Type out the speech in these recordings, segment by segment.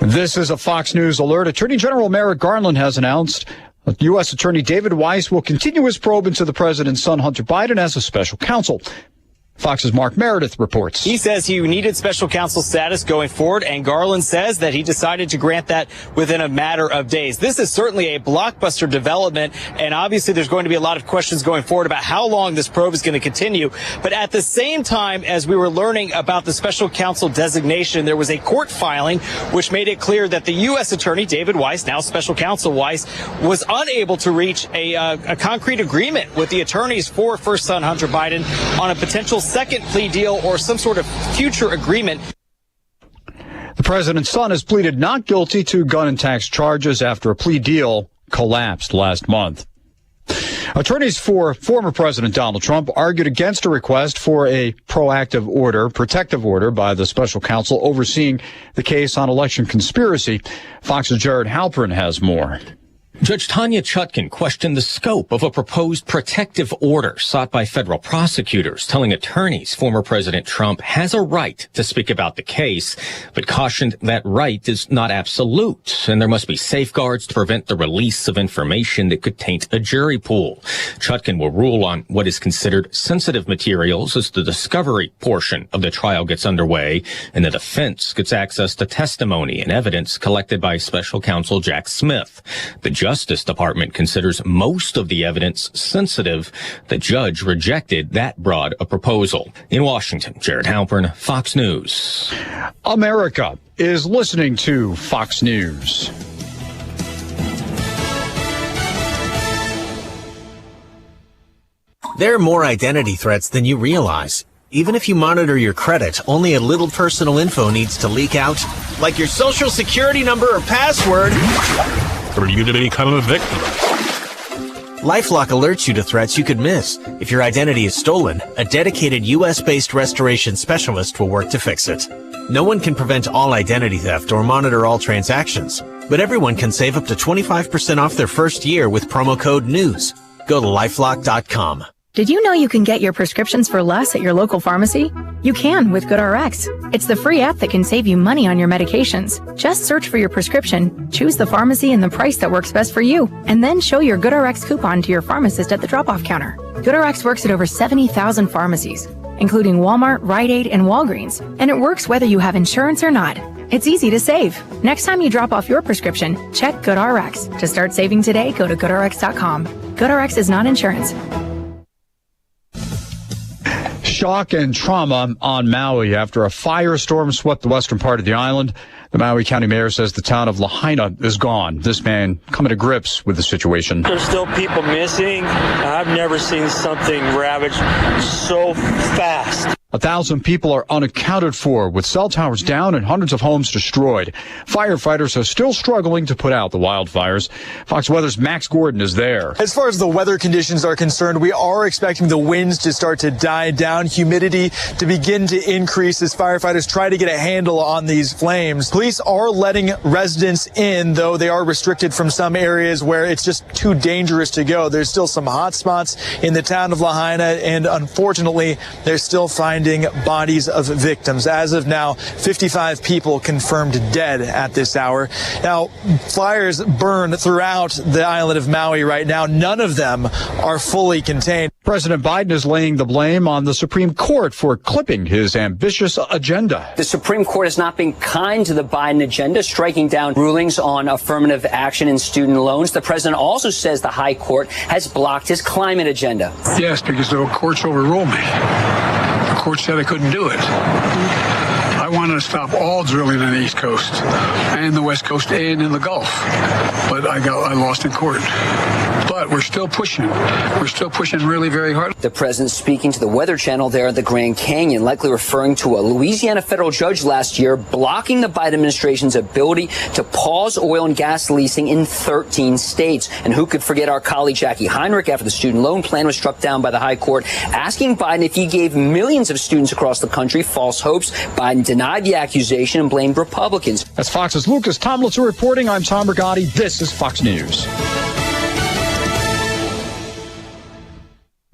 This is a Fox News alert. Attorney General Merrick Garland has announced that U.S. Attorney David Weiss will continue his probe into the president's son, Hunter Biden, as a special counsel. Fox's Mark Meredith reports. He says he needed special counsel status going forward, and Garland says that he decided to grant that within a matter of days. This is certainly a blockbuster development, and obviously there's going to be a lot of questions going forward about how long this probe is going to continue. But at the same time, as we were learning about the special counsel designation, there was a court filing which made it clear that the U.S. Attorney David Weiss, now special counsel Weiss, was unable to reach a concrete agreement with the attorneys for first son Hunter Biden on a potential second plea deal or some sort of future agreement. The president's son has pleaded not guilty to gun and tax charges after a plea deal collapsed last month. Attorneys for former President Donald Trump argued against a request for a protective order by the special counsel overseeing the case on election conspiracy. Fox's Jared Halpern has more. Judge Tanya Chutkan questioned the scope of a proposed protective order sought by federal prosecutors, telling attorneys former President Trump has a right to speak about the case, but cautioned that right is not absolute, and there must be safeguards to prevent the release of information that could taint a jury pool. Chutkan will rule on what is considered sensitive materials as the discovery portion of the trial gets underway, and the defense gets access to testimony and evidence collected by special counsel Jack Smith. The Justice Department considers most of the evidence sensitive. The judge rejected that broad a proposal. In Washington, Jared Halpern, Fox News. America is listening to Fox News. There are more identity threats than you realize. Even if you monitor your credit, only a little personal info needs to leak out, like your social security number or password. Or you to become a victim. LifeLock alerts you to threats you could miss. If your identity is stolen, a dedicated U.S.-based restoration specialist will work to fix it. No one can prevent all identity theft or monitor all transactions, but everyone can save up to 25% off their first year with promo code NEWS. Go to LifeLock.com. Did you know you can get your prescriptions for less at your local pharmacy? You can with GoodRx. It's the free app that can save you money on your medications. Just search for your prescription, choose the pharmacy and the price that works best for you, and then show your GoodRx coupon to your pharmacist at the drop-off counter. GoodRx works at over 70,000 pharmacies, including Walmart, Rite Aid, and Walgreens, and it works whether you have insurance or not. It's easy to save. Next time you drop off your prescription, check GoodRx. To start saving today, go to GoodRx.com. GoodRx is not insurance. Shock and trauma on Maui after a firestorm swept the western part of the island. The Maui County Mayor says the town of Lahaina is gone. This man coming to grips with the situation. There's still people missing. I've never seen something ravage so fast. 1,000 people are unaccounted for, with cell towers down and hundreds of homes destroyed. Firefighters are still struggling to put out the wildfires. Fox Weather's Max Gordon is there. As far as the weather conditions are concerned, we are expecting the winds to start to die down, humidity to begin to increase as firefighters try to get a handle on these flames. Police are letting residents in, though they are restricted from some areas where it's just too dangerous to go. There's still some hot spots in the town of Lahaina, and unfortunately, they're still finding bodies of victims. As of now, 55 people confirmed dead at this hour. Now, fires burn throughout the island of Maui right now. None of them are fully contained. President Biden is laying the blame on the Supreme Court for clipping his ambitious agenda. The Supreme Court has not been kind to the Biden agenda, striking down rulings on affirmative action in student loans. The president also says the high court has blocked his climate agenda. Yes, because the courts overruled me. The court said I couldn't do it. I wanted to stop all drilling on the East Coast and the West Coast and in the Gulf, but I lost in court. But we're still pushing. We're still pushing really very hard. The president speaking to the Weather Channel there at the Grand Canyon, likely referring to a Louisiana federal judge last year blocking the Biden administration's ability to pause oil and gas leasing in 13 states. And who could forget our colleague Jackie Heinrich after the student loan plan was struck down by the high court, asking Biden if he gave millions of students across the country false hopes. Biden denied the accusation and blamed Republicans. That's Fox's Lucas Tomlinson reporting. I'm Tom Rigotti. This is Fox News.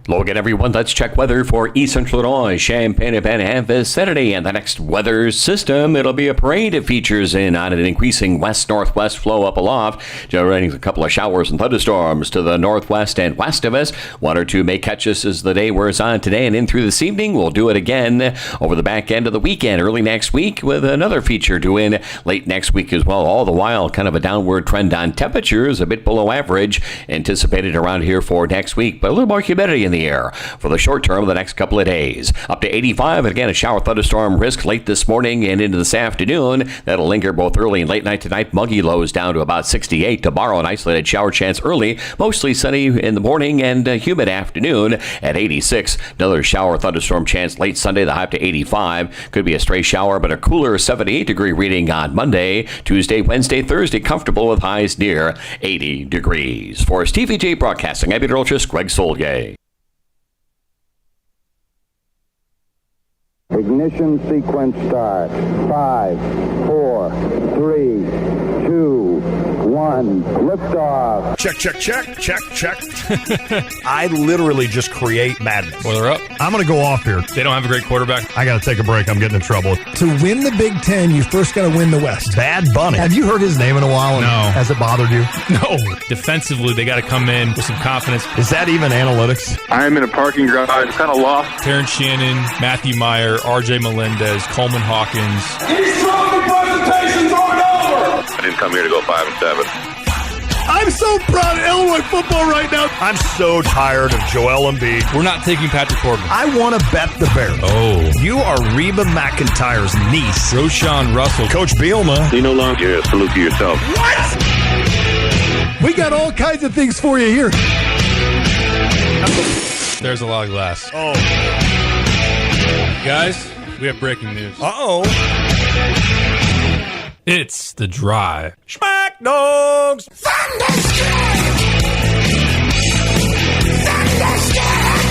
Hello again, everyone. Let's check weather for East Central Illinois, Champaign-Urbana this Saturday. And the next weather system, it'll be a parade of features on an increasing west-northwest flow up aloft, generating a couple of showers and thunderstorms to the northwest and west of us. One or two may catch us as the day wears on today and in through this evening. We'll do it again over the back end of the weekend, early next week, with another feature due in late next week as well. All the while, kind of a downward trend on temperatures, a bit below average, anticipated around here for next week, but a little more humidity in the air for the short term of the next couple of days. Up to 85, and again, a shower thunderstorm risk late this morning and into this afternoon. That'll linger both early and late night tonight. Muggy lows down to about 68. Tomorrow, an isolated shower chance early, mostly sunny in the morning and humid afternoon at 86. Another shower thunderstorm chance late Sunday, the high up to 85. Could be a stray shower, but a cooler 78-degree reading on Monday. Tuesday, Wednesday, Thursday, comfortable with highs near 80 degrees. For TVJ Broadcasting, I'm meteorologist Greg Solgay. Ignition sequence start. 5, 4, 3, 2, 1. Liftoff. Check. I literally just create madness. Well, they're up. I'm going to go off here. They don't have a great quarterback. I got to take a break. I'm getting in trouble. To win the Big Ten, you first got to win the West. Bad Bunny. Have you heard his name in a while? No. Has it bothered you? No. Defensively, they got to come in with some confidence. Is that even analytics? I'm in a parking garage. I'm kind of lost. Terrence Shannon, Matthew Meyer, R.J. Melendez, Coleman Hawkins. These trophy presentations aren't over! I didn't come here to go 5-7. I'm so proud of Illinois football right now. I'm so tired of Joel Embiid. We're not taking Patrick Corbin. I want to bet the Bears. Oh. You are Reba McEntire's niece. Roshan Russell. Coach Bielma. You no longer salute to yourself. What? We got all kinds of things for you here. There's a lot of glass. Oh. Guys, we have breaking news. Uh-oh. It's the Drive. Smack Dogs. Thunderstruck! Yeah, Thunderstruck!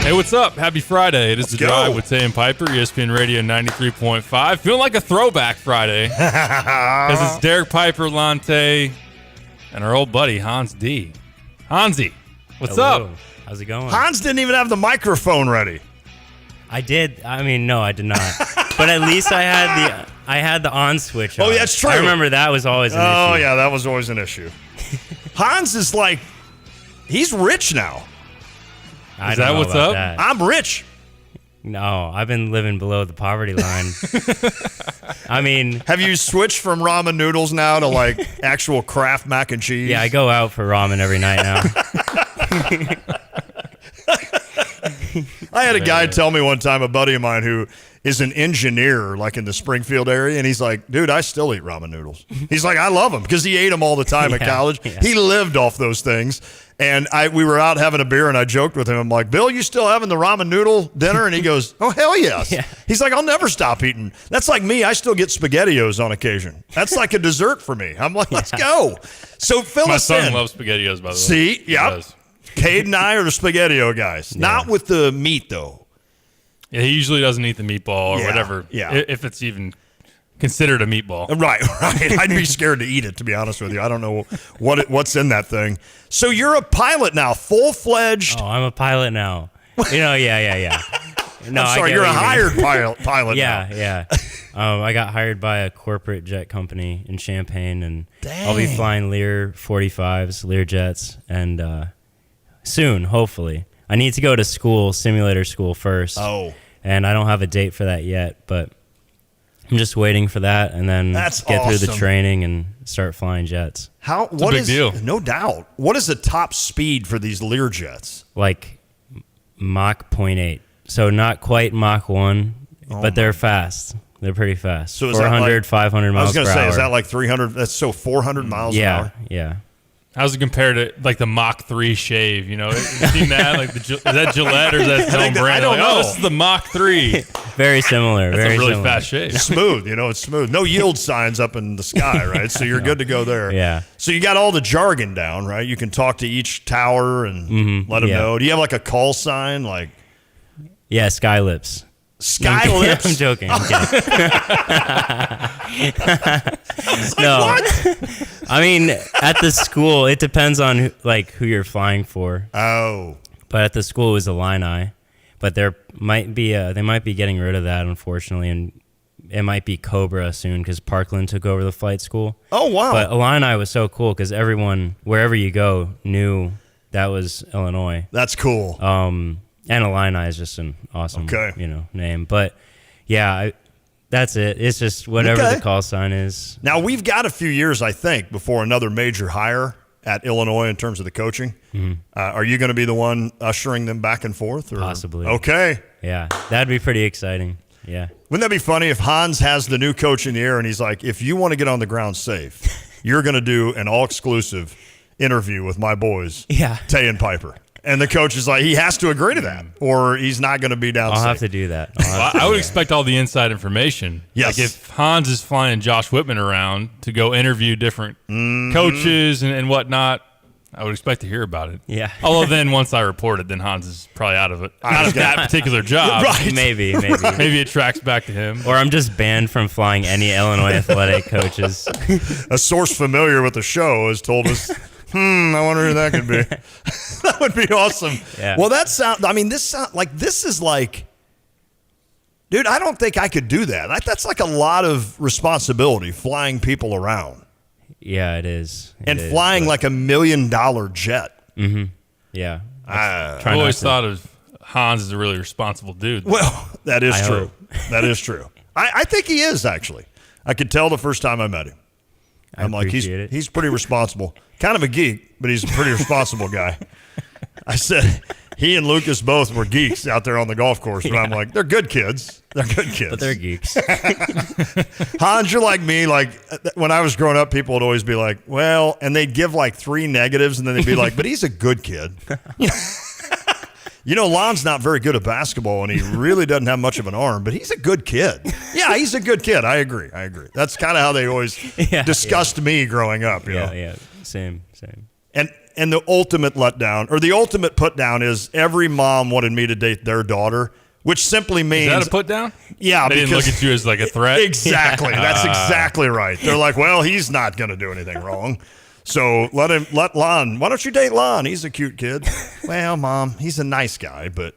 Hey, what's up? Happy Friday. It is The Drive with Tay and Piper, ESPN Radio 93.5. Feeling like a throwback Friday. Because it's Derek Piper, Lante, and our old buddy, Hans D. Hansi, what's Hello. up? How's it going? Hans didn't even have the microphone ready. I did. I mean, no, I did not. But at least I had the on switch on. Oh, that's true. I remember that was always an issue. Oh, yeah, that was always an issue. Hans is like, he's rich now. Is that what's up? That. I'm rich. No, I've been living below the poverty line. I mean, have you switched from ramen noodles now to like actual Kraft mac and cheese? Yeah, I go out for ramen every night now. I had a guy tell me one time, a buddy of mine who is an engineer like in the Springfield area, and he's like, dude, I still eat ramen noodles. He's like, I love them because he ate them all the time at college. Yeah. He lived off those things. And we were out having a beer, and I joked with him. I'm like, Bill, you still having the ramen noodle dinner? And he goes, oh, hell yes. Yeah. He's like, I'll never stop eating. That's like me. I still get SpaghettiOs on occasion. That's like a dessert for me. I'm like, let's go. So fill us in. My son loves SpaghettiOs, by the way. See? Yep. Cade and I are the SpaghettiO guys. Yeah. Not with the meat, though. Yeah, he usually doesn't eat the meatball or whatever. Yeah. If it's even considered a meatball. Right. I'd be scared to eat it, to be honest with you. I don't know what's in that thing. So you're a pilot now, full-fledged. Oh, I'm a pilot now. Yeah. No, I'm sorry, you're a hired pilot yeah, now. Yeah. I got hired by a corporate jet company in Champaign, and Dang. I'll be flying Lear 45s, Lear jets, and soon, hopefully. I need to go to school, simulator school first. Oh. And I don't have a date for that yet, but I'm just waiting for that and then get through the training and start flying jets. What is a big deal. No doubt. What is the top speed for these Lear jets? Like Mach 0.8. So not quite Mach 1, but they're fast. They're pretty fast. So is 400, that like, 500 miles per hour. I was going to say, is that like 300? That's so 400 miles an hour? Yeah. How's it compared to like the Mach 3 shave? You know, you seen that? Like, is that Gillette or is that Stone Brand? I don't know. Oh, this is the Mach 3. Very similar. That's very a really similar. fast shave. Smooth, it's smooth. No yield signs up in the sky, right? So you're good to go there. Yeah. So you got all the jargon down, right? You can talk to each tower and let them know. Do you have like a call sign? Like, yeah, Skylips. Skylips? I'm joking. No. What? I mean, at the school, it depends on who you're flying for. Oh. But at the school, it was Illini. But they might be getting rid of that, unfortunately, and it might be Cobra soon because Parkland took over the flight school. Oh, wow. But Illini was so cool because everyone, wherever you go, knew that was Illinois. That's cool. And Illini is just an awesome, name. But yeah, that's it. It's just whatever the call sign is. Now, we've got a few years, I think, before another major hire at Illinois in terms of the coaching. Mm-hmm. Are you going to be the one ushering them back and forth? Or? Possibly. Okay. Yeah, that'd be pretty exciting. Yeah. Wouldn't that be funny if Hans has the new coach in the air and he's like, if you want to get on the ground safe, you're going to do an all-exclusive interview with my boys, Tay and Piper. And the coach is like, he has to agree to that, or he's not going to be down. I'll have to do that. I would expect all the inside information. Yes. Like if Hans is flying Josh Whitman around to go interview different coaches and whatnot, I would expect to hear about it. Yeah. Although then once I report it, then Hans is probably out of it. Out of that particular job. Right. Maybe. Right. Maybe it tracks back to him. Or I'm just banned from flying any Illinois athletic coaches. A source familiar with the show has told us, I wonder who that could be. That would be awesome. Yeah. Well, this is like, dude, I don't think I could do that. That's like a lot of responsibility, flying people around. Yeah, it is. Flying like $1 million jet. Mm-hmm. Yeah. I've always thought of Hans as a really responsible dude. Well, that is true. That is true. I think he is, actually. I could tell the first time I met him. I'm like, he's pretty responsible. Kind of a geek, but he's a pretty responsible guy. I said he and Lucas both were geeks out there on the golf course, but I'm like, they're good kids. They're good kids. But they're geeks. Hans, you're like me. Like when I was growing up, people would always be like, well, and they'd give like 3 negatives, and then they'd be like, but he's a good kid. Lon's not very good at basketball, and he really doesn't have much of an arm, but he's a good kid. Yeah, he's a good kid. I agree. That's kind of how they always discussed me growing up. You know? Yeah. Same. And the ultimate letdown, or the ultimate put down, is every mom wanted me to date their daughter, which simply means... Is that a put down? Yeah, they didn't look at you as like a threat? Exactly. That's exactly right. They're like, well, he's not going to do anything wrong. So let Lon. Why don't you date Lon? He's a cute kid. Well, Mom, he's a nice guy, but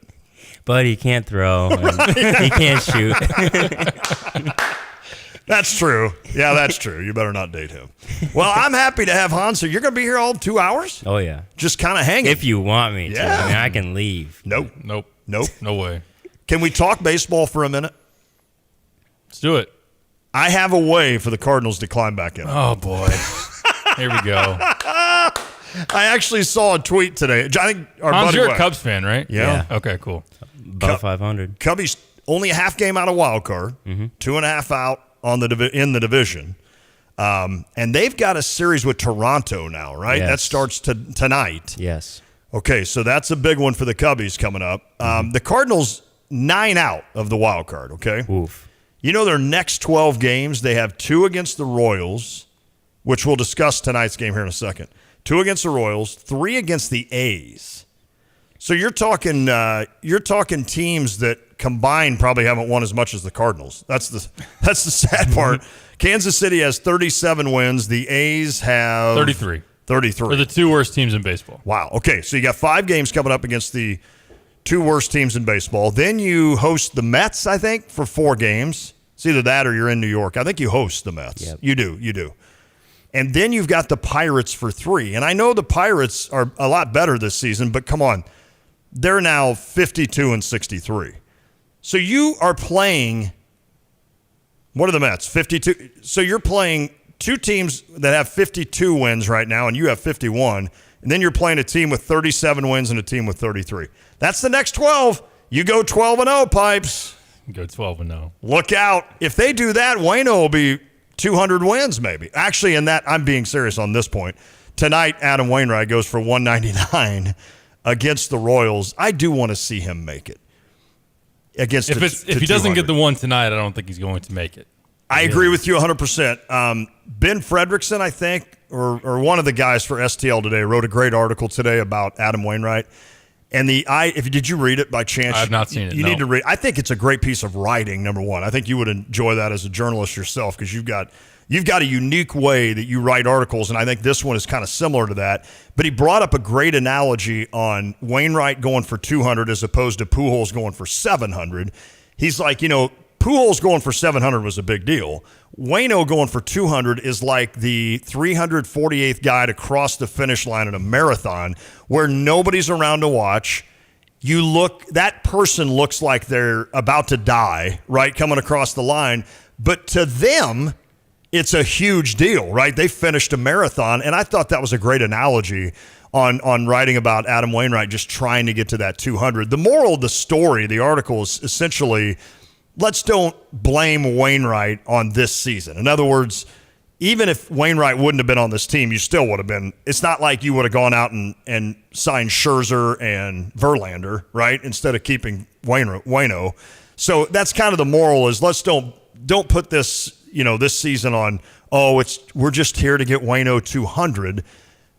he can't throw. He can't shoot. That's true. Yeah, that's true. You better not date him. Well, I'm happy to have Hans. So you're going to be here all 2 hours? Oh, yeah. Just kind of hanging. If you want me to. Yeah. I mean, I can leave. Nope. No way. Can we talk baseball for a minute? Let's do it. I have a way for the Cardinals to climb back in. Oh, boy. Here we go. I actually saw a tweet today. I think Hans, you're a Cubs fan, right? Yeah. Okay, cool. About 500. Cubbies only a half game out of wild card, 2.5 out in the division. And they've got a series with Toronto now, right? Yes. That starts tonight. Yes. Okay, so that's a big one for the Cubbies coming up. The Cardinals, 9 out of the wild card, okay? Oof. Their next 12 games, they have 2 against the Royals, which we'll discuss tonight's game here in a second. 2 against the Royals, 3 against the A's. So you're talking teams that combined probably haven't won as much as the Cardinals. That's the sad part. Kansas City has 37 wins. The A's have 33. 33. They're the 2 worst teams in baseball. Wow. Okay, so you got 5 games coming up against the 2 worst teams in baseball. Then you host the Mets, I think, for 4 games. It's either that or you're in New York. I think you host the Mets. Yep. You do. And then you've got the Pirates for 3. And I know the Pirates are a lot better this season, but come on. They're now 52-63. So you are playing, what are the Mets? 52. So you're playing 2 teams that have 52 wins right now, and you have 51. And then you're playing a team with 37 wins and a team with 33. That's the next 12. You go 12-0, Pipes. Go 12-0. Look out. If they do that, Waino will be 200 wins maybe. Actually, in that, I'm being serious on this point. tonight, Adam Wainwright goes for 199 against the Royals. I do want to see him make it. If he doesn't get the one tonight, I don't think he's going to make it. I agree with you 100%. Ben Fredrickson, I think, or one of the guys for STL today, wrote a great article today about Adam Wainwright. And did you read it by chance? I have not seen it. You need to read. I think it's a great piece of writing. Number one, I think you would enjoy that as a journalist yourself because you've got a unique way that you write articles, and I think this one is kind of similar to that. But he brought up a great analogy on Wainwright going for 200 as opposed to Pujols going for 700. He's like, Pujols going for 700 was a big deal. Waino going for 200 is like the 348th guy to cross the finish line in a marathon where nobody's around to watch. That person looks like they're about to die, right, coming across the line. But to them, it's a huge deal, right? They finished a marathon, and I thought that was a great analogy on writing about Adam Wainwright just trying to get to that 200. The moral of the story, the article is essentially, let's don't blame Wainwright on this season. In other words, even if Wainwright wouldn't have been on this team, you still would have been. It's not like you would have gone out and signed Scherzer and Verlander, right, instead of keeping Waino. So that's kind of the moral is let's don't put this, this season on, we're just here to get Waino 200.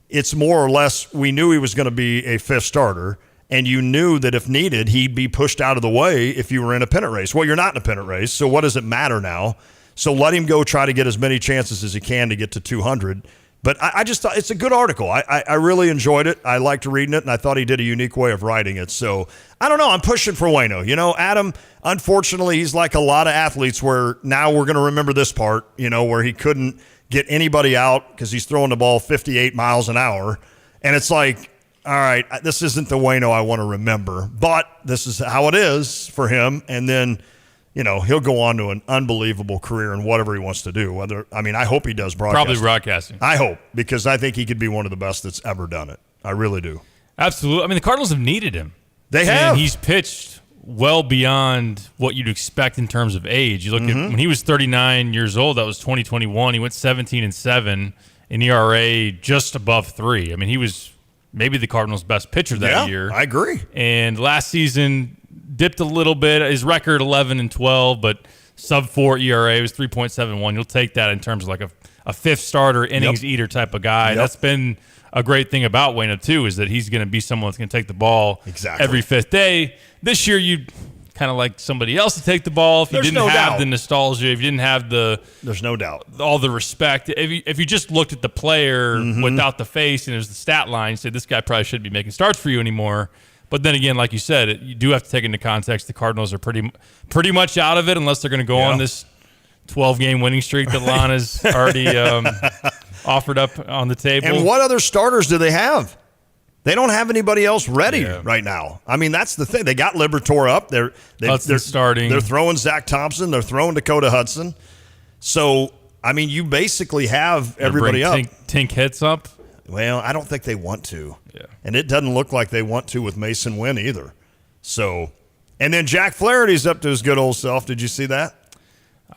It's more or less we knew he was going to be a fifth starter. And you knew that if needed, he'd be pushed out of the way if you were in a pennant race. Well, you're not in a pennant race, so what does it matter now? So let him go try to get as many chances as he can to get to 200. But I just thought it's a good article. I really enjoyed it. I liked reading it, and I thought he did a unique way of writing it. So I don't know. I'm pushing for Waino. Adam, unfortunately, he's like a lot of athletes where now we're going to remember this part, where he couldn't get anybody out because he's throwing the ball 58 miles an hour. And it's like, all right, this isn't the Waino I want to remember, but this is how it is for him. And then, he'll go on to an unbelievable career in whatever he wants to do. I hope he does broadcasting. Probably broadcasting. I hope, because I think he could be one of the best that's ever done it. I really do. Absolutely. The Cardinals have needed him. They have. And he's pitched well beyond what you'd expect in terms of age. You look at when he was 39 years old, that was 2021. He went 17-7 in ERA just above 3. He was maybe the Cardinals' best pitcher that year. I agree. And last season dipped a little bit. His record 11-12, but sub-4 ERA was 3.71. You'll take that in terms of like a fifth starter, innings eater type of guy. Yep. That's been a great thing about Waino too, is that he's going to be someone that's going to take the ball every fifth day. This year, you'd kind of like somebody else to take the ball if you didn't have the nostalgia, if you didn't have there's no doubt, all the respect. If you just looked at the player without the face and there's the stat line, you say this guy probably shouldn't be making starts for you anymore. But then again, like you said, you do have to take into context the Cardinals are pretty much out of it unless they're going to go on this 12-game winning streak that Lon has already offered up on the table. And what other starters do they have? They don't have anybody else ready right now. That's the thing. They got Liberatore up. They're starting. They're throwing Zach Thompson. They're throwing Dakota Hudson. So, you basically have everybody up. Tink hits up. Well, I don't think they want to. Yeah. And it doesn't look like they want to with Mason Wynn either. So, and then Jack Flaherty's up to his good old self. Did you see that?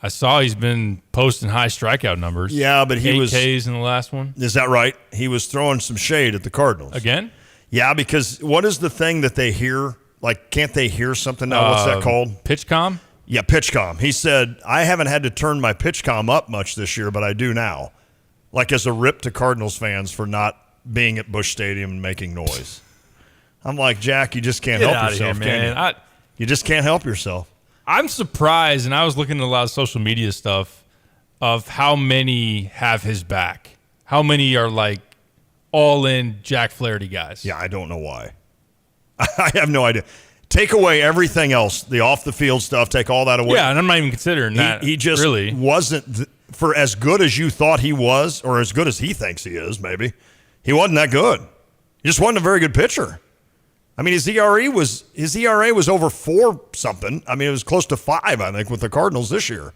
I saw he's been posting high strikeout numbers. Yeah, but he 8 was Ks in the last one. Is that right? He was throwing some shade at the Cardinals. Again? Yeah, because what is the thing that they hear? Like, can't they hear something now? What's that called? PitchCom? Yeah, PitchCom. He said, I haven't had to turn my PitchCom up much this year, but I do now. Like, as a rip to Cardinals fans for not being at Busch Stadium and making noise. I'm like, Jack, you just can't help yourself, here, man. can you? You just can't help yourself. I'm surprised, and I was looking at a lot of social media stuff, of how many have his back. How many are like all-in Jack Flaherty guys? Yeah, I don't know why. I have no idea. Take away everything else, the off-the-field stuff, take all that away. Yeah, and I'm not even considering that. He just really wasn't, for as good as you thought he was, or as good as he thinks he is, maybe, he wasn't that good. He just wasn't a very good pitcher. His ERA was over 4 something. It was close to 5, I think, with the Cardinals this year.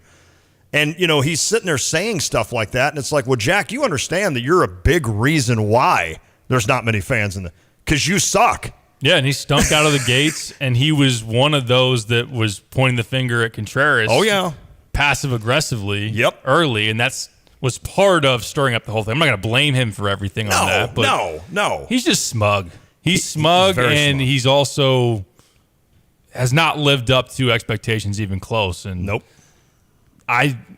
And, he's sitting there saying stuff like that, and it's like, well, Jack, you understand that you're a big reason why there's not many fans because you suck. Yeah, and he stunk out of the gates, and he was one of those that was pointing the finger at Contreras. Oh, yeah. Passive-aggressively early, and that's was part of stirring up the whole thing. I'm not going to blame him for everything on that. But no. He's just smug. He's smug, and he's also has not lived up to expectations even close. And nope.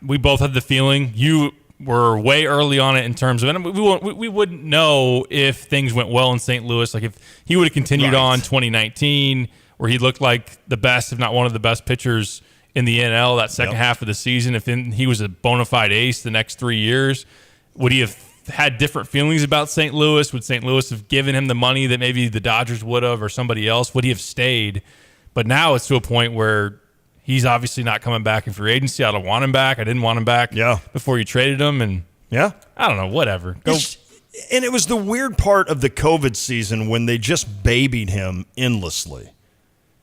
We both had the feeling you were way early on it in terms of, and we wouldn't know if things went well in St. Louis. Like if he would have continued on 2019, where he looked like the best, if not one of the best pitchers in the NL that second half of the season. If he was a bona fide ace the next 3 years, would he have had different feelings about St. Louis? Would St. Louis have given him the money that maybe the Dodgers would have, or somebody else? Would he have stayed? But now it's to a point where he's obviously not coming back in free agency. I don't want him back. I didn't want him back before you traded him. And I don't know, whatever. And it was the weird part of the COVID season when they just babied him endlessly.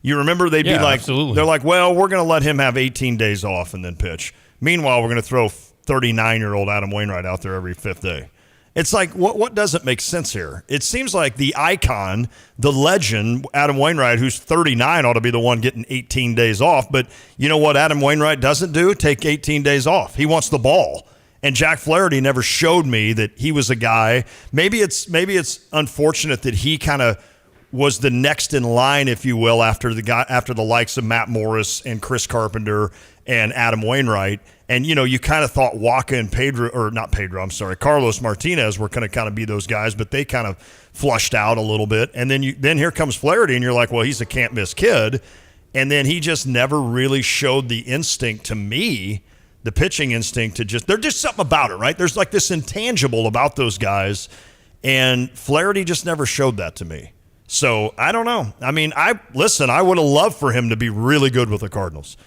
You remember they'd be like, absolutely. They're like, well, we're going to let him have 18 days off and then pitch. Meanwhile, we're going to throw 39-year-old Adam Wainwright out there every fifth day. It's like, what doesn't make sense here? It seems like the icon, the legend, Adam Wainwright, who's 39, ought to be the one getting 18 days off. But you know what Adam Wainwright doesn't do? Take 18 days off. He wants the ball. And Jack Flaherty never showed me that he was a guy. Maybe it's unfortunate that he kind of was the next in line, if you will, after the likes of Matt Morris and Chris Carpenter and Adam Wainwright. And, you know, you kind of thought Wacha and Carlos Martinez were going to kind of be those guys, but they kind of flushed out a little bit. And then here comes Flaherty, and you're like, well, he's a can't-miss kid. And then he just never really showed the instinct to me, the pitching instinct there's just something about it, right? There's like this intangible about those guys, and Flaherty just never showed that to me. So I don't know. I mean, I would have loved for him to be really good with the Cardinals.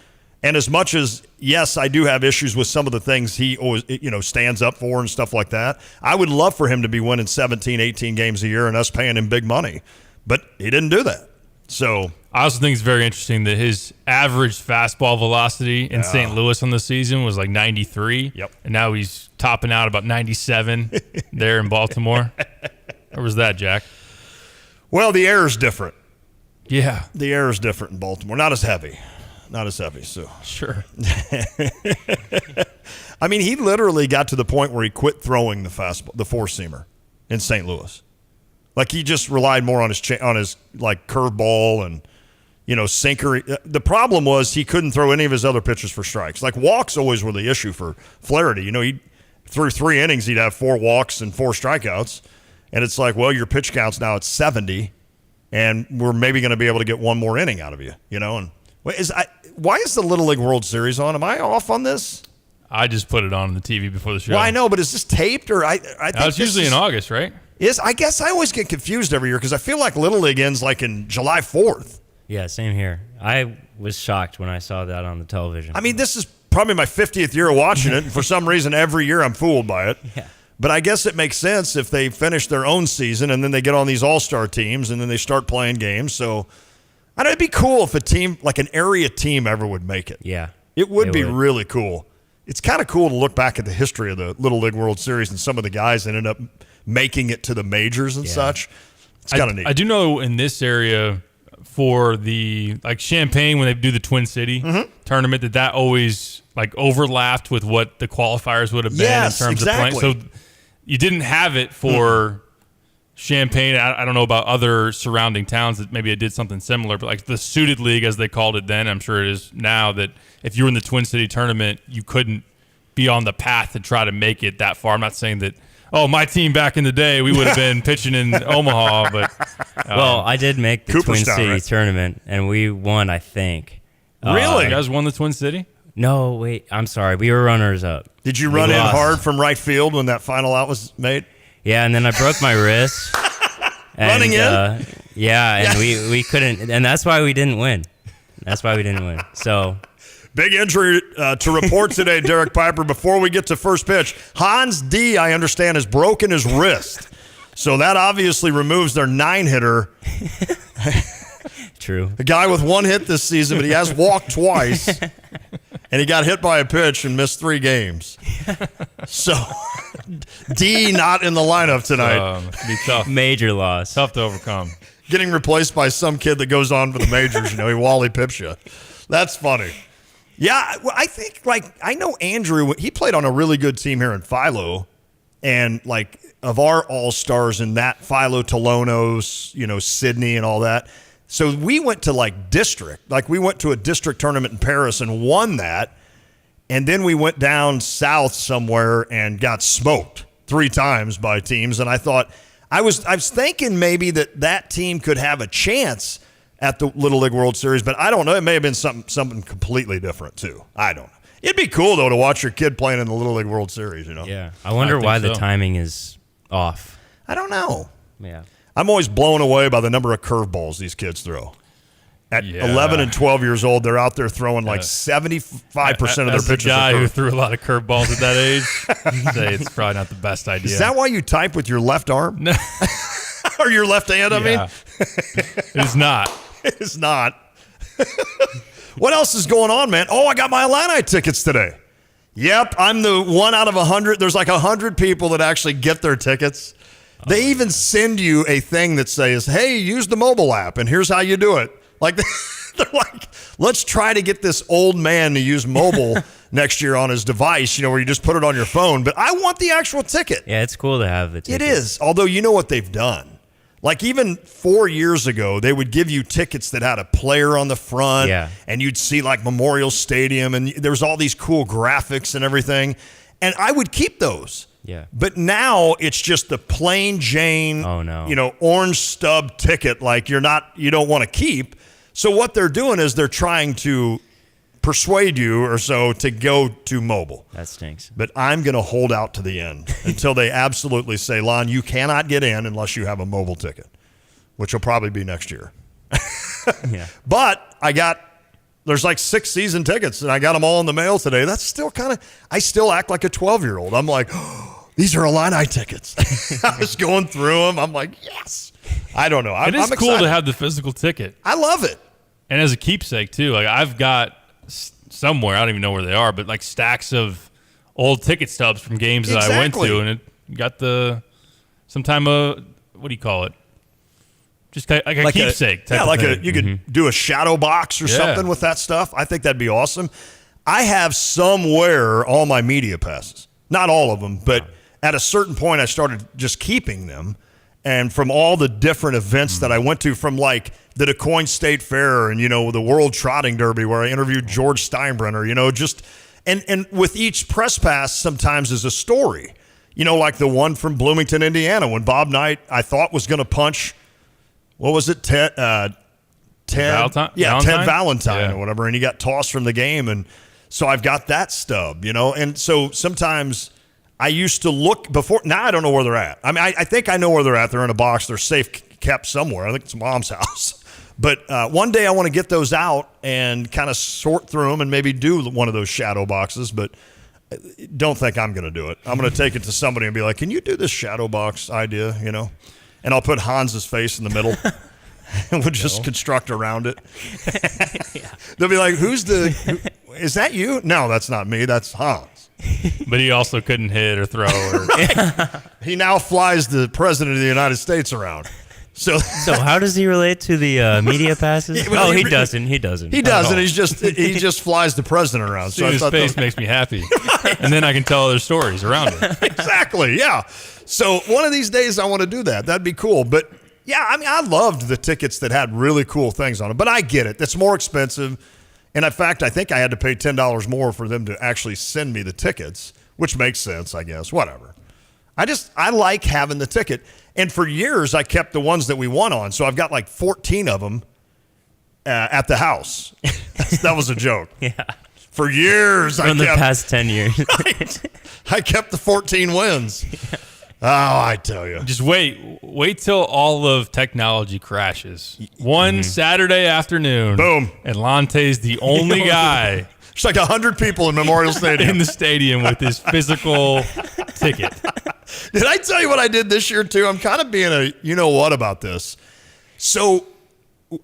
And as much as, yes, I do have issues with some of the things he always, stands up for and stuff like that, I would love for him to be winning 17, 18 games a year and us paying him big money. But he didn't do that. So I also think it's very interesting that his average fastball velocity in St. Louis on the season was like 93. Yep. And now he's topping out about 97 there in Baltimore. Or was that, Jack? Well, the air is different. Yeah. The air is different in Baltimore. Not as heavy, so. Sure. I mean, he literally got to the point where he quit throwing the fastball, the four-seamer in St. Louis. Like, he just relied more on his curveball and, sinker. The problem was he couldn't throw any of his other pitches for strikes. Like, walks always were the issue for Flaherty. He through 3 innings, he'd have 4 walks and 4 strikeouts. And it's like, well, your pitch count's now at 70, and we're maybe going to be able to get one more inning out of you, And why is the Little League World Series on? Am I off on this? I just put it on the TV before the show. Well, I know, but is this taped or I think it's usually in August, right? I guess I always get confused every year because I feel like Little League ends like in July 4th. Yeah, same here. I was shocked when I saw that on the television. I mean, this is probably my 50th year of watching it, and for some reason every year I'm fooled by it. Yeah. But I guess it makes sense if they finish their own season and then they get on these all-star teams and then they start playing games. So it'd be cool if a team, like an area team, ever would make it. Yeah. It would be really cool. It's kind of cool to look back at the history of the Little League World Series and some of the guys that ended up making it to the majors and such. It's kind of neat. I do know in this area for the Champaign, when they do the Twin City tournament, that always overlapped with what the qualifiers would have been in terms of playing. So you didn't have it for Champaign. I don't know about other surrounding towns that maybe it did something similar, but the suited league, as they called it then, I'm sure it is now, that if you were in the Twin City tournament, you couldn't be on the path to try to make it that far. I'm not saying that, my team back in the day, we would have been pitching in Omaha, but well, I did make the Twin City tournament, and we won, I think. Really? You guys won the Twin City? No, wait. I'm sorry. We were runners up. Did you run in hard from right field when that final out was made? Yeah, and then I broke my wrist. Running in? Yeah, and we couldn't, and that's why we didn't win. So big injury to report today, Derek Piper. Before we get to first pitch, Hans D, I understand, has broken his wrist. So that obviously removes their 9-hitter. True. A guy with 1 hit this season, but he has walked twice. And he got hit by a pitch and missed 3 games. So, D not in the lineup tonight. Be tough. Major loss. Tough to overcome. Getting replaced by some kid that goes on for the majors. He Wally Pips you. That's funny. Yeah, well, I think, I know Andrew, he played on a really good team here in Philo, and, of our all-stars in that, Philo, Tolonos, Sydney and all that. So we went to, district. We went to a district tournament in Paris and won that, and then we went down south somewhere and got smoked 3 times by teams, and I thought, I was thinking maybe that team could have a chance at the Little League World Series, but I don't know. It may have been something completely different, too. I don't know. It'd be cool, though, to watch your kid playing in the Little League World Series, Yeah. I wonder why the timing is off. I don't know. Yeah. I'm always blown away by the number of curveballs these kids throw. At 11 and 12 years old, they're out there throwing 75% of their pitches. A guy who threw a lot of curveballs at that age, I'd say it's probably not the best idea. Is that why you type with your left arm? No. Or your left hand, I mean? It is not. It is not. What else is going on, man? Oh, I got my Illini tickets today. Yep, I'm the 1 out of 100. There's 100 people that actually get their tickets. They even send you a thing that says, hey, use the mobile app, and here's how you do it. They're like, let's try to get this old man to use mobile next year on his device, where you just put it on your phone. But I want the actual ticket. Yeah, it's cool to have the ticket. It is, although you know what they've done. Even 4 years ago, they would give you tickets that had a player on the front, and you'd see Memorial Stadium, and there was all these cool graphics and everything, and I would keep those. Yeah. But now it's just the plain Jane, orange stub ticket you don't want to keep. So what they're doing is they're trying to persuade you or so to go to mobile. That stinks. But I'm going to hold out to the end until they absolutely say, Lon, you cannot get in unless you have a mobile ticket, which will probably be next year. Yeah. But there's 6 season tickets, and I got them all in the mail today. That's still I still act like a 12-year-old. I'm like, oh, these are Illini tickets. I was going through them. I'm like, yes. I don't know. It is cool to have the physical ticket. I love it. And as a keepsake, too. I've got somewhere, I don't even know where they are, but stacks of old ticket stubs from games that I went to, and it got what do you call it? Just a keepsake. You could do a shadow box or something with that stuff. I think that'd be awesome. I have somewhere all my media passes. Not all of them, but at a certain point I started just keeping them. And from all the different events that I went to, from the DuQuoin State Fair and, the World Trotting Derby where I interviewed George Steinbrenner, and with each press pass sometimes is a story, the one from Bloomington, Indiana, when Bob Knight, I thought, was going to punch, what was it, Ted Valentine? Yeah, Ted Valentine or whatever, and he got tossed from the game. And so I've got that stub, and so sometimes I used to look before. Now I don't know where they're at. I mean, I think I know where they're at. They're in a box. They're safe kept somewhere. I think it's Mom's house. But one day I want to get those out and kind of sort through them and maybe do one of those shadow boxes. But don't think I'm going to do it. I'm going to take it to somebody and be like, can you do this shadow box idea, And I'll put Hans's face in the middle. And we'll just construct around it. They'll be like, is that you? No, that's not me. That's Hans. But he also couldn't hit or throw. He now flies the president of the United States around. So how does he relate to the media passes? He doesn't. He doesn't. He doesn't. He just flies the president around. So his face makes me happy, and then I can tell other stories around it. Exactly. Yeah. So one of these days I want to do that. That'd be cool. But yeah, I mean, I loved the tickets that had really cool things on them. But I get it. It's more expensive. And in fact, I think I had to pay $10 more for them to actually send me the tickets, which makes sense, I guess. Whatever. I like having the ticket. And for years, I kept the ones that we won on. So I've got 14 of them at the house. That was a joke. Yeah. For years, the past 10 years. Right? I kept the 14 wins. Yeah. Oh, I tell you. Just wait till all of technology crashes. One Saturday afternoon. Boom. And Lante's the only guy. There's 100 people in Memorial Stadium. In the stadium with his physical ticket. Did I tell you what I did this year, too? I'm kind of being a you-know-what about this. So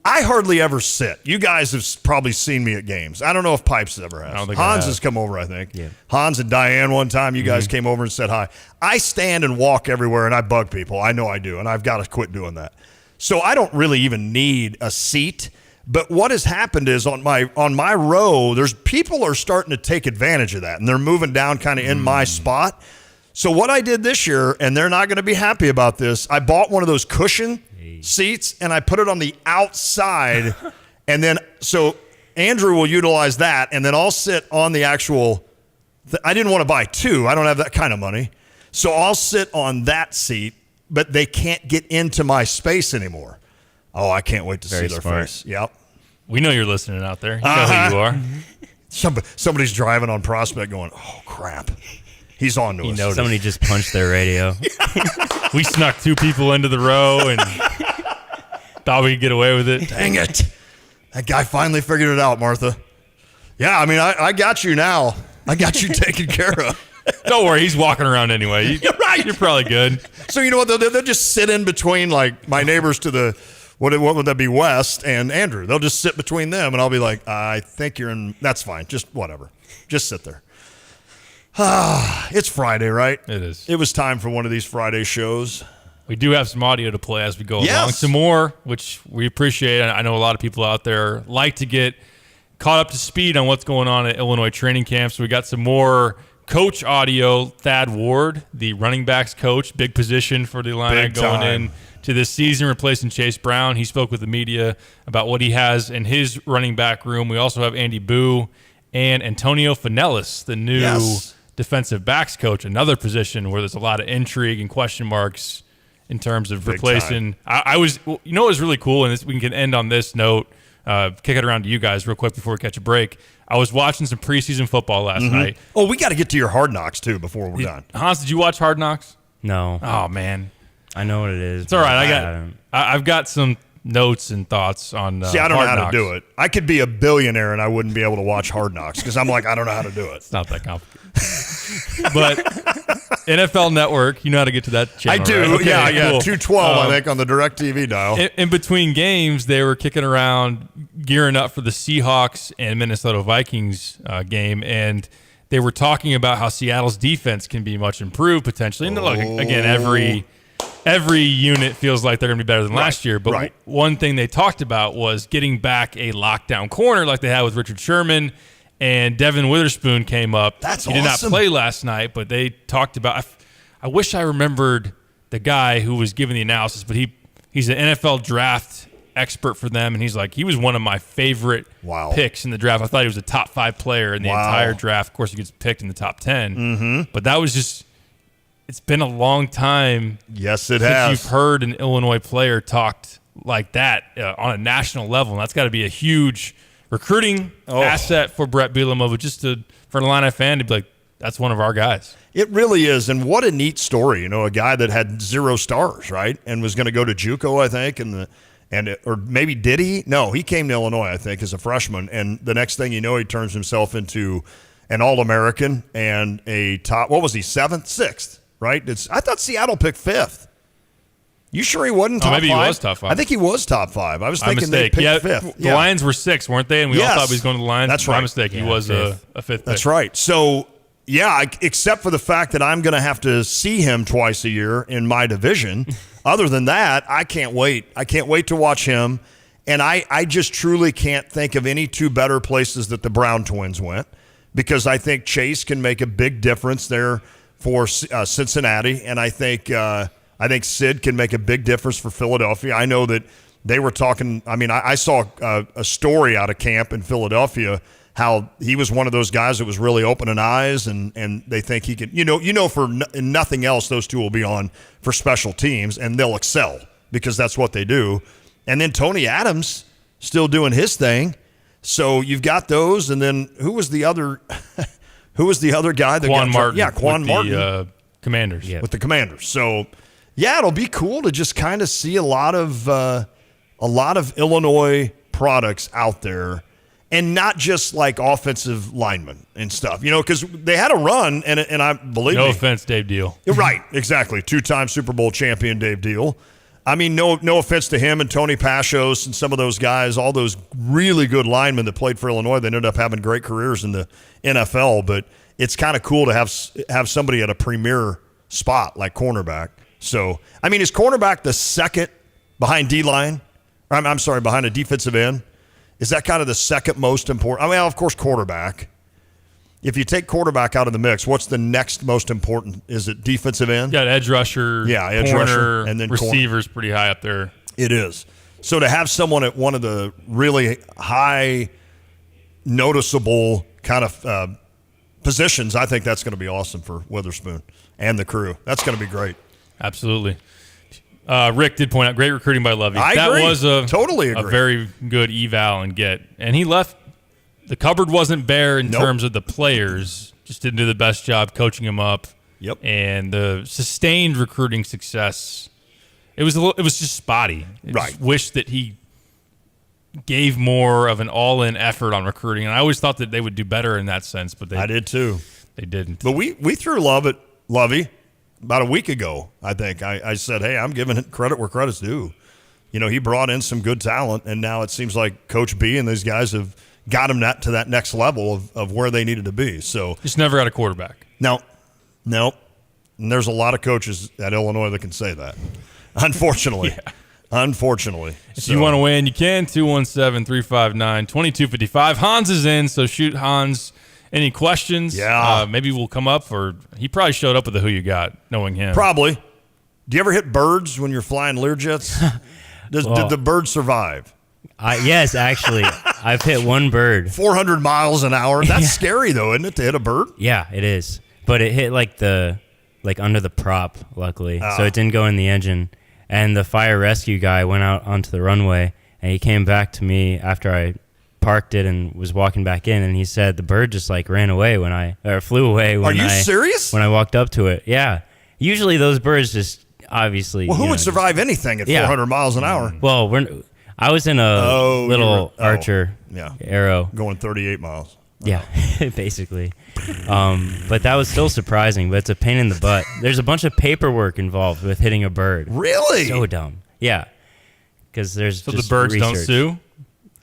I hardly ever sit. You guys have probably seen me at games. I don't know if Pipes ever has. Hans has come over, I think. Yeah. Hans and Diane one time, you guys came over and said hi. I stand and walk everywhere, and I bug people. I know I do, and I've got to quit doing that. So I don't really even need a seat, But what has happened is on my row, there's people are starting to take advantage of that, and they're moving down kind of in my spot. So what I did this year, and they're not going to be happy about this, I bought one of those cushion seats, and I put it on the outside, and then so Andrew will utilize that, and then I'll sit on the actual I didn't want to buy two. I don't have that kind of money. So I'll sit on that seat, but they can't get into my space anymore. Oh, I can't wait to see their face. Yep. We know you're listening out there. You know who you are. Somebody's driving on Prospect going, oh, crap. He's on to us. Somebody just punched their radio. We snuck two people into the row and thought we could get away with it. Dang it. That guy finally figured it out, Martha. Yeah, I mean, I got you now. I got you taken care of. Don't worry, he's walking around anyway. You're right. You're probably good. So you know what? They'll just sit in between, like, my neighbors to the, what would that be, West and Andrew. They'll just sit between them, and I'll be like, I think you're in, that's fine. Just whatever. Just sit there. It's Friday, right? It is. It was time for one of these Friday shows. We do have some audio to play as we go along. Some more, which we appreciate. I know a lot of people out there like to get caught up to speed on what's going on at Illinois training camp. So we got some more coach audio. Thad Ward, the running backs coach, big position for the Illini going in to this season, replacing Chase Brown. He spoke with the media about what he has in his running back room. We also have Andy Boo and Antonio Finellis, the new defensive backs coach, another position where there's a lot of intrigue and question marks in terms of replacing. I was, you know, it was really cool, and we can end on this note. Kick it around to you guys real quick before we catch a break. I was watching some preseason football last night. Oh, we got to get to your Hard Knocks, too, before we're done. Hans, did you watch Hard Knocks? No. Oh, man. I know what it is. It's all right. I've got some notes and thoughts on See, I don't Hard know how Knocks. to do it. I could be a billionaire and I wouldn't be able to watch Hard Knocks because I'm like, I don't know how to do it. It's not that complicated. But NFL Network, you know how to get to that channel, I do. right? Okay, yeah. cool. 212, I think, on the DirecTV dial. In between games, they were kicking around, gearing up for the Seahawks and Minnesota Vikings game, and they were talking about how Seattle's defense can be much improved potentially. And look, again, every unit feels like they're going to be better than last year. But one thing they talked about was getting back a lockdown corner like they had with Richard Sherman. And Devin Witherspoon came up. He did not play last night, but they talked about. I wish I remembered the guy who was giving the analysis, but he's an NFL draft expert for them, and he's like, he was one of my favorite picks in the draft. I thought he was a top 5 player in the entire draft. Of course, he gets picked in the top 10. But that was just. It's been a long time. Yes, it since has. You've heard an Illinois player talked like that on a national level, and that's got to be a huge recruiting asset for Brett Bielema, but just for an Illini fan to be like, that's one of our guys. It really is, and what a neat story. You know, a guy that had 0 stars, right, and was going to go to JUCO, I think, or maybe did he? No, he came to Illinois, I think, as a freshman, and the next thing you know, he turns himself into an All-American and a top. What was he? 7th, 6th, right? I thought Seattle picked 5th. You sure he wasn't top 5? Maybe he was top 5. I think he was top 5. I was thinking they picked 5th. The Lions were 6, weren't they? And we all thought he was going to the Lions. That's right. My mistake. He was a 5th pick. That's right. So, yeah, except for the fact that I'm going to have to see him twice a year in my division. Other than that, I can't wait. I can't wait to watch him. And I just truly can't think of any 2 better places that the Brown twins went, because I think Chase can make a big difference there for Cincinnati, and I think Sid can make a big difference for Philadelphia. I know that they were talking. I mean, I saw a story out of camp in Philadelphia how he was one of those guys that was really opening eyes, and they think he can. You know, for nothing else, those 2 will be on for special teams, and they'll excel because that's what they do. And then Tony Adams still doing his thing. So you've got those, and then who was the other? Who was the other guy? Quan Martin. Yeah, Quan Martin. The Commanders. With the Commanders. So, yeah, it'll be cool to just kind of see a lot of Illinois products out there, and not just like offensive linemen and stuff. You know, because they had a run, and I believe no offense, Dave Deal. Right, exactly. 2-time Super Bowl champion Dave Deal. I mean, no offense to him and Tony Pashos and some of those guys, all those really good linemen that played for Illinois. They ended up having great careers in the NFL, but it's kind of cool to have somebody at a premier spot like cornerback. So, I mean, is cornerback the second behind D-line? I'm sorry, behind a defensive end? Is that kind of the second most important? I mean, of course, quarterback. If you take quarterback out of the mix, what's the next most important? Is it defensive end? Got edge rusher, edge corner, rusher, and then receivers pretty high up there. It is. So to have someone at one of the really high, noticeable kind of positions, I think that's going to be awesome for Witherspoon and the crew. That's going to be great. Absolutely. Rick did point out great recruiting by Lovey. I that agree. was a Totally very good eval and get. And he left. The cupboard wasn't bare in terms of the players. Just didn't do the best job coaching them up. Yep. And the sustained recruiting success, it was just spotty. I just wish that he gave more of an all-in effort on recruiting. And I always thought that they would do better in that sense, but I did too. They didn't. But we threw love at Lovey about a week ago, I think. I said, hey, I'm giving credit where credit's due. You know, he brought in some good talent, and now it seems like Coach B and these guys have got him to that next level of where they needed to be. So just never had a quarterback. No. And there's a lot of coaches at Illinois that can say that, unfortunately. Unfortunately. If you want to win, you can. 217-359-2255. Hans is in, so shoot Hans any questions. Yeah. Maybe we'll come up, or he probably showed up with the Who You Got, knowing him. Probably. Do you ever hit birds when you're flying Learjets? Did the bird survive? Yes, actually. I've hit one bird. 400 miles an hour. That's scary, though, isn't it, to hit a bird? Yeah, it is. But it hit like under the prop, luckily. So it didn't go in the engine. And the fire rescue guy went out onto the runway, and he came back to me after I parked it and was walking back in, and he said the bird just ran away flew away when Are you serious? When I walked up to it. Yeah. Usually those birds just obviously. Well, who would survive anything at 400 miles an hour? Well, I was in a little Archer Arrow. Going 38 miles. Yeah, basically. But that was still surprising, but it's a pain in the butt. There's a bunch of paperwork involved with hitting a bird. Really? So dumb. Yeah. Because there's So just the birds don't research. sue?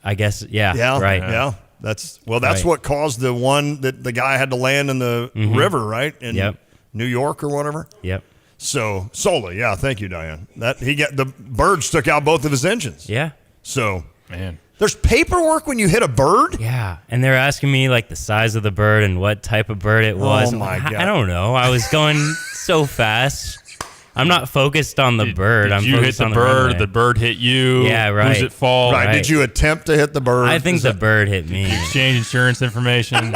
I guess, yeah. Right. Yeah. That's Right. what caused the one that the guy had to land in the river, right? In Yep. New York or whatever. Yep. So Sola, yeah, thank you, Diane. The birds took out both of his engines. Yeah. So man, there's paperwork when you hit a bird. Yeah, and they're asking me the size of the bird and what type of bird it was. Oh my God. I don't know. I was going so fast. I'm not focused on the bird. I'm you hit focused the on bird? runway. The bird hit you? Yeah, right. Who's it fall? Right. Did you attempt to hit the bird? I think the bird hit me. Exchange insurance information.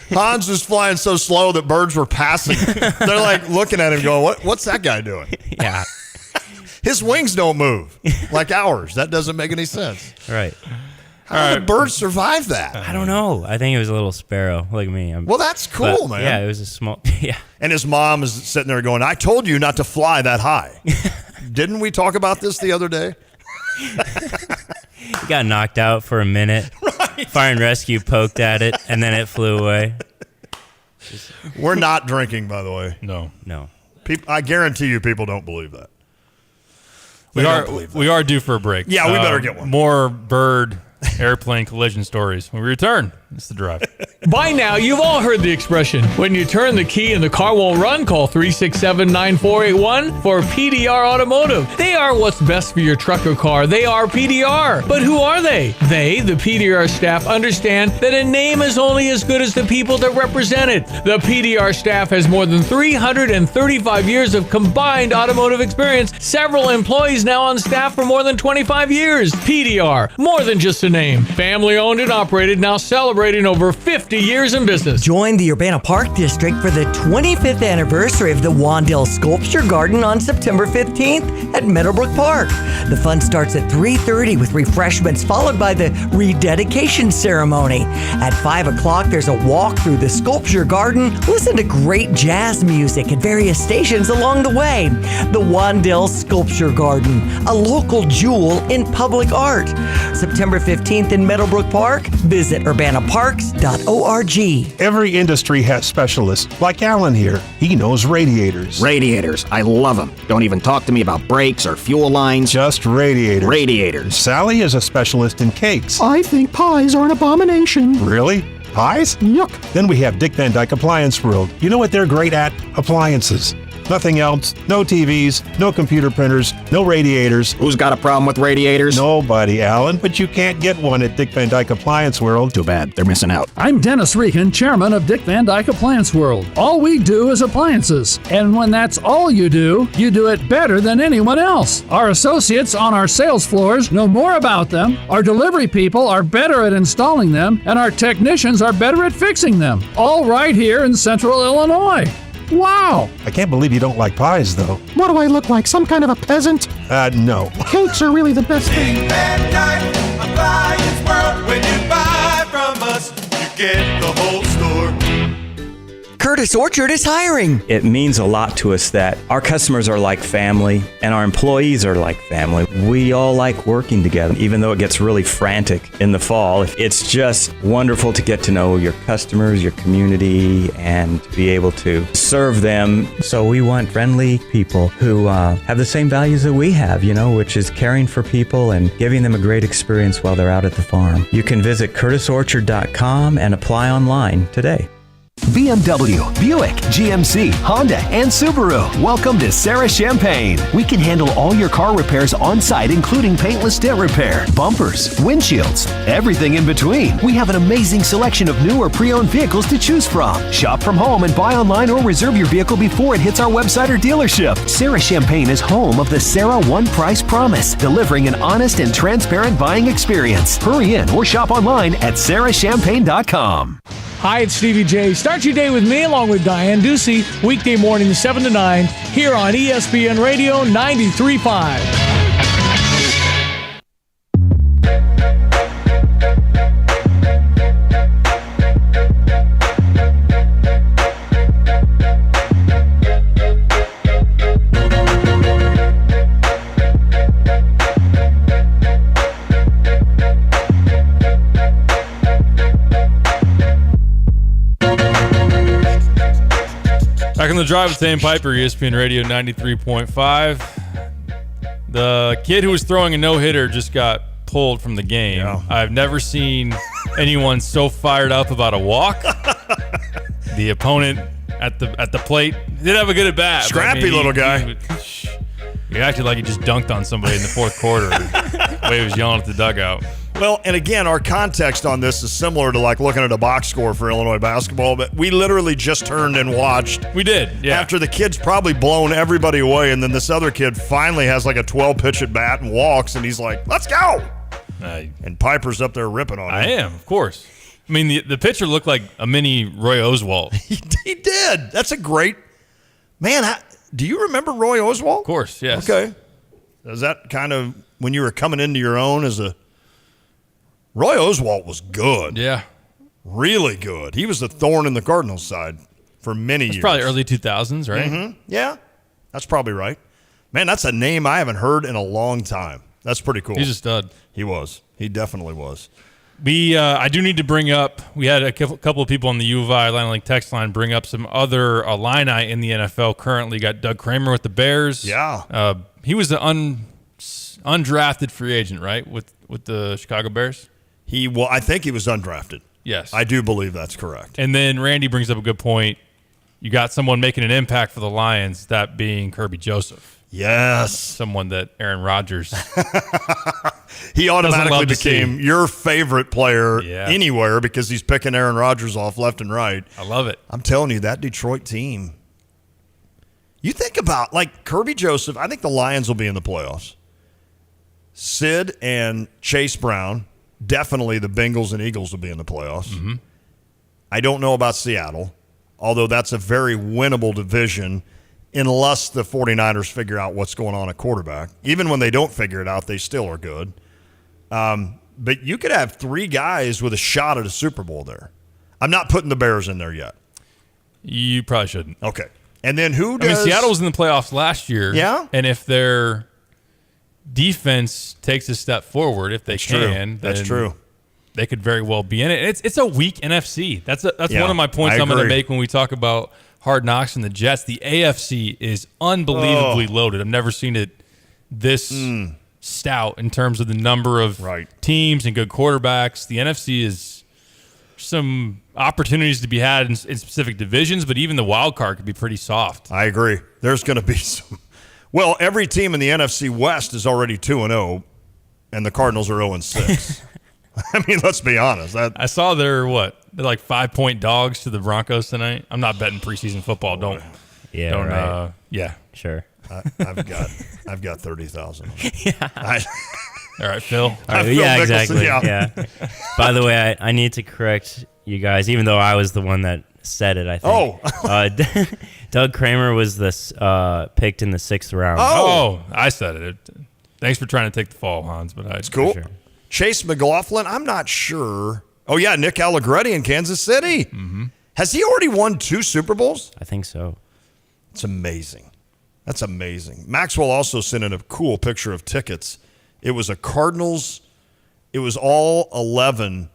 Hans was flying so slow that birds were passing. They're looking at him going, what's that guy doing? Yeah. His wings don't move like ours. That doesn't make any sense. Right. How did the bird survive that? I don't know. I think it was a little sparrow like me. Well, that's cool, man. Yeah, it was a small. Yeah. And his mom is sitting there going, I told you not to fly that high. Didn't we talk about this the other day? He got knocked out for a minute. Right. Fire and rescue poked at it, and then it flew away. We're not drinking, by the way. No. I guarantee you people don't believe that. We are due for a break. Yeah, we better get one. More bird airplane collision stories. When we return, it's The Drive. By now, you've all heard the expression, when you turn the key and the car won't run, call 367-9481 for PDR Automotive. They are what's best for your truck or car. They are PDR. But who are they? They, the PDR staff, understand that a name is only as good as the people that represent it. The PDR staff has more than 335 years of combined automotive experience, several employees now on staff for more than 25 years. PDR, more than just a name. Family owned and operated, now celebrating over 50 years in business. Join the Urbana Park District for the 25th anniversary of the Wandale Sculpture Garden on September 15th at Meadowbrook Park. The fun starts at 3:30 with refreshments followed by the rededication ceremony. At 5 o'clock, there's a walk through the Sculpture Garden. Listen to great jazz music at various stations along the way. The Wandale Sculpture Garden, a local jewel in public art. September 15th in Meadowbrook Park. Visit urbanaparks.org. Every industry has specialists, like Alan here. He knows radiators. Radiators. I love them. Don't even talk to me about brakes or fuel lines. Just radiators. Radiators. Sally is a specialist in cakes. I think pies are an abomination. Really? Pies? Yuck. Then we have Dick Van Dyke Appliance World. You know what they're great at? Appliances. Nothing else. No TVs, no computer printers, no radiators. Who's got a problem with radiators? Nobody, Alan, but you can't get one at Dick Van Dyke Appliance World. Too bad. They're missing out. I'm Dennis Regan, chairman of Dick Van Dyke Appliance World. All we do is appliances. And when that's all you do it better than anyone else. Our associates on our sales floors know more about them. Our delivery people are better at installing them, and our technicians are better at fixing them. All right here in Central Illinois. Wow! I can't believe you don't like pies, though. What do I look like? Some kind of a peasant? No. Cakes are really the best thing. Van Dyke Appliance World. When you buy from us, you get the whole store. Curtis Orchard is hiring. It means a lot to us that our customers are like family and our employees are like family. We all like working together, even though it gets really frantic in the fall. It's just wonderful to get to know your customers, your community, and to be able to serve them. So we want friendly people who have the same values that we have, which is caring for people and giving them a great experience while they're out at the farm. You can visit curtisorchard.com and apply online today. BMW, Buick, GMC, Honda, and Subaru. Welcome to Sarah Champagne. We can handle all your car repairs on site, including paintless dent repair, bumpers, windshields, everything in between. We have an amazing selection of new or pre-owned vehicles to choose from. Shop from home and buy online or reserve your vehicle before it hits our website or dealership. Sarah Champagne is home of the Sarah One Price Promise, delivering an honest and transparent buying experience. Hurry in or shop online at sarahchampagne.com. Hi, it's Stevie J. Start your day with me along with Diane Ducey, weekday morning 7 to 9, here on ESPN Radio 93.5. Back on the drive with Sam Piper, ESPN Radio 93.5. The kid who was throwing a no-hitter just got pulled from the game. Yeah. I've never seen anyone so fired up about a walk. The opponent at the plate did have a good at bat. Scrappy little guy. He acted like he just dunked on somebody in the fourth quarter. The way he was yelling at the dugout. Well, and again, our context on this is similar to like looking at a box score for Illinois basketball, but we literally just turned and watched. We did, yeah. After the kid's probably blown everybody away, and then this other kid finally has like a 12-pitch at bat and walks, and he's like, let's go! And Piper's up there ripping on him. I am, of course. I mean, the pitcher looked like a mini Roy Oswalt. He did. That's a great... Man, do you remember Roy Oswalt? Of course, yes. Okay. Is that kind of when you were coming into your own as a... Roy Oswalt was good. Yeah. Really good. He was the thorn in the Cardinals' side for many years. Probably early 2000s, right? Mm-hmm. Yeah. That's probably right. Man, that's a name I haven't heard in a long time. That's pretty cool. He's a stud. He was. He definitely was. I do need to bring up, we had a couple of people on the U of I Atlanta Link text line bring up some other Illini in the NFL currently. Got Doug Kramer with the Bears. Yeah. He was an undrafted free agent, right, with the Chicago Bears? I think he was undrafted. Yes. I do believe that's correct. And then Randy brings up a good point. You got someone making an impact for the Lions, that being Kirby Joseph. Yes. Someone that Aaron Rodgers he automatically became your favorite player anywhere because he's picking Aaron Rodgers off left and right. I love it. I'm telling you, that Detroit team. You think about, like, Kirby Joseph, I think the Lions will be in the playoffs. Sid and Chase Brown, definitely the Bengals and Eagles will be in the playoffs. Mm-hmm. I don't know about Seattle, although that's a very winnable division unless the 49ers figure out what's going on at quarterback. Even when they don't figure it out, they still are good. But you could have three guys with a shot at a Super Bowl there. I'm not putting the Bears in there yet. You probably shouldn't. Okay. And then who does... I mean, Seattle was in the playoffs last year. Yeah? And if their defense takes a step forward, if they can, that's true. They could very well be in it. It's a weak NFC. That's one of my points I'm going to make when we talk about Hard Knocks and the Jets. The AFC is unbelievably loaded. I've never seen it this stout in terms of the number of teams and good quarterbacks. The NFC is some opportunities to be had in specific divisions, but even the wild card could be pretty soft. I agree. There's going to be some. Well, every team in the NFC West is already 2-0, and the Cardinals are 0-6. I mean, let's be honest. I saw they're like 5-point dogs to the Broncos tonight. I'm not betting preseason football. Don't. Yeah. Sure. I've got 30,000. Yeah. All right, Phil. Yeah, exactly. Yeah. By the way, I need to correct you guys, even though I was the one that said it, I think. Doug Kramer was picked in the 6th round. Oh, I said it. Thanks for trying to take the fall, Hans. But it's cool. Sure. Chase McLaughlin, I'm not sure. Oh, yeah, Nick Allegretti in Kansas City. Mm-hmm. Has he already won 2 Super Bowls? I think so. It's amazing. That's amazing. Maxwell also sent in a cool picture of tickets. It was a Cardinals. It was all 11.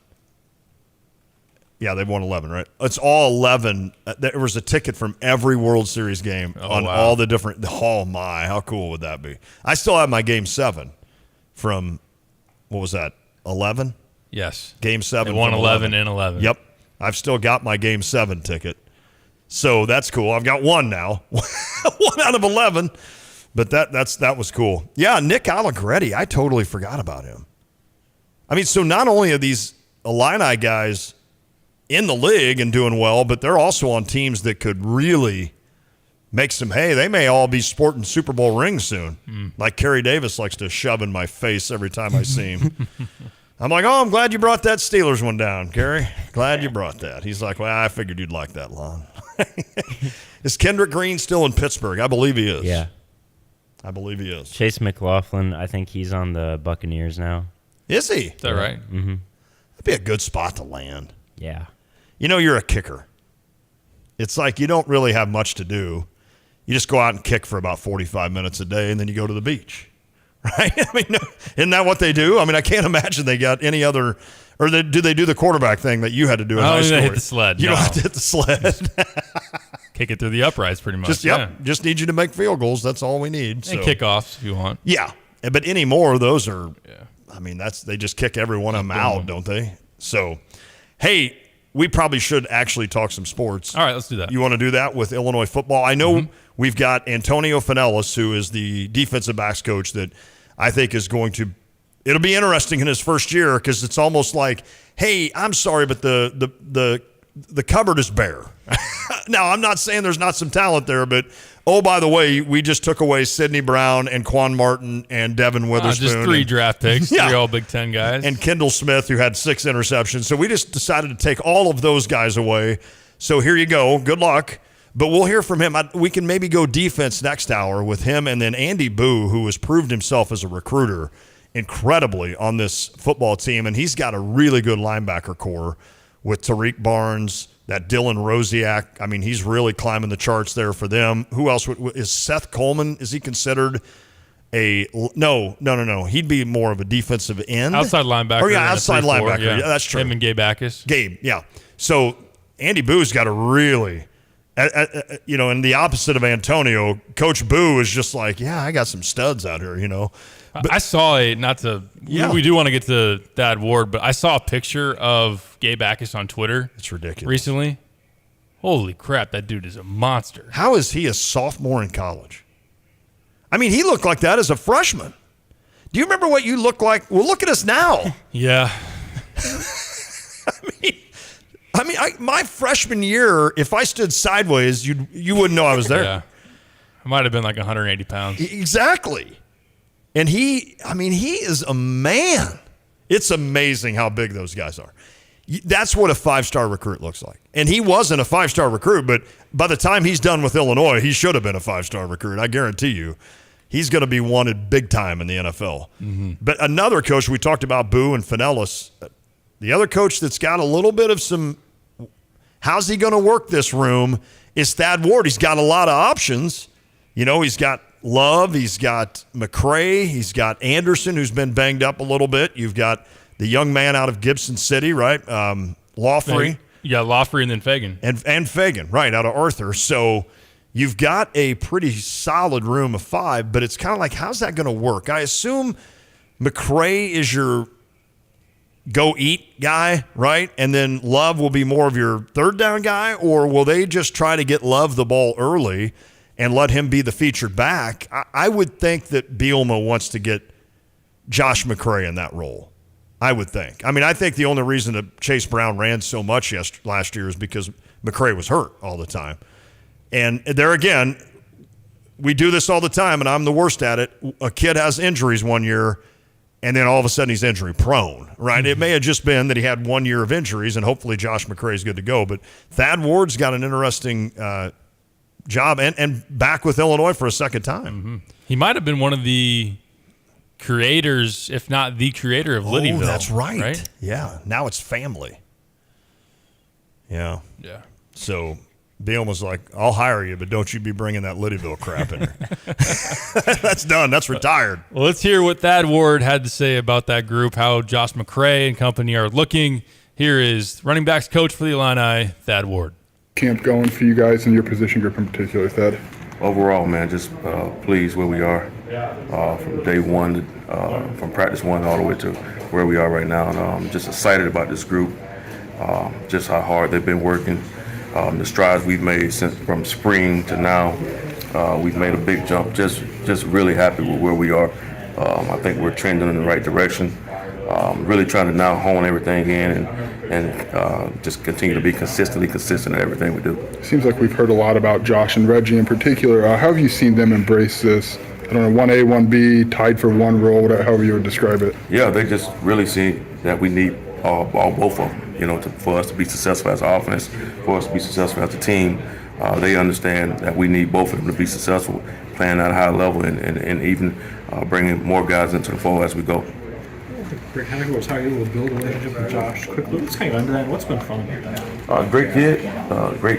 Yeah, they've won 11, right? It's all 11. There was a ticket from every World Series game all the different. Oh, my. How cool would that be? I still have my Game 7 from, what was that, 11? Yes. Game 7. They won 11 and 11. Yep. I've still got my Game 7 ticket. So that's cool. I've got one now. 1 out of 11. But that was cool. Yeah, Nick Allegretti. I totally forgot about him. I mean, so not only are these Illini guys in the league and doing well, but they're also on teams that could really make some hay. They may all be sporting Super Bowl rings soon. Like Kerry Davis likes to shove in my face every time I see him. I'm like, I'm glad you brought that Steelers one down, Kerry. Glad you brought that. He's like, well, I figured you'd like that, Lon. Is Kendrick Green still in Pittsburgh? I believe he is. Yeah. I believe he is. Chase McLaughlin, I think he's on the Buccaneers now. Is he? Is that right? Mm-hmm. That'd be a good spot to land. Yeah. You know, you're a kicker. It's like you don't really have much to do. You just go out and kick for about 45 minutes a day, and then you go to the beach. Right? I mean, isn't that what they do? I mean, I can't imagine they got any other – or do they do the quarterback thing that you had to do in high school? They hit the sled. You don't have to hit the sled. Kick it through the uprights pretty much. Just need you to make field goals. That's all we need. And kickoffs if you want. Yeah. But anymore, those are I mean, they just kick every one of them out, don't they? So, hey, we probably should actually talk some sports. All right, let's do that. You want to do that with Illinois football? I know we've got Antonio Finellis, who is the defensive backs coach that I think is going to – it'll be interesting in his first year because it's almost like, hey, I'm sorry, but the cupboard is bare. Now, I'm not saying there's not some talent there, but oh, by the way, we just took away Sidney Brown and Quan Martin and Devin Witherspoon. Just 3 draft picks, 3 all Big Ten guys. And Kendall Smith, who had 6 interceptions. So we just decided to take all of those guys away. So here you go. Good luck. But we'll hear from him. We can maybe go defense next hour with him and then Andy Boo, who has proved himself as a recruiter incredibly on this football team. And he's got a really good linebacker core with Tariq Barnes, that Dylan Rosiak. I mean, he's really climbing the charts there for them. Who else is Seth Coleman? Is he considered a no? He'd be more of a defensive end, outside linebacker. Oh yeah, outside linebacker. Yeah, that's true. Him and Gabe Backus. Yeah. So Andy Boo's got a really, in the opposite of Antonio, Coach Boo is just like, yeah, I got some studs out here, But I saw we do want to get to Thad Ward, but I saw a picture of Gabe Backus on Twitter. It's ridiculous. Recently. Holy crap, that dude is a monster. How is he a sophomore in college? I mean, he looked like that as a freshman. Do you remember what you look like? Well, look at us now. Yeah. I mean, my freshman year, if I stood sideways, you wouldn't know I was there. Yeah. I might have been like 180 pounds. Exactly. And he is a man. It's amazing how big those guys are. That's what a 5-star recruit looks like. And he wasn't a 5-star recruit, but by the time he's done with Illinois, he should have been a 5-star recruit. I guarantee you. He's going to be wanted big time in the NFL. Mm-hmm. But another coach, we talked about Boo and Finellis, the other coach that's got a little bit of some, how's he going to work this room, is Thad Ward. He's got a lot of options. He's got Love, he's got McCray, he's got Anderson, who's been banged up a little bit. You've got the young man out of Gibson City, right? Laughley. Yeah, Laughley and then Fagan. And Fagan, right, out of Arthur. So you've got a pretty solid room of 5, but it's kind of like, how's that going to work? I assume McCray is your go eat guy, right? And then Love will be more of your third down guy? Or will they just try to get Love the ball early and let him be the featured back? I would think that Bielema wants to get Josh McCray in that role. I would think. I mean, I think the only reason that Chase Brown ran so much last year is because McCray was hurt all the time. And there again, we do this all the time, and I'm the worst at it. A kid has injuries one year, and then all of a sudden he's injury prone, right? Mm-hmm. It may have just been that he had 1 year of injuries, and hopefully Josh McCray is good to go. But Thad Ward's got an interesting job and back with Illinois for a second time. Mm-hmm. He might have been one of the creators, if not the creator of Liddyville. Oh, that's right. Yeah, now it's family. Yeah. Yeah. So Bielema's like, I'll hire you, but don't you be bringing that Liddyville crap in here. That's done. That's retired. Well, let's hear what Thad Ward had to say about that group, how Josh McCray and company are looking. Here is running backs coach for the Illini, Thad Ward. Camp going for you guys and your position group in particular, Thad? Overall, man, just pleased where we are from day one, from practice one all the way to where we are right now. And I'm just excited about this group, just how hard they've been working, the strides we've made from spring to now. We've made a big jump. Just really happy with where we are. I think we're trending in the right direction. Really trying to now hone everything in and just continue to be consistent in everything we do. Seems like we've heard a lot about Josh and Reggie in particular. How have you seen them embrace this? I don't know, 1A, 1B, tied for one role, however you would describe it. Yeah, they just really see that we need both of them, for us to be successful as an offense, for us to be successful as a team. They understand that we need both of them to be successful, playing at a high level and even bringing more guys into the fold as we go. Greg Henniger was hired to build a relationship with Josh quickly. Let's kind of into that. What's been fun about that? Great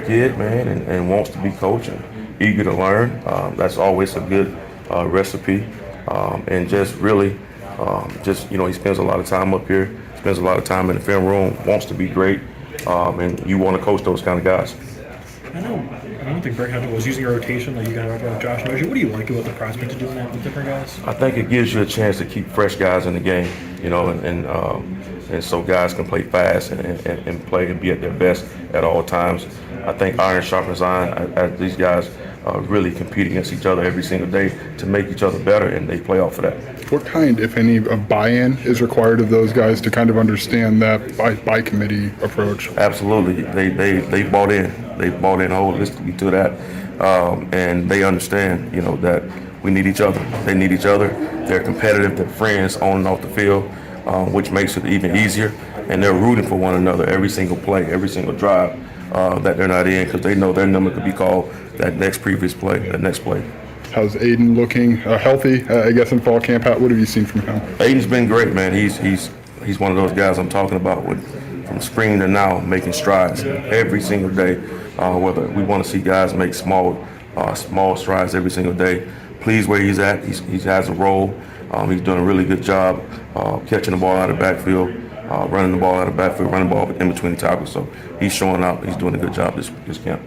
kid, man, and wants to be coached and eager to learn. That's always a good recipe. And just really, he spends a lot of time up here, spends a lot of time in the film room, wants to be great, and you want to coach those kind of guys. I don't think Greg Henniger was using a rotation like you got about Josh and Reggie. What do you like about the prospect of doing that with different guys? I think it gives you a chance to keep fresh guys in the game, and so guys can play fast and play and be at their best at all times. I think iron sharpens iron. As these guys really compete against each other every single day to make each other better, and they play off of that. What kind, if any, of buy-in is required of those guys to kind of understand that by committee approach? Absolutely. They bought in. They bought in holistically to that, and they understand, that we need each other. They need each other. They're competitive. They're friends on and off the field, which makes it even easier. And they're rooting for one another every single play, every single drive that they're not in, because they know their number could be called that next play. How's Aiden looking? Healthy, I guess, in fall camp. What have you seen from him? Aiden's been great, man. He's one of those guys I'm talking about from spring to now, making strides every single day. Whether we want to see guys make small strides every single day. Pleased where he's at. He has a role. He's doing a really good job catching the ball out of the backfield, running the ball out of the backfield, running the ball in between the tackles. So he's showing up. He's doing a good job this camp.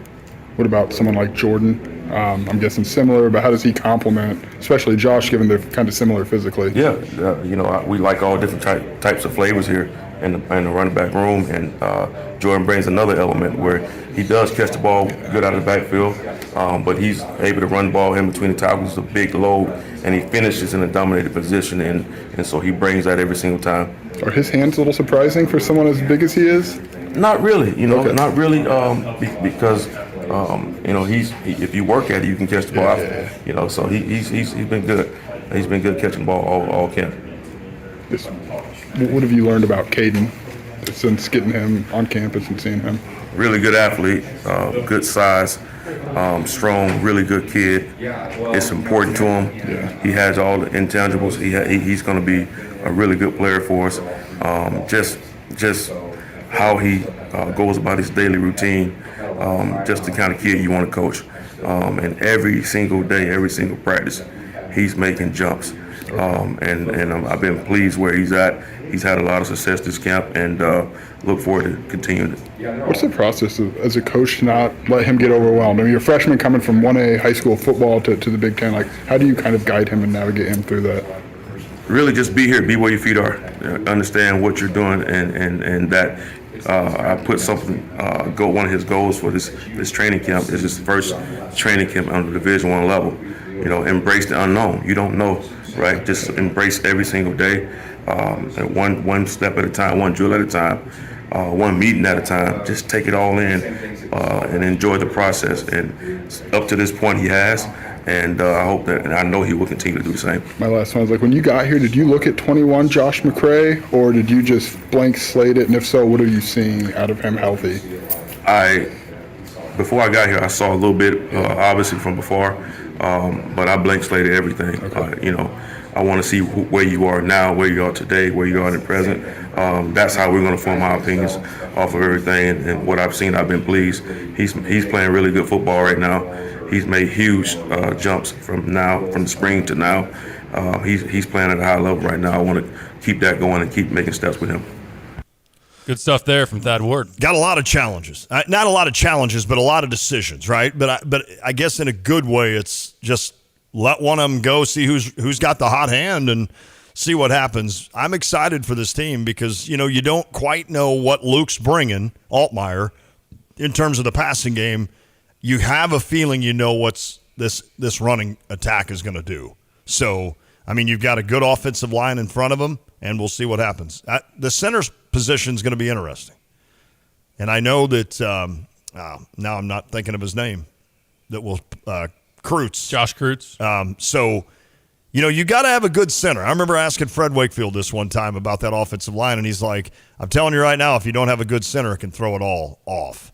What about someone like Jordan? I'm guessing similar, but how does he complement, especially Josh, given they're kind of similar physically? Yeah, we like all different types of flavors here in the running back room, and Jordan brings another element where he does catch the ball good out of the backfield, but he's able to run the ball in between the tackles, a big load, and he finishes in a dominated position, and so he brings that every single time. Are his hands a little surprising for someone as big as he is? Not really, Okay. not really, because if you work at it, you can catch the ball out. So he's been good. He's been good catching the ball all camp. What have you learned about Caden since getting him on campus and seeing him? Really good athlete, good size, strong, really good kid. It's important to him. Yeah. He has all the intangibles. He's going to be a really good player for us. Just how he goes about his daily routine, just the kind of kid you want to coach. And every single day, every single practice, he's making jumps. And I've been pleased where he's at. He's had a lot of success this camp, and look forward to continuing it. What's the process as a coach to not let him get overwhelmed? I mean, you're a freshman coming from 1A high school football to the Big Ten. Like, how do you kind of guide him and navigate him through that? really just be here, be where your feet are, understand what you're doing, and that I put something. One of his goals for this training camp is his first training camp on the Division I level. Embrace the unknown. You don't know, right? Just embrace every single day, one step at a time, one drill at a time, one meeting at a time. Just take it all in and enjoy the process. And up to this point, he has. And I hope that, and I know he will continue to do the same. My last one is when you got here, did you look at 21 Josh McCray, or did you just blank slate it? And if so, what are you seeing out of him healthy? Before I got here, I saw a little bit, obviously from before, but I blank slated everything. Okay. I want to see where you are now, where you are today, where you are in the present. That's how we're going to form our opinions off of everything. And what I've seen, I've been pleased. He's playing really good football right now. He's made huge jumps from the spring to now. He's playing at a high level right now. I want to keep that going and keep making steps with him. Good stuff there from Thad Ward. Got a lot of challenges. Not a lot of challenges, but a lot of decisions, right? But I guess in a good way, it's just let one of them go, see who's got the hot hand, and see what happens. I'm excited for this team because, you don't quite know what Luke's bringing, Altmaier, in terms of the passing game. You have a feeling what's this running attack is going to do. So, you've got a good offensive line in front of them, and we'll see what happens. The center's position is going to be interesting. And I know that now I'm not thinking of his name. That will Kreutz. Josh Kreutz. So, you got to have a good center. I remember asking Fred Wakefield this one time about that offensive line, and he's like, I'm telling you right now, if you don't have a good center, it can throw it all off.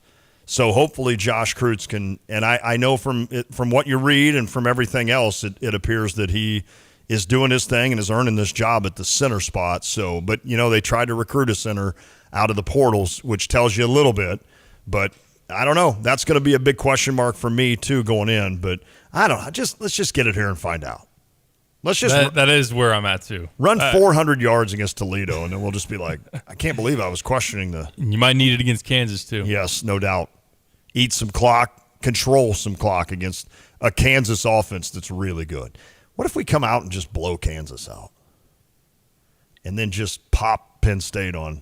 So hopefully Josh Kreutz can, and I know from what you read and from everything else, it appears that he is doing his thing and is earning this job at the center spot. So, but they tried to recruit a center out of the portals, which tells you a little bit. But I don't know. That's going to be a big question mark for me too going in. But I don't know. Let's just get it here and find out. Let's just that is where I'm at too. Run 400 yards against Toledo, and then we'll just be like, I can't believe I was questioning the. You might need it against Kansas too. Yes, no doubt. Eat some clock, control some clock against a Kansas offense that's really good. What if we come out and just blow Kansas out? And then just pop Penn State on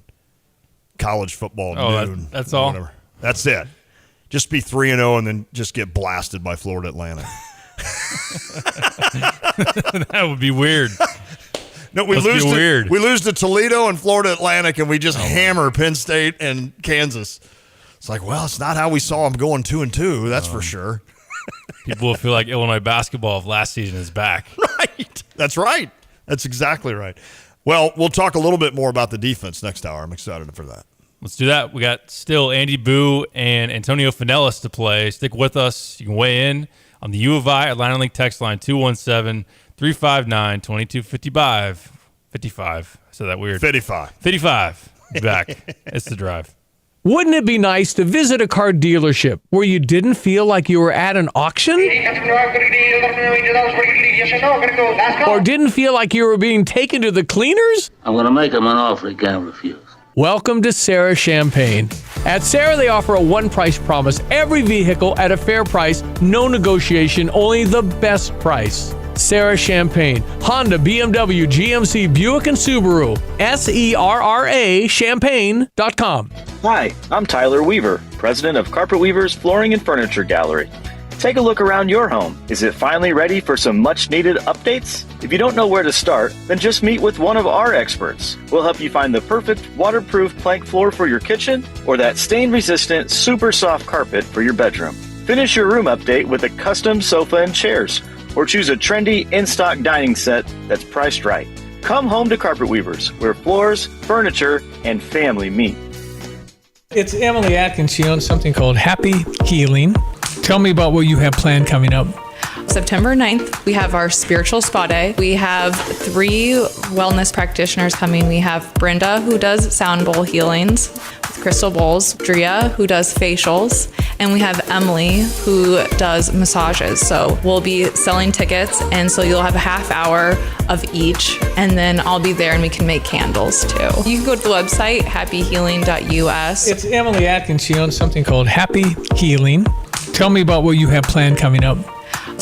college football noon. That's all? Whatever. That's it. Just be 3-0 and then just get blasted by Florida Atlantic. That would be weird. No, we lose to Toledo and Florida Atlantic, and we just hammer Penn State and Kansas. It's like, well, it's not how we saw them going 2-2. That's for sure. People will feel like Illinois basketball if last season is back. Right. That's right. That's exactly right. Well, we'll talk a little bit more about the defense next hour. I'm excited for that. Let's do that. We got still Andy Boo and Antonio Finellis to play. Stick with us. You can weigh in on the U of I Atlantic Link text line 217-359-2255. 55. I said that weird. 55. Be back. It's The Drive. Wouldn't it be nice to visit a car dealership where you didn't feel like you were at an auction? Or didn't feel like you were being taken to the cleaners? I'm going to make him an offer he can't refuse. Welcome to Sarah Champagne. At Sarah, they offer a one-price promise. Every vehicle at a fair price, no negotiation, only the best price. Sarah Champagne, Honda, BMW, GMC, Buick, and Subaru. SERRA Champagne.com. Hi, I'm Tyler Weaver, president of Carpet Weavers Flooring and Furniture Gallery. Take a look around your home. Is it finally ready for some much-needed updates? If you don't know where to start, then just meet with one of our experts. We'll help you find the perfect waterproof plank floor for your kitchen or that stain-resistant, super soft carpet for your bedroom. Finish your room update with a custom sofa and chairs, or choose a trendy in-stock dining set that's priced right. Come home to Carpet Weavers, where floors, furniture, and family meet. It's Emily Atkins. She owns something called Happy Healing. Tell me about what you have planned coming up. September 9th, we have our spiritual spa day. We have 3 wellness practitioners coming. We have Brenda, who does sound bowl healings with crystal bowls, Drea, who does facials, and we have Emily, who does massages. So we'll be selling tickets, and so you'll have a half hour of each, and then I'll be there and we can make candles too. You can go to the website, happyhealing.us. It's Emily Atkins. She owns something called Happy Healing. Tell me about what you have planned coming up.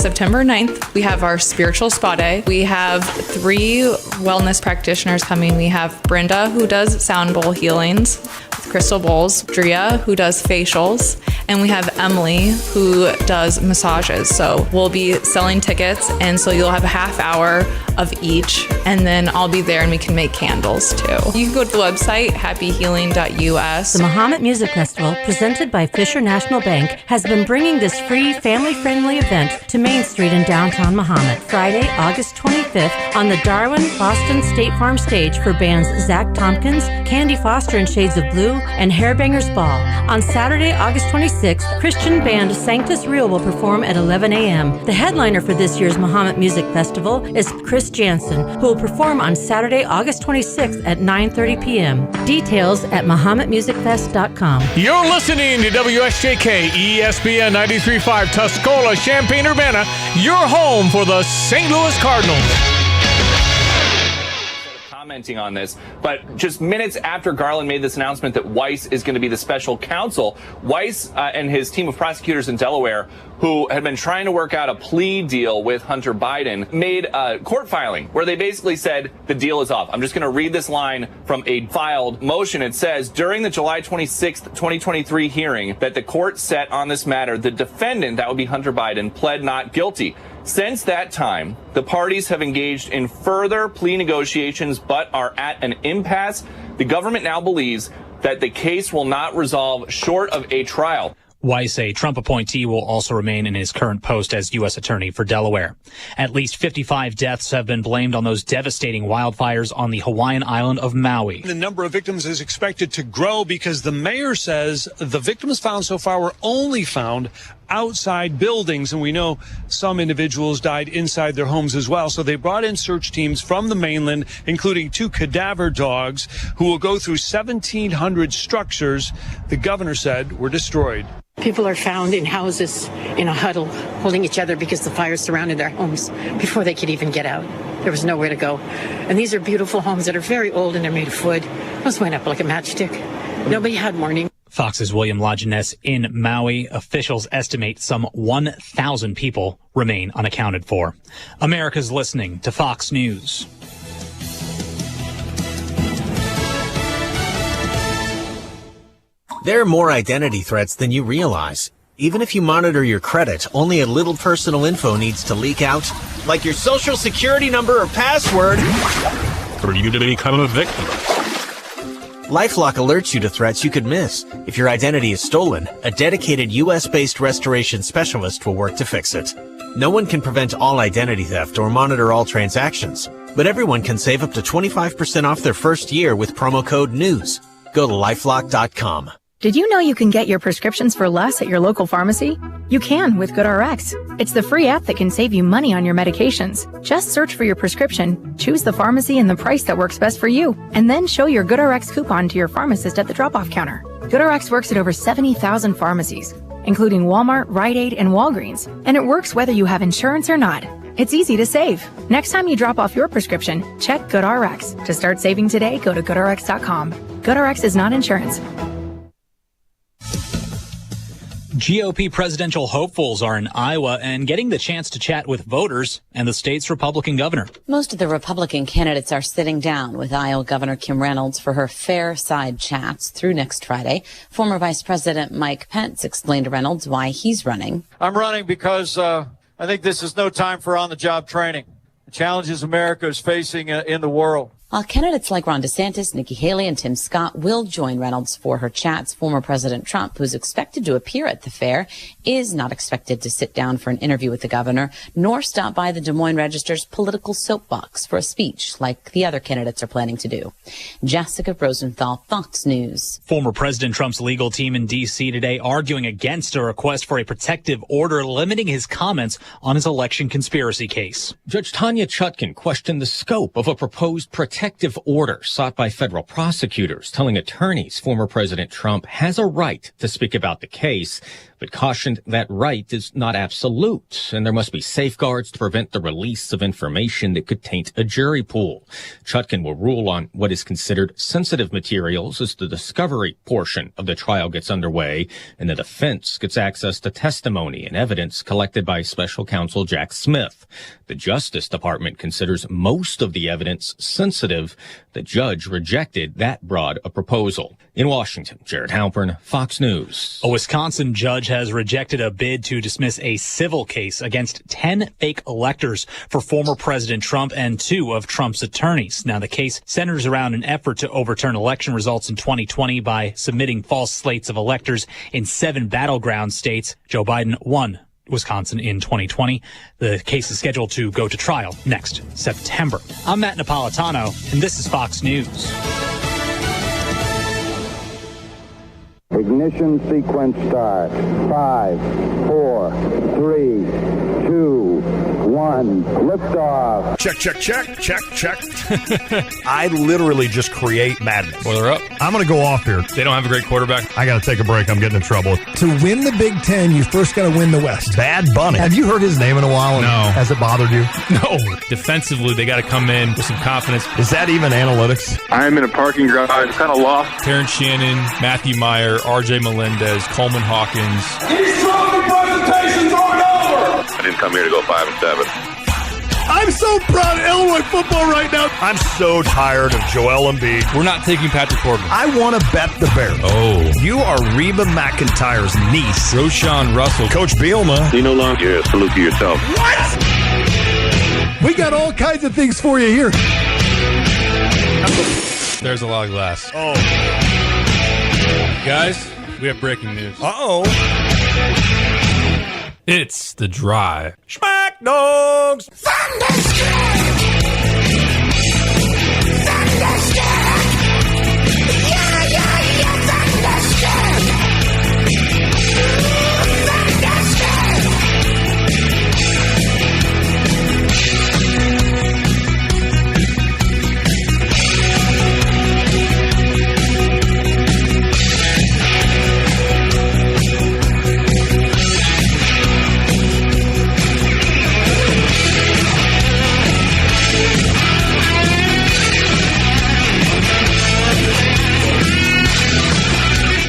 September 9th, we have our spiritual spa day. We have 3 wellness practitioners coming. We have Brenda, who does sound bowl healings with crystal bowls, Drea, who does facials, and we have Emily, who does massages. So we'll be selling tickets, and so you'll have a half hour of each, and then I'll be there and we can make candles too. You can go to the website, happyhealing.us. The Muhammad Music Festival, presented by Fisher National Bank, has been bringing this free, family-friendly event to Main Street in downtown Muhammad. Friday, August 25th, on the Darwin Boston State Farm stage for bands Zach Tompkins, Candy Foster and Shades of Blue, and Hairbangers Ball. On Saturday, August 26th, Christian band Sanctus Real will perform at 11 a.m. The headliner for this year's Muhammad Music Festival is Chris Jansen, who will perform on Saturday, August 26th at 9:30 p.m. Details at MuhammadMusicFest.com. You're listening to WSJK ESPN 93.5 Tuscola, Champaign-Urbana, your home for the St. Louis Cardinals. Commenting on this, but just minutes after Garland made this announcement that Weiss is going to be the special counsel, Weiss and his team of prosecutors in Delaware, who had been trying to work out a plea deal with Hunter Biden, made a court filing where they basically said the deal is off. I'm just going to read this line from a filed motion. It says, during the July 26th, 2023 hearing that the court set on this matter, the defendant, that would be Hunter Biden, pled not guilty. Since that time, the parties have engaged in further plea negotiations but are at an impasse. The government now believes that the case will not resolve short of a trial. Weiss, a Trump appointee, will also remain in his current post as U.S. Attorney for Delaware. At least 55 deaths have been blamed on those devastating wildfires on the Hawaiian island of Maui. The number of victims is expected to grow because the mayor says the victims found so far were only found outside buildings, and we know some individuals died inside their homes as well. So they brought in search teams from the mainland, including 2 cadaver dogs, who will go through 1,700 structures the governor said were destroyed. People are found in houses in a huddle, holding each other because the fire surrounded their homes before they could even get out. There was nowhere to go. And these are beautiful homes that are very old and they're made of wood. Those went up like a matchstick. Nobody had warning. Fox's William Lajeunesse in Maui. Officials estimate some 1,000 people remain unaccounted for. America's listening to Fox News. There are more identity threats than you realize. Even if you monitor your credit, only a little personal info needs to leak out, like your social security number or password, for you to become a victim. LifeLock alerts you to threats you could miss. If your identity is stolen, a dedicated U.S.-based restoration specialist will work to fix it. No one can prevent all identity theft or monitor all transactions, but everyone can save up to 25% off their first year with promo code NEWS. Go to LifeLock.com. Did you know you can get your prescriptions for less at your local pharmacy? You can with GoodRx. It's the free app that can save you money on your medications. Just search for your prescription, choose the pharmacy and the price that works best for you, and then show your GoodRx coupon to your pharmacist at the drop-off counter. GoodRx works at over 70,000 pharmacies, including Walmart, Rite Aid, and Walgreens, and it works whether you have insurance or not. It's easy to save. Next time you drop off your prescription, check GoodRx. To start saving today, go to GoodRx.com. GoodRx is not insurance. GOP presidential hopefuls are in Iowa and getting the chance to chat with voters and the state's Republican governor. Most of the Republican candidates are sitting down with Iowa Governor Kim Reynolds for her Fair Side chats through next Friday. Former Vice President Mike Pence explained to Reynolds why he's running. I'm running because I think this is no time for on-the-job training. The challenges America is facing in the world. While candidates like Ron DeSantis, Nikki Haley, and Tim Scott will join Reynolds for her chats, former President Trump, who's expected to appear at the fair, is not expected to sit down for an interview with the governor, nor stop by the Des Moines Register's political soapbox for a speech like the other candidates are planning to do. Jessica Rosenthal, Fox News. Former President Trump's legal team in D.C. today arguing against a request for a protective order limiting his comments on his election conspiracy case. Judge Tanya Chutkan questioned the scope of a proposed protective order sought by federal prosecutors, telling attorneys former President Trump has a right to speak about the case, but cautioned that right is not absolute, and there must be safeguards to prevent the release of information that could taint a jury pool. Chutkan will rule on what is considered sensitive materials as the discovery portion of the trial gets underway, and the defense gets access to testimony and evidence collected by special counsel Jack Smith. The Justice Department considers most of the evidence sensitive. The judge rejected that broad a proposal. In Washington, Jared Halpern, Fox News. A Wisconsin judge has rejected a bid to dismiss a civil case against 10 fake electors for former President Trump and 2 of Trump's attorneys. Now, the case centers around an effort to overturn election results in 2020 by submitting false slates of electors in 7 battleground states. Joe Biden won Wisconsin in 2020. The case is scheduled to go to trial next September. I'm Matt Napolitano, and this is Fox News. Ignition sequence start. 5, 4, 3, 2, 1. Liftoff. Check. I literally just create madness. Well, they're up. I'm going to go off here. They don't have a great quarterback. I got to take a break. I'm getting in trouble. To win the Big Ten, you first got to win the West. Bad Bunny. Have you heard his name in a while? No. Has it bothered you? No. Defensively, they got to come in with some confidence. Is that even analytics? I'm in a parking garage, kind of lost. Terrence Shannon, Matthew Meyer, R.J. Melendez, Coleman Hawkins. These trophy presentations aren't over! I didn't come here to go 5 and 7. I'm so proud of Illinois football right now. I'm so tired of Joel Embiid. We're not taking Patrick Corbin. I want to bet the Bears. Oh. You are Reba McEntire's niece. Roshan Russell. Coach Bielma. You no longer salute to yourself. What? We got all kinds of things for you here. There's a lot of glass. Oh. Guys, we have breaking news. Uh-oh. It's The Drive. Smack Dogs.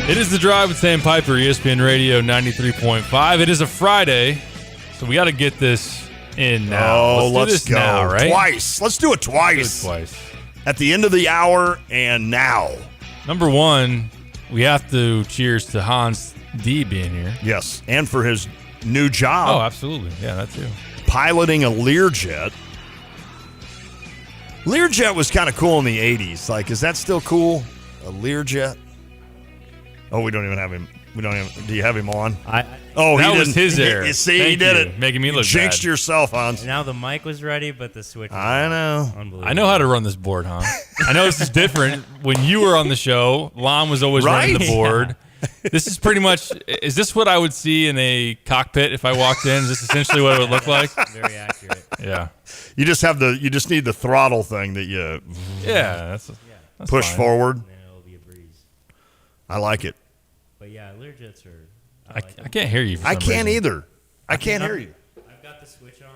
It is The Drive with Sam Piper, ESPN Radio 93.5. It is a Friday, so we got to get this in now. Oh, let's do this go. now, right? Twice. Let's do it twice. At the end of the hour and now. Number one, we have to cheers to Hans D being here. Yes, and for his new job. Oh, absolutely. Yeah, that too. Piloting a Learjet. Learjet was kind of cool in the 80s. Like, is that still cool? A Learjet? Oh, we don't even have him. We don't even. Do you have him on? That he was his error. You see, Thank he did you. it. Making me look jinxed bad. yourself, Hans. Now the mic was ready, but the switch. I know. Unbelievable. I know how to run this board, Hans. I know this is different. When you were on the show, Lon was always running the board. This is pretty much. Is this what I would see in a cockpit if I walked in? Is this essentially what it would look like? Very accurate. Yeah. You just have you just need the throttle thing that you. Yeah. That's push fine. forward. And it'll be a breeze. I like it. But yeah, Learjets are. I can't hear you. For I some can't reason. either. I can't hear you. I've got the switch on.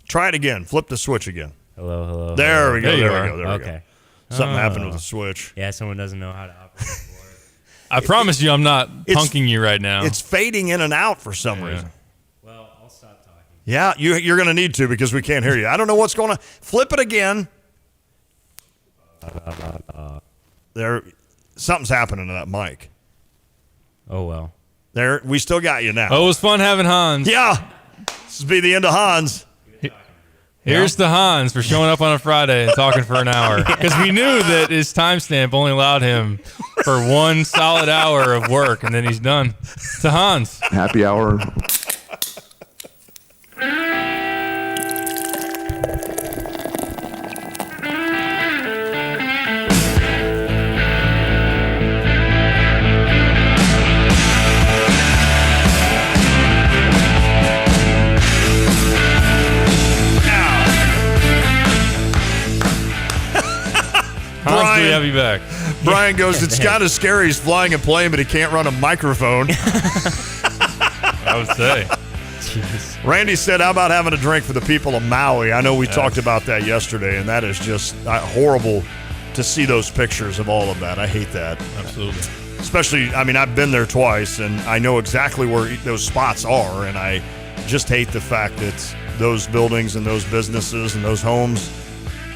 Try it again. Flip the switch again. Hello. There we go. There you There we are. go. There we go. Okay. Something happened with the switch. Yeah, someone doesn't know how to operate the board. I promise you, I'm not punking you right now. It's fading in and out for some reason. Well, I'll stop talking. Yeah, you're going to need to because we can't hear you. I don't know what's going on. Flip it again. There, something's happening to that mic. Oh well. There, we still got you now. Oh, it was fun having Hans. Yeah, this will be the end of Hans. Here's to Hans for showing up on a Friday and talking for an hour. Because we knew that his timestamp only allowed him for 1 solid hour of work, and then he's done. To Hans. Happy hour. Hans, do we have you back? Brian goes, it's kind of scary. He's flying a plane, but he can't run a microphone. I would say. Jeez. Randy said, how about having a drink for the people of Maui? I know we talked about that yesterday, and that is just horrible to see those pictures of all of that. I hate that. Absolutely. Especially, I mean, I've been there twice, and I know exactly where those spots are, and I just hate the fact that those buildings and those businesses and those homes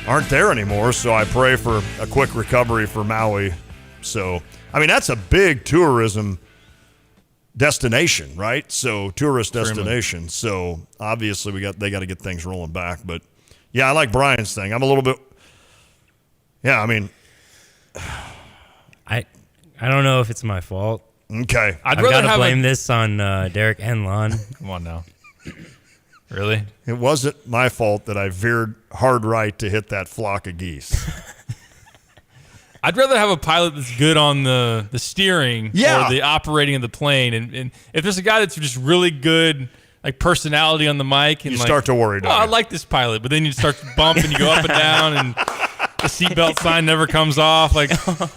aren't there anymore. So I pray for a quick recovery for Maui. So, I mean, that's a big tourism destination, right? So tourist destination. So obviously they got to get things rolling back. But yeah, I like Brian's thing. I'm a little bit. Yeah, I mean, I don't know if it's my fault. Okay, I'd I've rather got to have blame this on Derek and Lon. Come on now. Really? It wasn't my fault that I veered hard right to hit that flock of geese. I'd rather have a pilot that's good on the steering or the operating of the plane. And if there's a guy that's just really good, like personality on the mic, and you start to worry. I like this pilot, but then you start to bump and you go up and down, and the seatbelt sign never comes off. Like,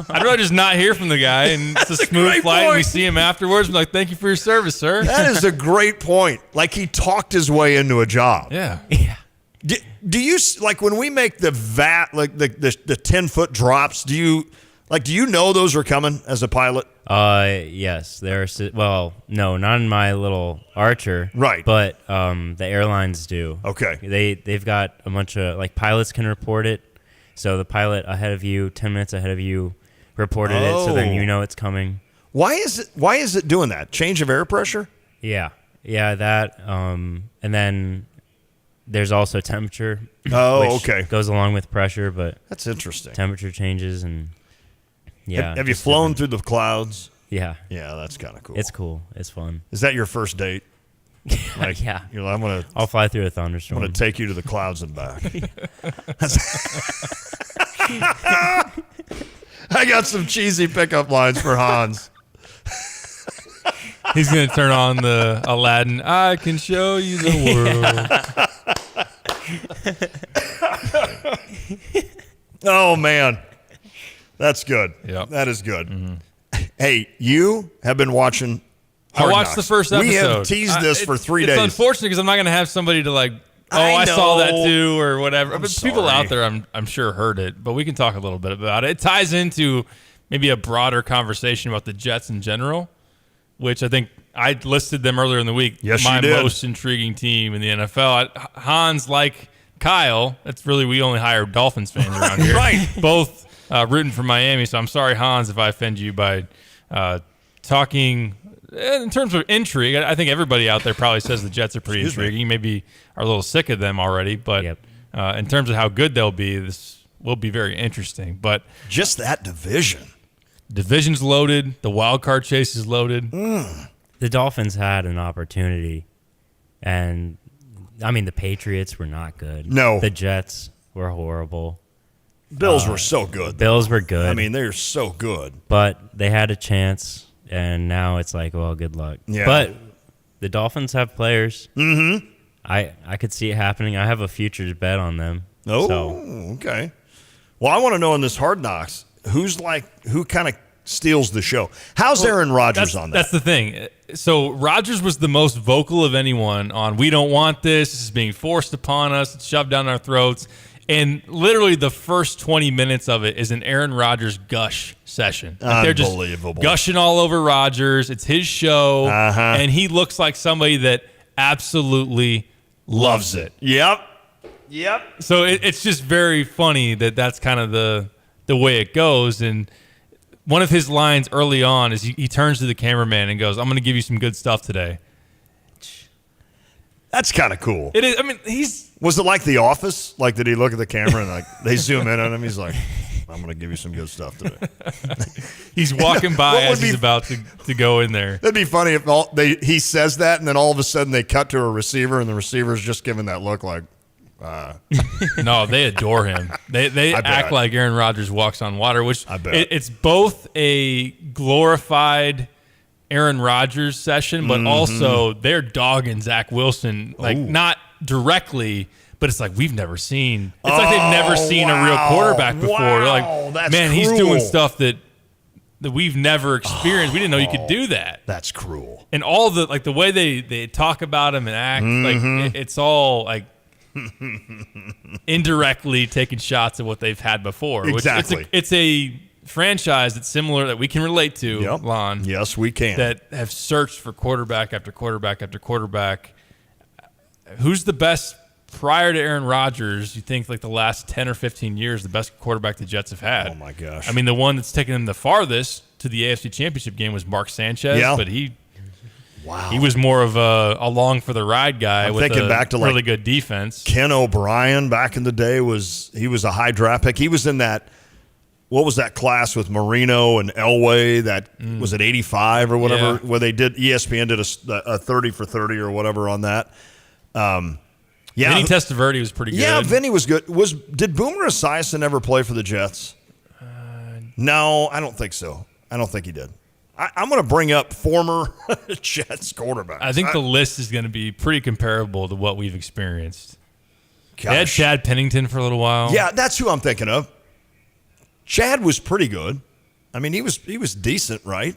I'd rather just not hear from the guy, and it's a smooth flight, and we see him afterwards. I'm like, thank you for your service, sir. That is a great point. Like, he talked his way into a job. Yeah. Do you, like, when we make the like the 10-foot drops, do you know those are coming as a pilot? Yes. Well, no, not in my little Archer. Right. But the airlines do. Okay. They've got a bunch of, like, pilots can report it. So the pilot ahead of you, 10 minutes ahead of you, reported it, so then you know it's coming. Why is it doing that? Change of air pressure? Yeah, that. And then there's also temperature. Oh, which okay. Goes along with pressure, but that's interesting. Temperature changes, and yeah. Have you flown through the clouds? Yeah. Yeah, that's kind of cool. It's cool. It's fun. Is that your first date? Like, yeah. You're like, I'll fly through a thunderstorm. I'm going to take you to the clouds and back. I got some cheesy pickup lines for Hans. He's going to turn on the Aladdin. I can show you the world. Oh, man. That's good. Yep. That is good. Mm-hmm. Hey, you have been watching Hard I watched Knocks. the first episode. We have teased this for 3 days. It's unfortunate because I'm not going to have somebody to like, I saw that too or whatever. But people out there, I'm sure heard it. But we can talk a little bit about it. It ties into maybe a broader conversation about the Jets in general, which I think I listed them earlier in the week. Yes, my you did. most intriguing team in the NFL. Hans, like Kyle, that's really, we only hire Dolphins fans around here. Right. Both rooting for Miami. So I'm sorry, Hans, if I offend you by talking. In terms of intrigue, I think everybody out there probably says the Jets are pretty intriguing. Maybe are a little sick of them already, but in terms of how good they'll be, this will be very interesting. But just that division's loaded. The wild card chase is loaded. The Dolphins had an opportunity, and I mean the Patriots were not good. No, the Jets were horrible. Bills were so good. Bills were good. I mean, they're so good, but they had a chance. And now it's like, well, good luck. Yeah. But the Dolphins have players. Mm-hmm. I could see it happening. I have a futures bet on them. Oh, so. Okay. Well, I want to know in this Hard Knocks, who kind of steals the show? How's Aaron Rodgers on that? That's the thing. So Rodgers was the most vocal of anyone on, we don't want this. This is being forced upon us. It's shoved down our throats. And literally the first 20 minutes of it is an Aaron Rodgers gush session. Like they're just gushing all over Rodgers. It's his show. And he looks like somebody that absolutely loves it. Yep. So it's just very funny that that's kind of the way it goes. And one of his lines early on is he turns to the cameraman and goes, I'm going to give you some good stuff today. That's kind of cool. It is. I mean, Was it like The Office? Like, did he look at the camera and like they zoom in on him? He's like, I'm going to give you some good stuff today. He's walking by as he's about to go in there. That'd be funny if he says that and then all of a sudden they cut to a receiver and the receiver's just giving that look like. No, they adore him. They act like Aaron Rodgers walks on water, which I bet. It's both a glorified Aaron Rodgers session, but also they're dogging Zach Wilson, like not directly, but it's like we've never seen. It's like they've never seen a real quarterback before. Like, that's man, he's cruel. doing stuff that that we've never experienced. We didn't know you could do that. That's cruel. And all the way they talk about him and act, like it's all like indirectly taking shots at what they've had before. Exactly. It's a franchise that's similar that we can relate to, Lon. Yes, we can. That have searched for quarterback after quarterback after quarterback. Who's the best prior to Aaron Rodgers? You think like the last 10 or 15 years, the best quarterback the Jets have had? Oh my gosh! I mean, the one that's taken them the farthest to the AFC Championship game was Mark Sanchez, but he was more of a along for the ride guy. I'm with thinking a back to really good defense. Ken O'Brien back in the day he was a high draft pick. He was in that. What was that class with Marino and Elway? That was it 85 or whatever, where they did ESPN did a 30 for 30 or whatever on that. Vinny Testaverde was pretty good. Yeah, Vinny was good. Did Boomer Esiason ever play for the Jets? No, I don't think so. I don't think he did. I'm going to bring up former Jets quarterbacks. I think the list is going to be pretty comparable to what we've experienced. Gosh. They had Chad Pennington for a little while. Yeah, that's who I'm thinking of. Chad was pretty good. I mean, he was decent, right?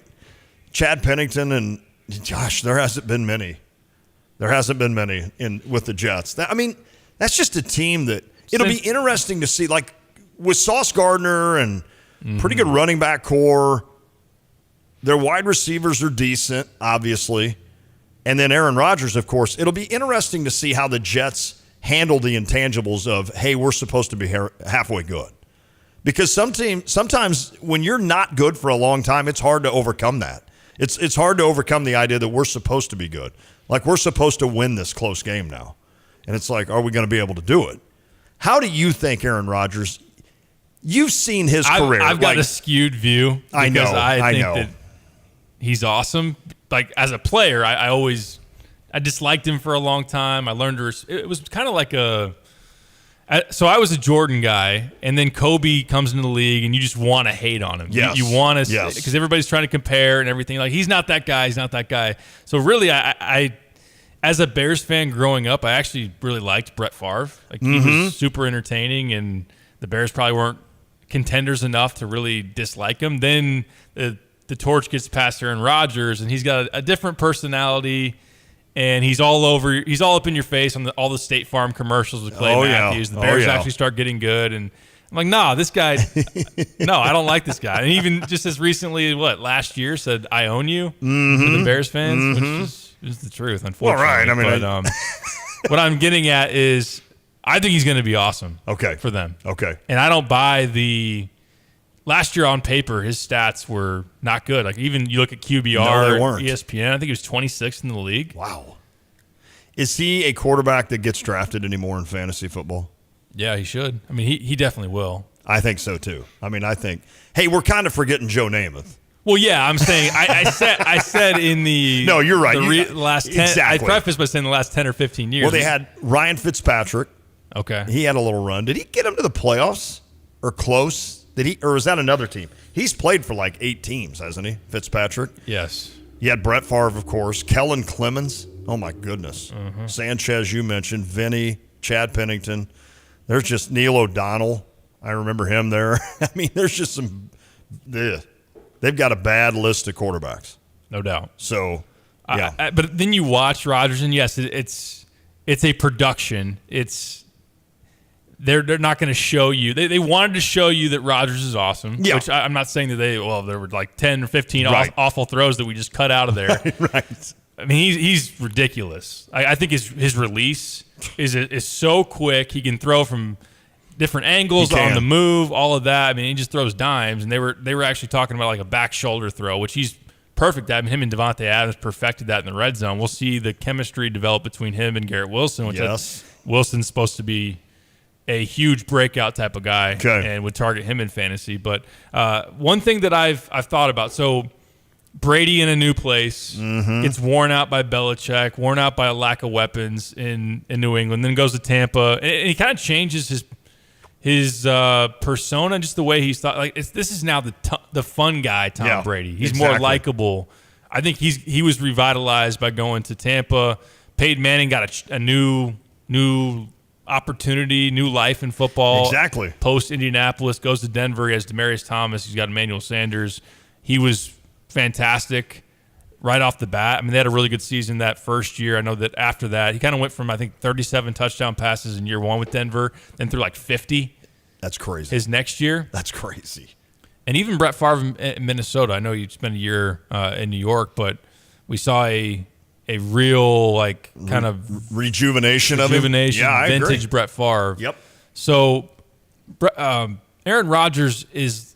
Chad Pennington and Josh. There hasn't been many. There hasn't been many with the Jets. I mean, that's just a team that it'll be interesting to see. Like with Sauce Gardner and pretty good running back core. Their wide receivers are decent, obviously, and then Aaron Rodgers, of course. It'll be interesting to see how the Jets handle the intangibles of, hey, we're supposed to be halfway good. Because sometimes when you're not good for a long time, it's hard to overcome that. It's hard to overcome the idea that we're supposed to be good. Like we're supposed to win this close game now. And it's like, are we going to be able to do it? How do you think Aaron Rodgers, you've seen his career. I've got a skewed view. I know. I think that he's awesome. Like as a player, I disliked him for a long time. I learned it was kind of like so I was a Jordan guy, and then Kobe comes into the league, and you just want to hate on him. Yes. You want to, because everybody's trying to compare and everything. Like he's not that guy. He's not that guy. So really, I as a Bears fan growing up, I actually really liked Brett Favre. Like he was super entertaining, and the Bears probably weren't contenders enough to really dislike him. Then the torch gets passed Aaron Rodgers, and he's got a different personality. And he's all up in your face on all the State Farm commercials with Clay Matthews. The Bears actually start getting good. And I'm like, no, this guy, no, I don't like this guy. And even just as recently, last year said, I own you to the Bears fans, which is the truth, unfortunately. Well, right. I mean, but what I'm getting at is I think he's going to be awesome for them. Okay. And I don't buy last year on paper, his stats were not good. Like even you look at QBR, they weren't. ESPN, I think he was 26th in the league. Wow. Is he a quarterback that gets drafted anymore in fantasy football? Yeah, he should. I mean, he definitely will. I think so too. I mean, hey, we're kind of forgetting Joe Namath. Well, yeah, I'm saying I said in the no, you're right. Last 10, exactly. I prefaced by saying the last 10 or 15 years. Well, they had Ryan Fitzpatrick. Okay, he had a little run. Did he get him to the playoffs or close? Or was that another team? He's played for like 8 teams, hasn't he, Fitzpatrick? Yes. You had Brett Favre, of course. Kellen Clemens. Oh, my goodness. Sanchez, you mentioned. Vinny, Chad Pennington. There's just Neil O'Donnell. I remember him there. I mean, there's just some they've got a bad list of quarterbacks. No doubt. So, yeah. But then you watch Rodgers, and yes, it's a production. They're not going to show you. They wanted to show you that Rodgers is awesome, which I'm not saying that there were like 10 or 15 awful throws that we just cut out of there. Right. I mean, he's ridiculous. I think his release is so quick. He can throw from different angles on the move, all of that. I mean, he just throws dimes, and they were actually talking about like a back shoulder throw, which he's perfect at. I mean, him and Devontae Adams perfected that in the red zone. We'll see the chemistry develop between him and Garrett Wilson, which Wilson's supposed to be a huge breakout type of guy and would target him in fantasy. But one thing that I've thought about, so Brady in a new place gets worn out by Belichick, worn out by a lack of weapons in New England, then goes to Tampa, and he kind of changes his persona, just the way he's thought. Like this is now the fun guy, Tom Brady. He's more likable. I think he was revitalized by going to Tampa. Peyton Manning got a new opportunity, new life in football. Exactly. Post Indianapolis, goes to Denver. He has Demaryius Thomas. He's got Emmanuel Sanders. he was fantastic right off the bat. I mean, they had a really good season that first year. I know that after that, he kind of went from, I think, 37 touchdown passes in year one with Denver, then threw like 50. That's crazy. His next year. That's crazy. And even Brett Favre in Minnesota. I know you spent a year in New York, but we saw a real kind of rejuvenation of him. Yeah, vintage agree. Brett Favre. Yep. So Aaron Rodgers is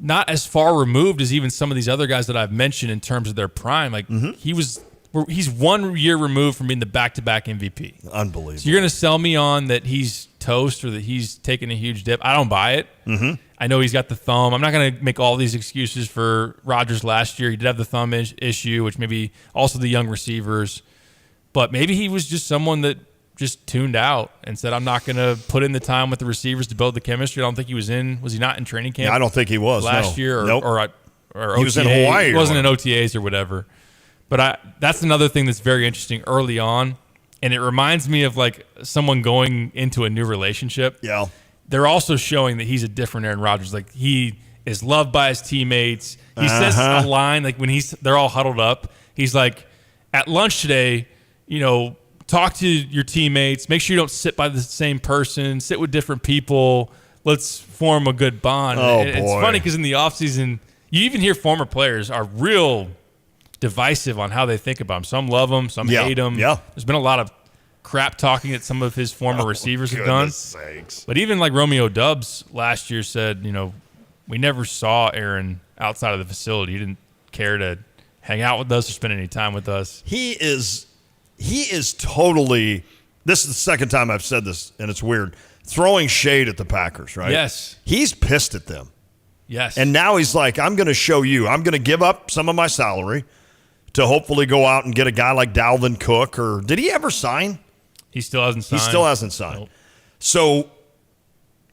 not as far removed as even some of these other guys that I've mentioned in terms of their prime. Like he's 1 year removed from being the back-to-back MVP. Unbelievable. So you're going to sell me on that he's toast or that he's taking a huge dip. I don't buy it. Mm-hmm. I know he's got the thumb. I'm not going to make all these excuses for Rodgers last year. He did have the thumb issue, which maybe also the young receivers. But maybe he was just someone that just tuned out and said, I'm not going to put in the time with the receivers to build the chemistry. I don't think he was he not in training camp? Yeah, I don't think he was last year or OTA. He was in Hawaii. He wasn't in OTAs or whatever. But that's another thing that's very interesting early on. And it reminds me of like someone going into a new relationship. Yeah. They're also showing that he's a different Aaron Rodgers. Like he is loved by his teammates. He says a line like when they're all huddled up. He's like, at lunch today, talk to your teammates. Make sure you don't sit by the same person. Sit with different people. Let's form a good bond. Oh, It's funny because in the offseason, you even hear former players are real divisive on how they think about him. Some love him, some hate him. Yeah. There's been a lot of crap talking that some of his former receivers have done. Sakes. But even like Romeo Doubs last year said, we never saw Aaron outside of the facility. He didn't care to hang out with us or spend any time with us. He is totally, this is the second time I've said this, and it's weird, throwing shade at the Packers, right? Yes. He's pissed at them. Yes. And now he's like, I'm going to show you. I'm going to give up some of my salary to hopefully go out and get a guy like Dalvin Cook. Or did he ever sign? He still hasn't signed. He still hasn't signed. Nope. So,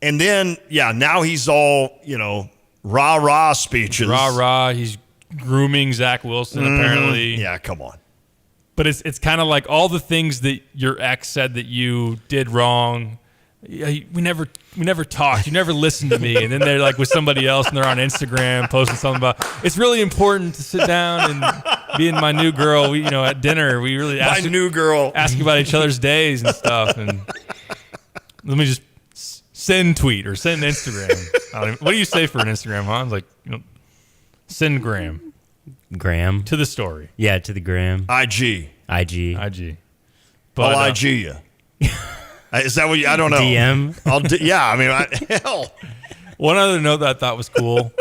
and then, now he's all, rah-rah speeches. Rah-rah. He's grooming Zach Wilson, apparently. Yeah, come on. But it's kind of like all the things that your ex said that you did wrong. We never talked. You never listened to me. And then they're like with somebody else and they're on Instagram posting something about, it's really important to sit down and being my new girl. We, at dinner, we really ask about each other's days and stuff. And let me just send tweet or send Instagram. What do you say for an Instagram, Hans? Like, send gram. Gram. To the story. Yeah, to the gram. IG. But, I'll IG you. Is that what I don't know. DM? Hell. One other note that I thought was cool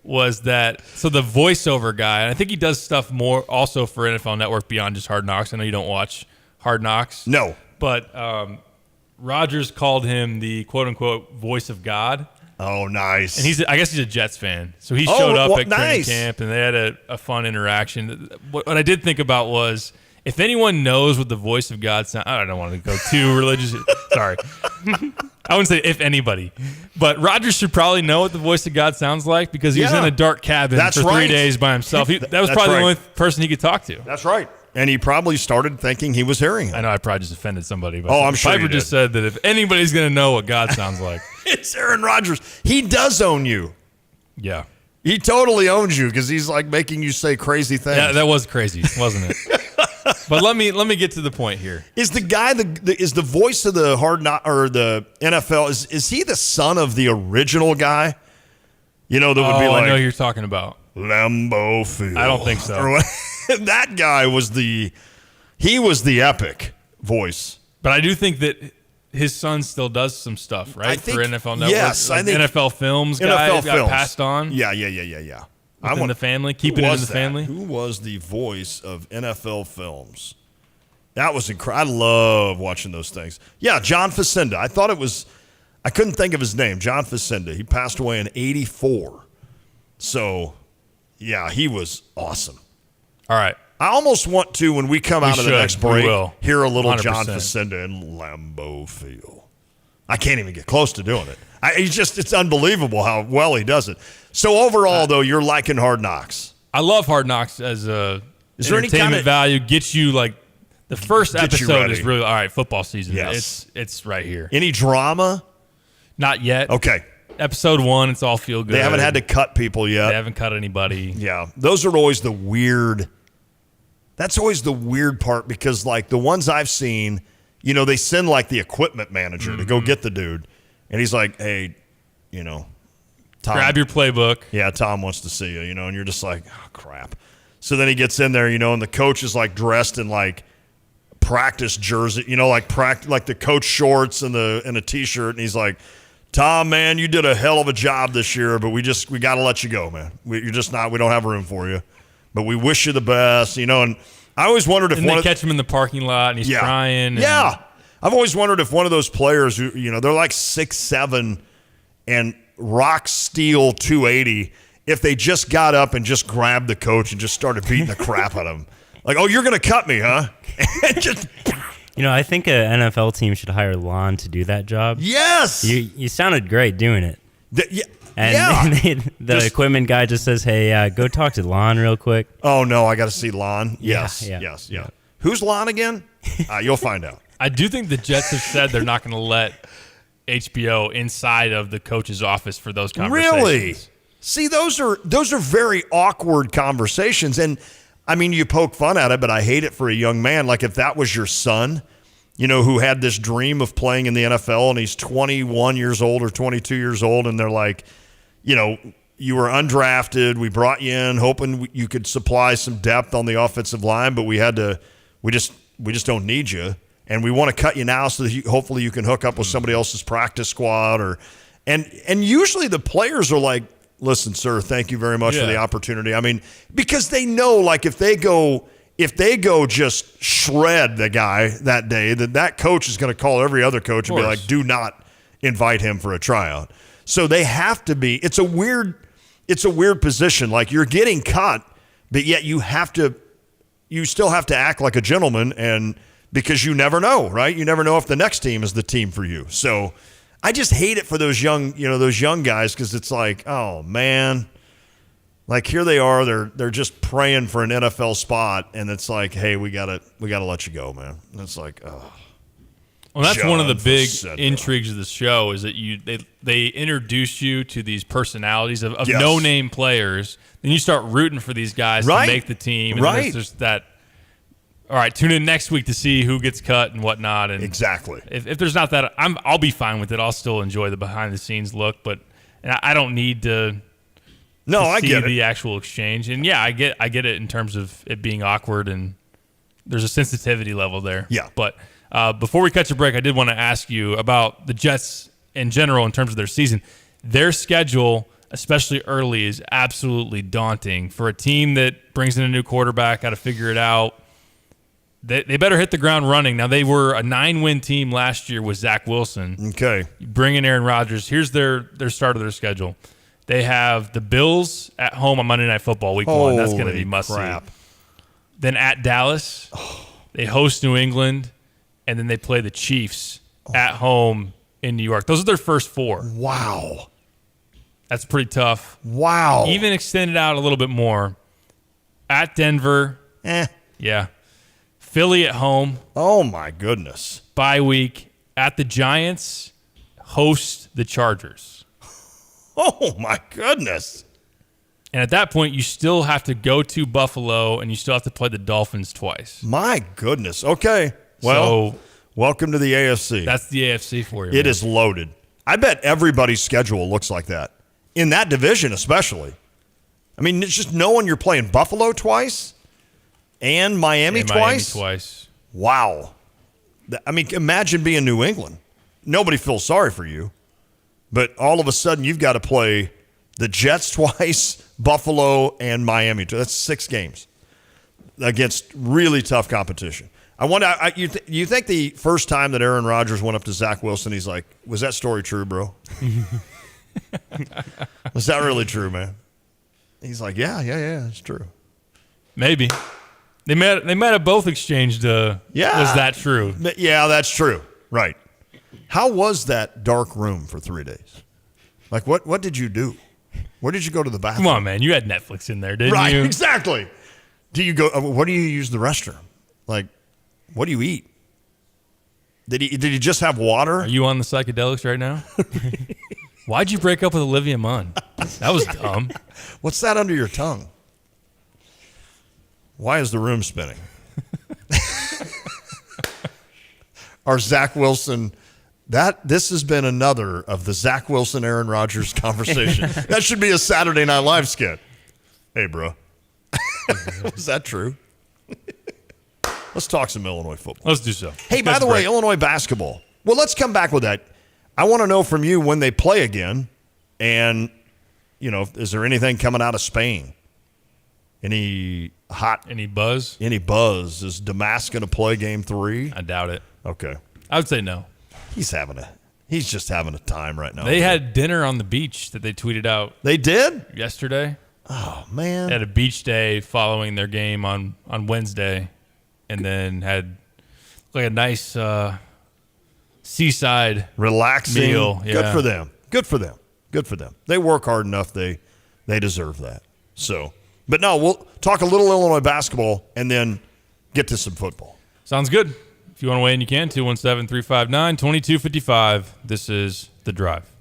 was that, so the voiceover guy, and I think he does stuff more also for NFL Network beyond just Hard Knocks. I know you don't watch Hard Knocks. No. But Rodgers called him the quote-unquote voice of God. Oh, nice. And I guess he's a Jets fan. So he showed up at training camp, and they had a fun interaction. What I did think about was, if anyone knows what the voice of God sounds, I don't want to go too religious. Sorry. I wouldn't say if anybody. But Rodgers should probably know what the voice of God sounds like because he was in a dark cabin for 3 days by himself. That was probably the only person he could talk to. That's right. And he probably started thinking he was hearing him. I know I probably just offended somebody. But I'm sure Piper just said that if anybody's going to know what God sounds like. It's Aaron Rodgers. He does own you. Yeah. He totally owns you because he's like making you say crazy things. Yeah, that was crazy, wasn't it? But let me get to the point here. Is the guy is the voice of the the NFL? Is he the son of the original guy? That would be like. I know who you're talking about. Lambeau Field. I don't think so. That guy was the epic voice. But I do think that his son still does some stuff, right? For NFL Network. Yes, I think NFL Films guy got passed on. Yeah. Within the family, keeping it in the family. Who was the voice of NFL Films? That was incredible. I love watching those things. Yeah, John Facenda. I couldn't think of his name. John Facenda. He passed away in 1984. So, yeah, he was awesome. All right. I almost want to, when we come out of the next break, hear a little 100%. John Facenda in Lambeau Field. I can't even get close to doing it. It's unbelievable how well he does it. So overall, though, you're liking Hard Knocks. I love Hard Knocks as a entertainment value. Gets you like the first episode is really all right. Football season. Yes. It's right here. Any drama? Not yet. Okay. Episode 1, it's all feel good. They haven't had to cut people yet. They haven't cut anybody. Yeah. Those are always the weird. That's always the weird part because, like, the ones I've seen, you know, they send, like, the equipment manager to go get the dude. And he's like, hey, you know, Tom. Grab your playbook. Yeah, Tom wants to see you, you know, and you're just like, oh, crap. So then he gets in there, you know, and the coach is, like, dressed in, like, practice jersey, you know, like the coach shorts and a T-shirt. And he's like, Tom, man, you did a hell of a job this year, but we got to let you go, man. We don't have room for you. But we wish you the best, you know. And I always wondered if they catch him in the parking lot and he's crying. Yeah. I've always wondered if one of those players who, you know, they're like 6'7" and rock steel 280, if they just got up and just grabbed the coach and just started beating the crap out of him. Like, oh, you're going to cut me, huh? And just... You know, I think an NFL team should hire Lon to do that job. Yes! You sounded great doing it. The equipment guy just says, hey, go talk to Lon real quick. Oh, no, I got to see Lon. Yeah. Yes. Who's Lon again? You'll find out. I do think the Jets have said they're not going to let HBO inside of the coach's office for those conversations. Really? See, those are very awkward conversations. And, I mean, you poke fun at it, but I hate it for a young man. Like, if that was your son, you know, who had this dream of playing in the NFL and he's 21 years old or 22 years old, and they're like, you know, you were undrafted. We brought you in hoping you could supply some depth on the offensive line, but we just don't need you. And we want to cut you now so that hopefully you can hook up with somebody else's practice squad. And usually the players are like, listen, sir, thank you very much for the opportunity. I mean, because they know, like, if they go just shred the guy that day, that coach is going to call every other coach and be like, do not invite him for a tryout. So they have to be. It's a weird position. Like, you're getting cut, but yet you still have to act like a gentleman, and because you never know, right? You never know if the next team is the team for you. So I just hate it for those young guys, because it's like, oh man, like, here they are, they're just praying for an NFL spot, and it's like, hey, we gotta let you go, man. And it's like, oh. Well, that's one of the big intrigues of the show, is that they introduce you to these personalities of no-name players. Then you start rooting for these guys to make the team. And then there's that, all right, tune in next week to see who gets cut and whatnot. And exactly. If there's not that, I'll be fine with it. I'll still enjoy the behind-the-scenes look, but I don't need to I see get it. the actual exchange. And, yeah, I get it in terms of it being awkward, and there's a sensitivity level there. Yeah. But before we catch a break, I did want to ask you about the Jets in general in terms of their season. Their schedule, especially early, is absolutely daunting. For a team that brings in a new quarterback, got to figure it out. They better hit the ground running. Now, they were a 9-win team last year with Zach Wilson. Okay. You bring in Aaron Rodgers. Here's their start of their schedule. They have the Bills at home on Monday Night Football week 1. That's going to be must-see. Then at Dallas, they host New England, and then they play the Chiefs at home in New York. Those are their first 4. Wow. That's pretty tough. Wow. Even extended out a little bit more. At Denver. Yeah. Philly at home. Oh, my goodness. Bye week. At the Giants, host the Chargers. Oh, my goodness. And at that point, you still have to go to Buffalo, and you still have to play the Dolphins twice. My goodness. Okay. Well, welcome to the AFC. That's the AFC for you. It is loaded. I bet everybody's schedule looks like that. In that division especially. I mean, it's just knowing you're playing Buffalo twice and Miami twice. Wow. I mean, imagine being New England. Nobody feels sorry for you. But all of a sudden, you've got to play the Jets twice, Buffalo, and Miami. That's 6 games against really tough competition. I wonder, you think the first time that Aaron Rodgers went up to Zach Wilson, he's like, was that story true, bro? Was that really true, man? He's like, yeah, it's true. Maybe. They might have both exchanged, was that true? Yeah, that's true. Right. How was that dark room for 3 days? Like, what did you do? Where did you go to the bathroom? Come on, man. You had Netflix in there, didn't you? Right, exactly. Do you go? What do you use the restroom? Like, what do you eat? Did he just have water? Are you on the psychedelics right now? Why'd you break up with Olivia Munn? That was dumb. What's that under your tongue? Why is the room spinning? Our Zach Wilson, this has been another of the Zach Wilson, Aaron Rodgers conversation. That should be a Saturday Night Live skit. Hey, bro. Was that true? Let's talk some Illinois football. Let's do so. Hey, by the way, Illinois basketball. Well, let's come back with that. I want to know from you when they play again, and, is there anything coming out of Spain? Any buzz? Any buzz? Is Damas going to play game 3? I doubt it. Okay. I would say no. He's just having a time right now. They had dinner on the beach that they tweeted out. They did? Yesterday. Oh, man. They had a beach day following their game on Wednesday, and then had like a nice seaside relaxing meal. Yeah. Good for them. Good for them. Good for them. They work hard enough. They deserve that. So, but no, we'll talk a little Illinois basketball and then get to some football. Sounds good. If you want to weigh in, you can. 217-359-2255. This is The Drive.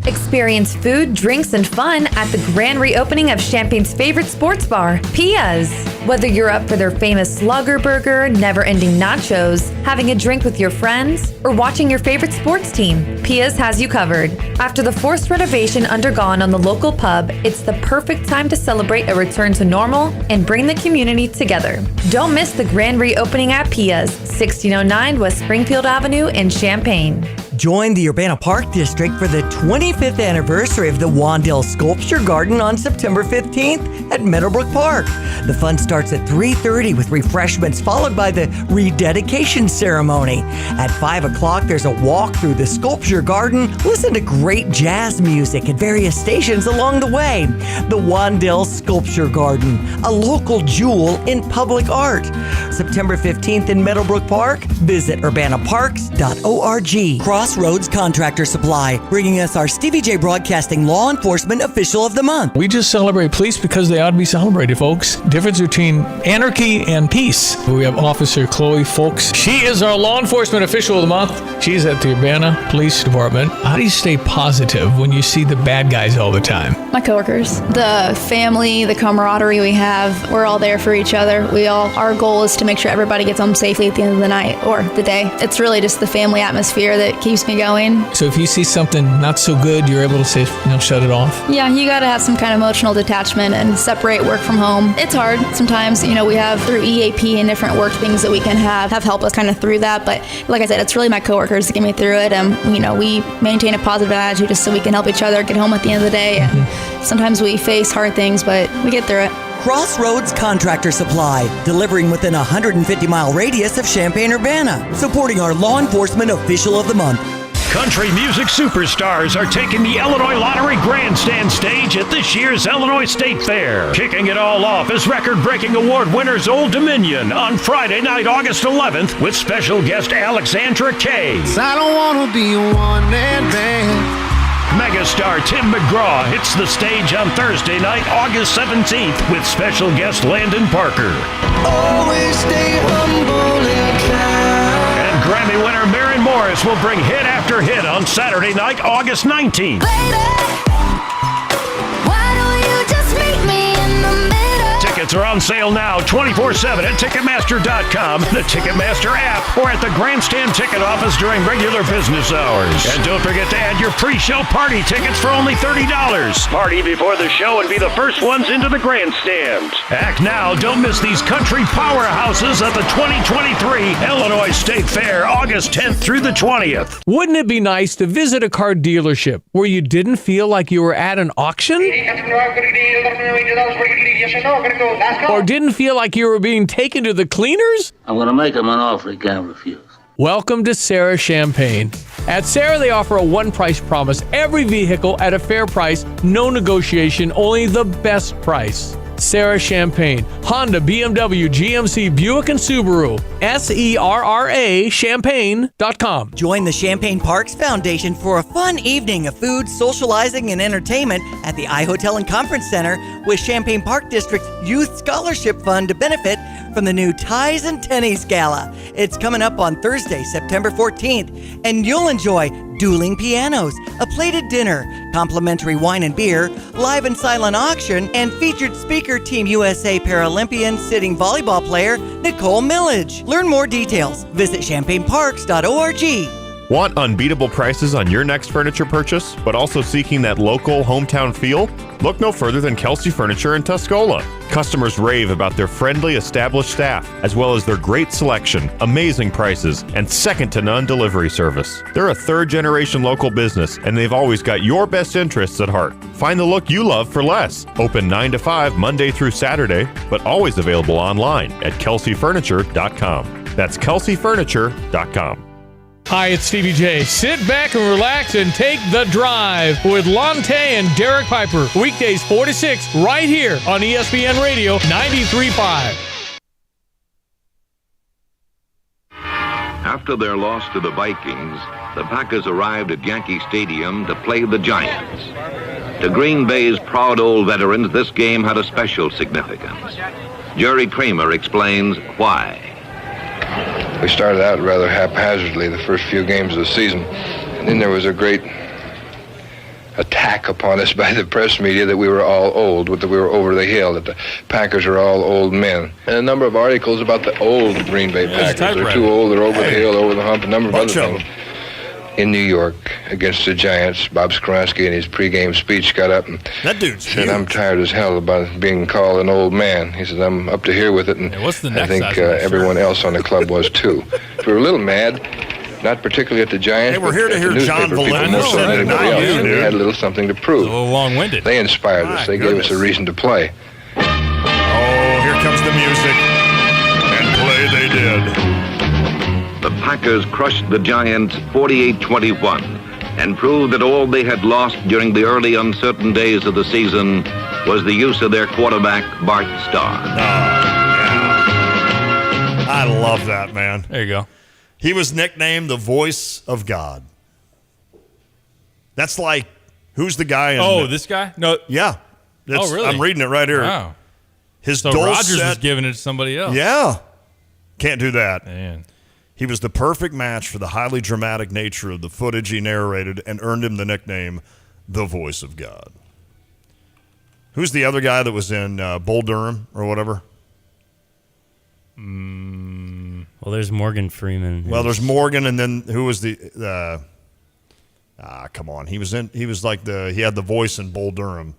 Experience food, drinks, and fun at the grand reopening of Champaign's favorite sports bar, Pia's. Whether you're up for their famous Slugger Burger, never-ending nachos, having a drink with your friends, or watching your favorite sports team, Pia's has you covered. After the forced renovation undergone on the local pub, it's the perfect time to celebrate a return to normal and bring the community together. Don't miss the grand reopening at Pia's, 1609 West Springfield Avenue in Champaign. Join the Urbana Park District for the 25th anniversary of the Wandale Sculpture Garden on September 15th at Meadowbrook Park. The fun starts at 3:30 with refreshments followed by the rededication ceremony. At 5 o'clock, there's a walk through the Sculpture Garden. Listen to great jazz music at various stations along the way. The Wandale Sculpture Garden, a local jewel in public art. September 15th in Meadowbrook Park. Visit urbanaparks.org. Crossroads Contractor Supply, bringing us our Stevie J Broadcasting Law Enforcement Official of the Month. We just celebrate police because they ought to be celebrated, folks. Difference between anarchy and peace. We have Officer Chloe Folks. She is our Law Enforcement Official of the Month. She's at the Urbana Police Department. How do you stay positive when you see the bad guys all the time? My coworkers, the family, the camaraderie we have, we're all there for each other. Our goal is to make sure everybody gets home safely at the end of the night or the day. It's really just the family atmosphere that keeps me going. So if you see something not so good, you're able to say, shut it off? Yeah, you got to have some kind of emotional detachment and separate work from home. It's hard sometimes. We have through EAP and different work things that we can have help us kind of through that. But like I said, it's really my coworkers that get me through it. And, we maintain a positive attitude just so we can help each other get home at the end of the day. And sometimes we face hard things, but we get through it. Crossroads Contractor Supply, delivering within a 150-mile radius of Champaign-Urbana, supporting our Law Enforcement Official of the Month. Country music superstars are taking the Illinois Lottery Grandstand stage at this year's Illinois State Fair. Kicking it all off is record-breaking award winners Old Dominion on Friday night, August 11th, with special guest Alexandra Kay. I don't want to be a one-man band. Megastar Tim McGraw hits the stage on Thursday night, August 17th, with special guest Landon Parker. Always stay humble and kind. And Grammy winner Maren Morris will bring hit after hit on Saturday night, August 19th. Tickets are on sale now 24/7 at Ticketmaster.com, the Ticketmaster app, or at the Grandstand ticket office during regular business hours. And don't forget to add your pre-show party tickets for only $30. Party before the show and be the first ones into the Grandstand. Act now. Don't miss these country powerhouses at the 2023 Illinois State Fair, August 10th through the 20th. Wouldn't it be nice to visit a car dealership where you didn't feel like you were at an auction? Or didn't feel like you were being taken to the cleaners? I'm going to make him an offer he can't refuse. Welcome to Sarah Champagne. At Sarah, they offer a one-price promise. Every vehicle at a fair price, no negotiation, only the best price. Sarah Champagne, Honda, BMW, GMC, Buick, and Subaru. SERRA Champagne.com. Join the Champaign Parks Foundation for a fun evening of food, socializing, and entertainment at the iHotel and Conference Center with Champaign Park District's Youth Scholarship Fund to benefit from the new Ties and Tennies Gala. It's coming up on Thursday, September 14th, and you'll enjoy dueling pianos, a plated dinner, complimentary wine and beer, live and silent auction, and featured speaker Team USA Paralympian sitting volleyball player Nicole Millage. Learn more details. Visit champagneparks.org. Want unbeatable prices on your next furniture purchase, but also seeking that local hometown feel? Look no further than Kelsey Furniture in Tuscola. Customers rave about their friendly, established staff, as well as their great selection, amazing prices, and second-to-none delivery service. They're a third-generation local business, and they've always got your best interests at heart. Find the look you love for less. Open 9 to 5 Monday through Saturday, but always available online at kelseyfurniture.com. That's kelseyfurniture.com. Hi, it's Stevie J. Sit back and relax and take the drive with Lonte and Derek Piper. Weekdays 4 to 6 right here on ESPN Radio 93.5. After their loss to the Vikings, the Packers arrived at Yankee Stadium to play the Giants. To Green Bay's proud old veterans, this game had a special significance. Jerry Kramer explains why. We started out rather haphazardly the first few games of the season, and then there was a great attack upon us by the press media that we were all old, that we were over the hill, that the Packers are all old men. And a number of articles about the old Green Bay Packers. They're too old, they're over the hill, over the hump, a number of other things. In New York against the Giants, Bob Skoronski in his pregame speech got up and said, "I'm tired as hell about being called an old man." He said, "I'm up to here with it," and I think everyone else on the club was too. We were a little mad, not particularly at the Giants, we're here to hear John Valenti. More so than anybody else. And we had a little something to prove. A little long-winded. They inspired us. They gave us a reason to play. Oh, here comes the music. And play they did. The Packers crushed the Giants 48-21 and proved that all they had lost during the early uncertain days of the season was the use of their quarterback, Bart Starr. I love that, man. There you go. He was nicknamed the Voice of God. That's like, who's the guy? This guy? No. Yeah. Oh, really? I'm reading it right here. Wow. So Rodgers was giving it to somebody else. Yeah. Can't do that. Man. He was the perfect match for the highly dramatic nature of the footage he narrated and earned him the nickname, the Voice of God. Who's the other guy that was in Bull Durham or whatever? Well, there's Morgan Freeman. Well, there's Morgan, and then who was the? Come on, he was like he had the voice in Bull Durham.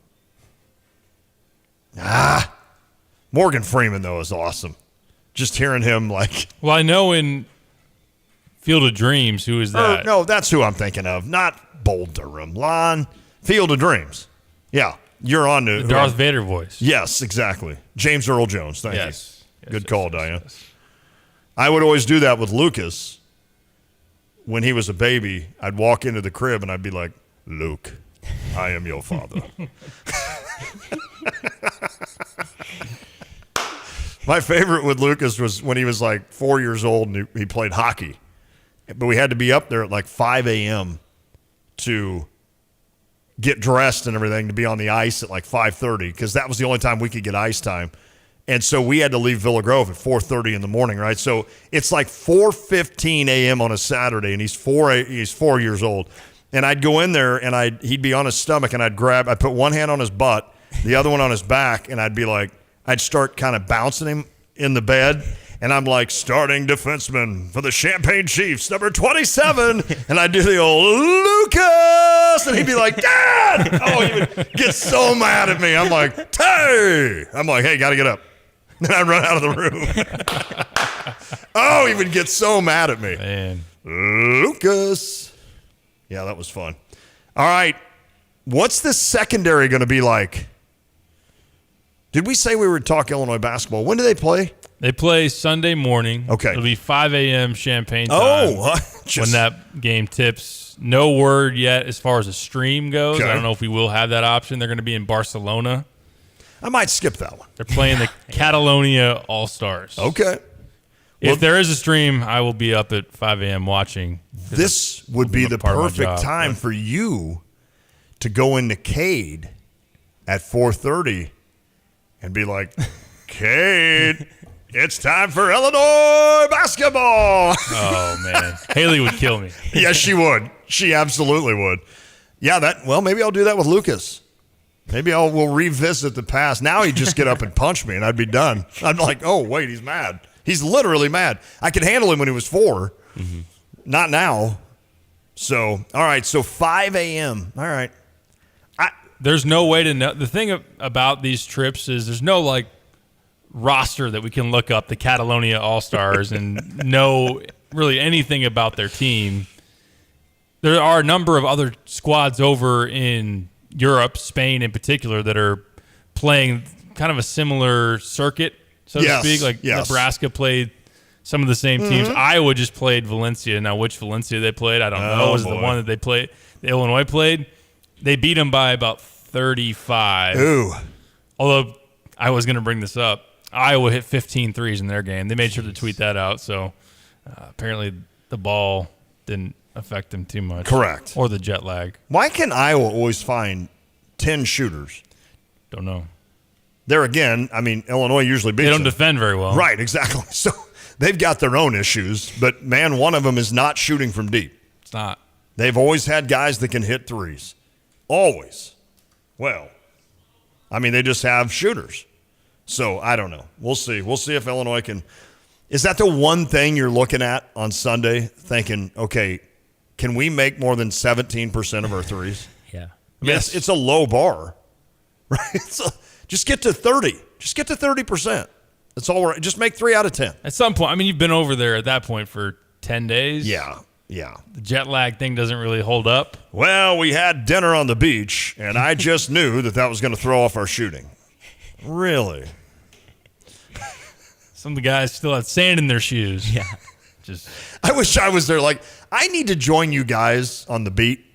Morgan Freeman though is awesome. Just hearing him like. Well, I know in Field of Dreams, who is that? No, that's who I'm thinking of. Not Bull Durham. Lon, Field of Dreams. Yeah, you're on to the Darth Vader voice. Yes, exactly. James Earl Jones. Thank you. Yes, Good call, Diane. Yes. I would always do that with Lucas. When he was a baby, I'd walk into the crib and I'd be like, "Luke, I am your father." My favorite with Lucas was when he was like 4 years old and he played hockey. But we had to be up there at like 5 a.m. to get dressed and everything to be on the ice at like 5:30 because that was the only time we could get ice time. And so we had to leave Villa Grove at 4:30 in the morning, right? So it's like 4:15 a.m. on a Saturday, and he's 4 years old. And I'd go in there, and he'd be on his stomach, and I'd put one hand on his butt, the other one on his back, and I'd start kind of bouncing him in the bed. And I'm like, starting defenseman for the Champaign Chiefs, number 27. And I'd do the old Lucas. And he'd be like, "Dad!" Oh, he would get so mad at me. I'm like, "Hey!" I'm like, "Hey, got to get up." Then I'd run out of the room. Oh, he would get so mad at me. Man. Lucas. Yeah, that was fun. All right. What's the secondary going to be like? Did we say we would talk Illinois basketball? When do they play? They play Sunday morning. Okay. It'll be 5 a.m. Champaign time. Oh, when that game tips. No word yet as far as a stream goes. Okay. I don't know if we will have that option. They're going to be in Barcelona. I might skip that one. They're playing the Catalonia All-Stars. Okay. If there is a stream, I will be up at 5 a.m. watching. This would be the perfect time for you to go into Cade at 4:30 and be like, "Cade, it's time for Illinois basketball." Oh, man. Haley would kill me. Yes, she would. She absolutely would. Yeah, maybe I'll do that with Lucas. Maybe we'll revisit the past. Now he'd just get up and punch me, and I'd be done. I'm like, oh, wait, he's mad. He's literally mad. I could handle him when he was 4. Mm-hmm. Not now. So, all right, so 5 a.m. All right. There's no way to know. The thing about these trips is there's no, like, roster that we can look up, the Catalonia All-Stars, and know really anything about their team. There are a number of other squads over in Europe, Spain in particular, that are playing kind of a similar circuit, so to speak. Like Nebraska played some of the same teams. Iowa just played Valencia. Now, which Valencia they played, I don't know. Was the one that they played? The Illinois played. They beat them by about 35. Ooh. Although I was going to bring this up, Iowa hit 15 threes in their game. They made sure to tweet that out. So apparently the ball didn't affect them too much. Correct. Or the jet lag. Why can Iowa always find 10 shooters? Don't know. There again, I mean, Illinois usually beats them. They don't defend very well. Right, exactly. So they've got their own issues, but, man, one of them is not shooting from deep. It's not. They've always had guys that can hit threes. Always. Well, I mean, they just have shooters. So, I don't know. We'll see. We'll see if Illinois can. Is that the one thing you're looking at on Sunday, thinking, okay, can we make more than 17% of our threes? Yeah. I mean, it's a low bar, right? Just get to 30. Just get to 30%. That's all we're. Just make 3 out of 10. At some point, I mean, you've been over there at that point for 10 days. Yeah. The jet lag thing doesn't really hold up. Well, we had dinner on the beach, and I just knew that was going to throw off our shooting. Really? Some of the guys still had sand in their shoes. Yeah. I wish I was there. Like, I need to join you guys on the beat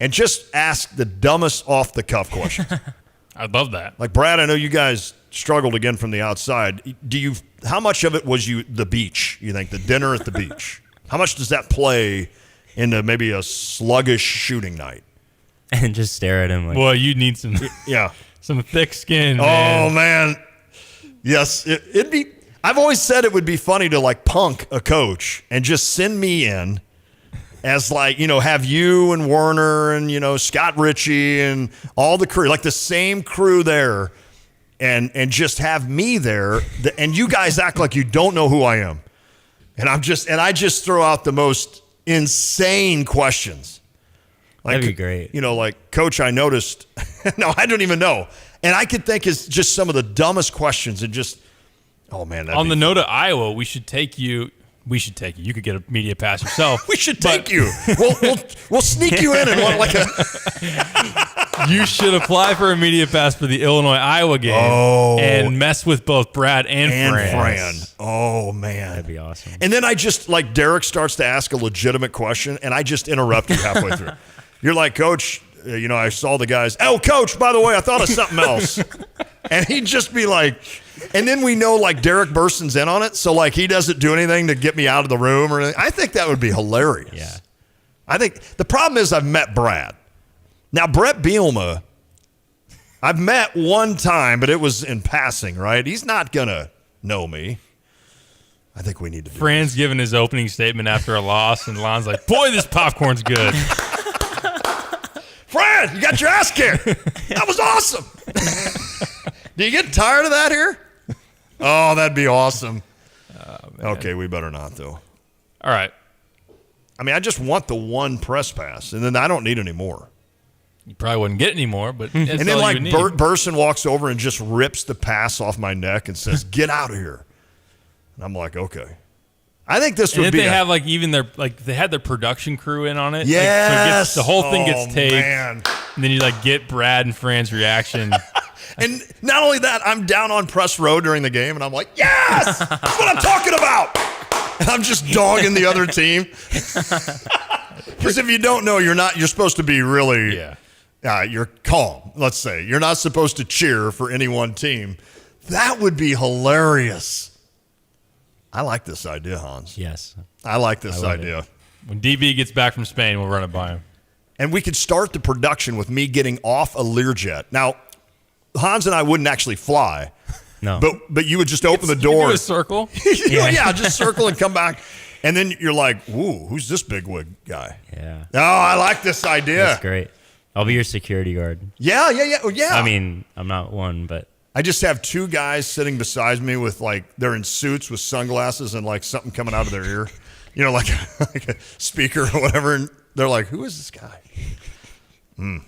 and just ask the dumbest off-the-cuff questions. I'd love that. Like, Brad, I know you guys struggled again from the outside. How much of it was the beach, you think, the dinner at the beach? How much does that play into maybe a sluggish shooting night? And just stare at him like, boy, you need some some thick skin, man. Oh, man. Yes, it'd be. I've always said it would be funny to, like, punk a coach and just send me in as, like, have you and Werner and, Scott Ritchie and all the crew, like the same crew there, and just have me there, and you guys act like you don't know who I am. And I just throw out the most insane questions. Like, that'd be great. Like, Coach, I noticed. No, I don't even know. And I could think it's just some of the dumbest questions and just, oh, man. On the note of Iowa, we should take you. You could get a media pass yourself. We should take you. We'll sneak you in and want like a. You should apply for a media pass for the Illinois-Iowa game and mess with both Brad and Fran. Oh, man. That'd be awesome. And then I just, like, Derek starts to ask a legitimate question, and I just interrupt you halfway through. You're like, Coach, I saw the guys. Oh, Coach, by the way, I thought of something else. And he'd just be like, and then we know, like, Derek Burson's in on it, so, like, he doesn't do anything to get me out of the room or anything. I think that would be hilarious. Yeah. I think the problem is I've met Brad. Now, Brett Bielema, I've met one time, but it was in passing, right? He's not going to know me. I think we need to do Fran's giving his opening statement after a loss, and Lon's like, boy, this popcorn's good. Fran, you got your ass kicked. That was awesome. Do you get tired of that here? Oh, that'd be awesome. Okay, we better not, though. All right. I mean, I just want the one press pass, and then I don't need any more. You probably wouldn't get any more, but and then, like, Burson walks over and just rips the pass off my neck and says, get out of here. And I'm like, okay. I think this would be. They have, like, even they had their production crew in on it. Yes. Like, so the whole thing gets taped. Man. And then you, like, get Brad and Fran's reaction. And not only that, I'm down on press row during the game, and I'm like, yes, that's what I'm talking about. And I'm just dogging the other team. Because if you don't know, you're supposed to be really, you're calm, let's say. You're not supposed to cheer for any one team. That would be hilarious. I like this idea, Hans. Yes. I like this idea. When DB gets back from Spain, we'll run it by him. And we could start the production with me getting off a Learjet. Now, Hans and I wouldn't actually fly. No. But you would just open the door. You do a circle? Yeah, just circle and come back. And then you're like, "Ooh, who's this bigwig guy?" Yeah. Oh, I like this idea. That's great. I'll be your security guard. Yeah. I mean, I'm not one, but I just have two guys sitting beside me with they're in suits with sunglasses and something coming out of their ear, like a speaker or whatever. And they're like, "Who is this guy?"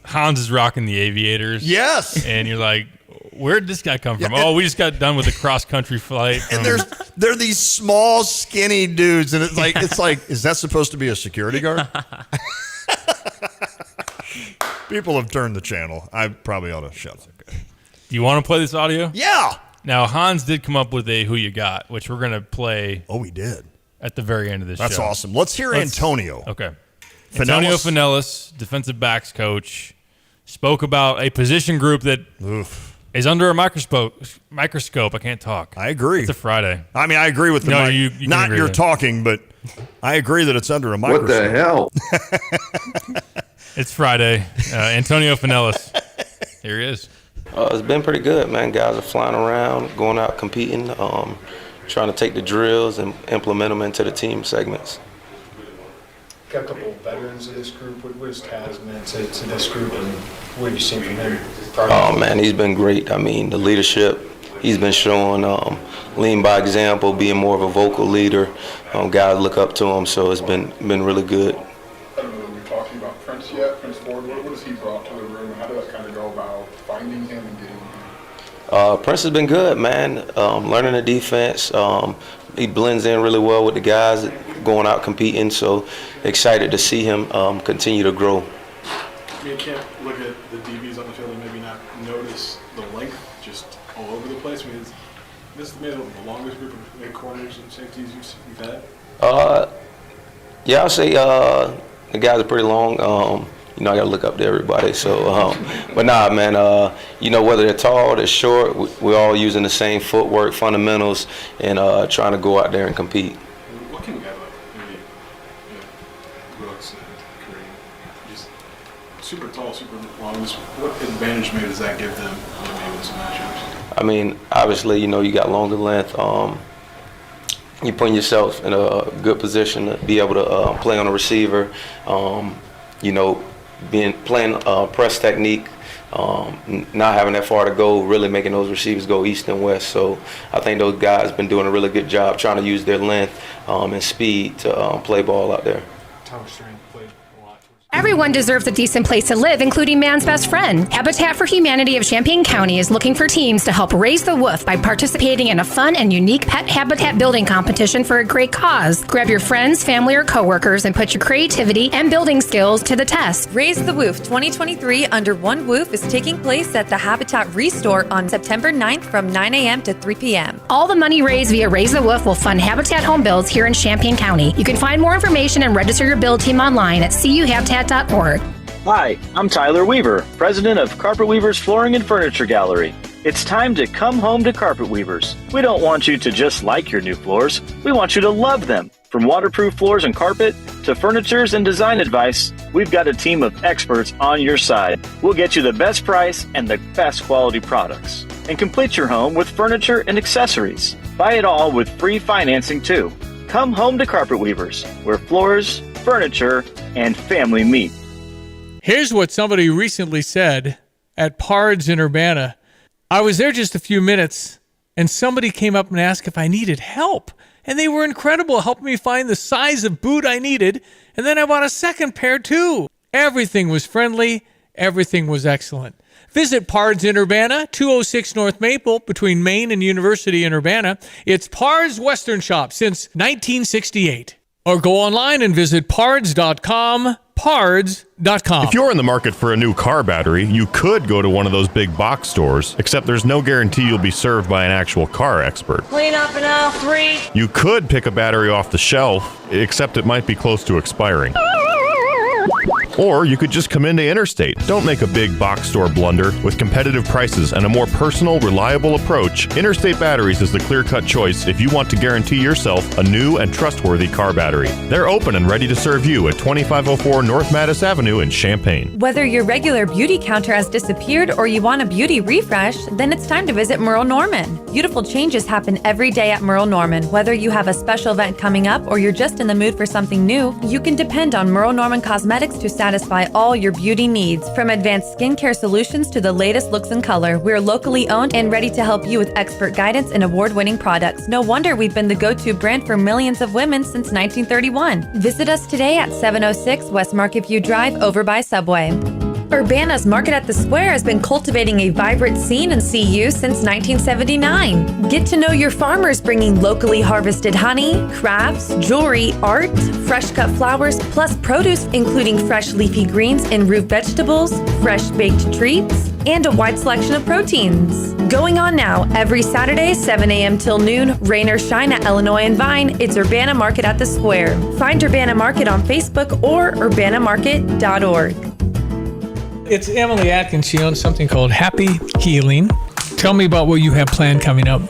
Hans is rocking the aviators. Yes. And you're like, where'd this guy come from? We just got done with a cross-country flight. And they're these small, skinny dudes, and it's like, is that supposed to be a security guard? People have turned the channel. I probably ought to shut up. Do you want to play this audio? Yeah. Now, Hans did come up with a Who You Got, which we're going to play. Oh, we did. At the very end of this show. That's awesome. Let's hear Antonio. Okay. Antonio Finellis, defensive backs coach, spoke about a position group that is under a microscope. I can't talk. I agree. It's a Friday. I mean, I agree with the not you're talking, but I agree that it's under a microscope. What the hell? It's Friday. Antonio Finellis. Here he is. It's been pretty good, man. Guys are flying around, going out competing, trying to take the drills and implement them into the team segments. Got a couple of veterans of this group. What has Taz meant to this group, and what have you seen from him? Oh, man, he's been great. I mean, the leadership, he's been showing leading by example, being more of a vocal leader. Guys look up to him, so it's been really good. I don't know if we're talking about Prince yet. Prince Ford, what has he brought to the room? How does that kind of go about finding him and getting him? Prince has been good, man. Learning the defense. He blends in really well with the guys going out competing, so excited to see him continue to grow. I mean, you can't look at the DBs on the field and maybe not notice the length just all over the place. I mean, this is maybe the longest group of corners and safeties you've had? Yeah, I'll say the guys are pretty long. I got to look up to everybody. So, but nah, man, whether they're tall, they're short, we're all using the same footwork, fundamentals, and trying to go out there and compete. What can you have, maybe, Brooks and Kareem, just super tall, super long, what advantage maybe does that give them maybe in some matchups? I mean, obviously, you got longer length. You're putting yourself in a good position to be able to play on a receiver, playing press technique, not having that far to go, really making those receivers go east and west. So I think those guys have been doing a really good job trying to use their length and speed to play ball out there. Thomas Strand played a lot. Everyone deserves a decent place to live, including man's best friend. Habitat for Humanity of Champaign County is looking for teams to help raise the woof by participating in a fun and unique pet habitat building competition for a great cause. Grab your friends, family, or coworkers and put your creativity and building skills to the test. Raise the Woof 2023 Under One Woof is taking place at the Habitat Restore on September 9th from 9 a.m. to 3 p.m. All the money raised via Raise the Woof will fund Habitat home builds here in Champaign County. You can find more information and register your build team online at cuhabitat.org. Hi, I'm Tyler Weaver, president of Carpet Weavers Flooring and Furniture Gallery. It's time to come home to Carpet Weavers. We don't want you to just like your new floors. We want you to love them. From waterproof floors and carpet to furnitures and design advice, we've got a team of experts on your side. We'll get you the best price and the best quality products. And complete your home with furniture and accessories. Buy it all with free financing too. Come home to Carpet Weavers, where floors, furniture, and family meet. Here's what somebody recently said at Pards in Urbana. I was there just a few minutes, and somebody came up and asked if I needed help. And they were incredible, helping me find the size of boot I needed, and then I bought a second pair too. Everything was friendly. Everything was excellent. Visit Pards in Urbana, 206 North Maple, between Main and University in Urbana. It's Pards Western Shop since 1968. Or go online and visit pards.com, pards.com. If you're in the market for a new car battery, you could go to one of those big box stores, except there's no guarantee you'll be served by an actual car expert. Clean up in aisle 3. You could pick a battery off the shelf, except it might be close to expiring. Or you could just come into Interstate. Don't make a big box store blunder. With competitive prices and a more personal, reliable approach, Interstate Batteries is the clear-cut choice if you want to guarantee yourself a new and trustworthy car battery. They're open and ready to serve you at 2504 North Mattis Avenue in Champaign. Whether your regular beauty counter has disappeared or you want a beauty refresh, then it's time to visit Merle Norman. Beautiful changes happen every day at Merle Norman. Whether you have a special event coming up or you're just in the mood for something new, you can depend on Merle Norman Cosmetics to satisfy all your beauty needs. From advanced skincare solutions to the latest looks and color, we're locally owned and ready to help you with expert guidance and award-winning products. No wonder we've been the go-to brand for millions of women since 1931. Visit us today at 706 West Market View Drive over by Subway. Urbana's Market at the Square has been cultivating a vibrant scene in CU since 1979. Get to know your farmers bringing locally harvested honey, crafts, jewelry, art, fresh cut flowers, plus produce including fresh leafy greens and root vegetables, fresh baked treats, and a wide selection of proteins. Going on now, every Saturday, 7 a.m. till noon, rain or shine at Illinois and Vine, it's Urbana Market at the Square. Find Urbana Market on Facebook or urbanamarket.org. It's Emily Atkins. She owns something called Happy Healing. Tell me about what you have planned coming up.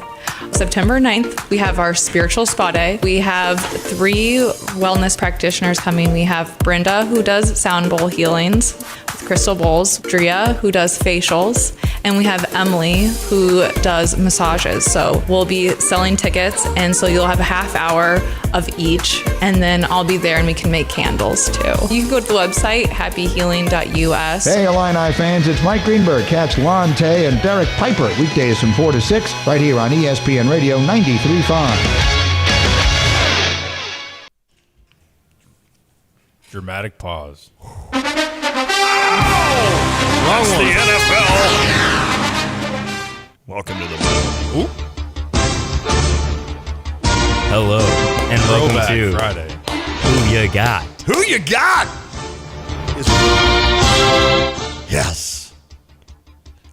September 9th, we have our spiritual spa day. We have 3 wellness practitioners coming. We have Brenda, who does sound bowl healings with crystal bowls, Drea, who does facials, and we have Emily, who does massages. So we'll be selling tickets, and so you'll have a half hour of each, and then I'll be there and we can make candles too. You can go to the website, happyhealing.us. Hey, Illini fans, it's Mike Greenberg. Catch Lante and Derek Piper weekdays from 4 to 6 right here on ESPN Radio 93.5. Dramatic pause. That's the NFL. Welcome to the Ooh. Hello, and welcome Throwback to Friday. Who You Got? Who you got? Yes.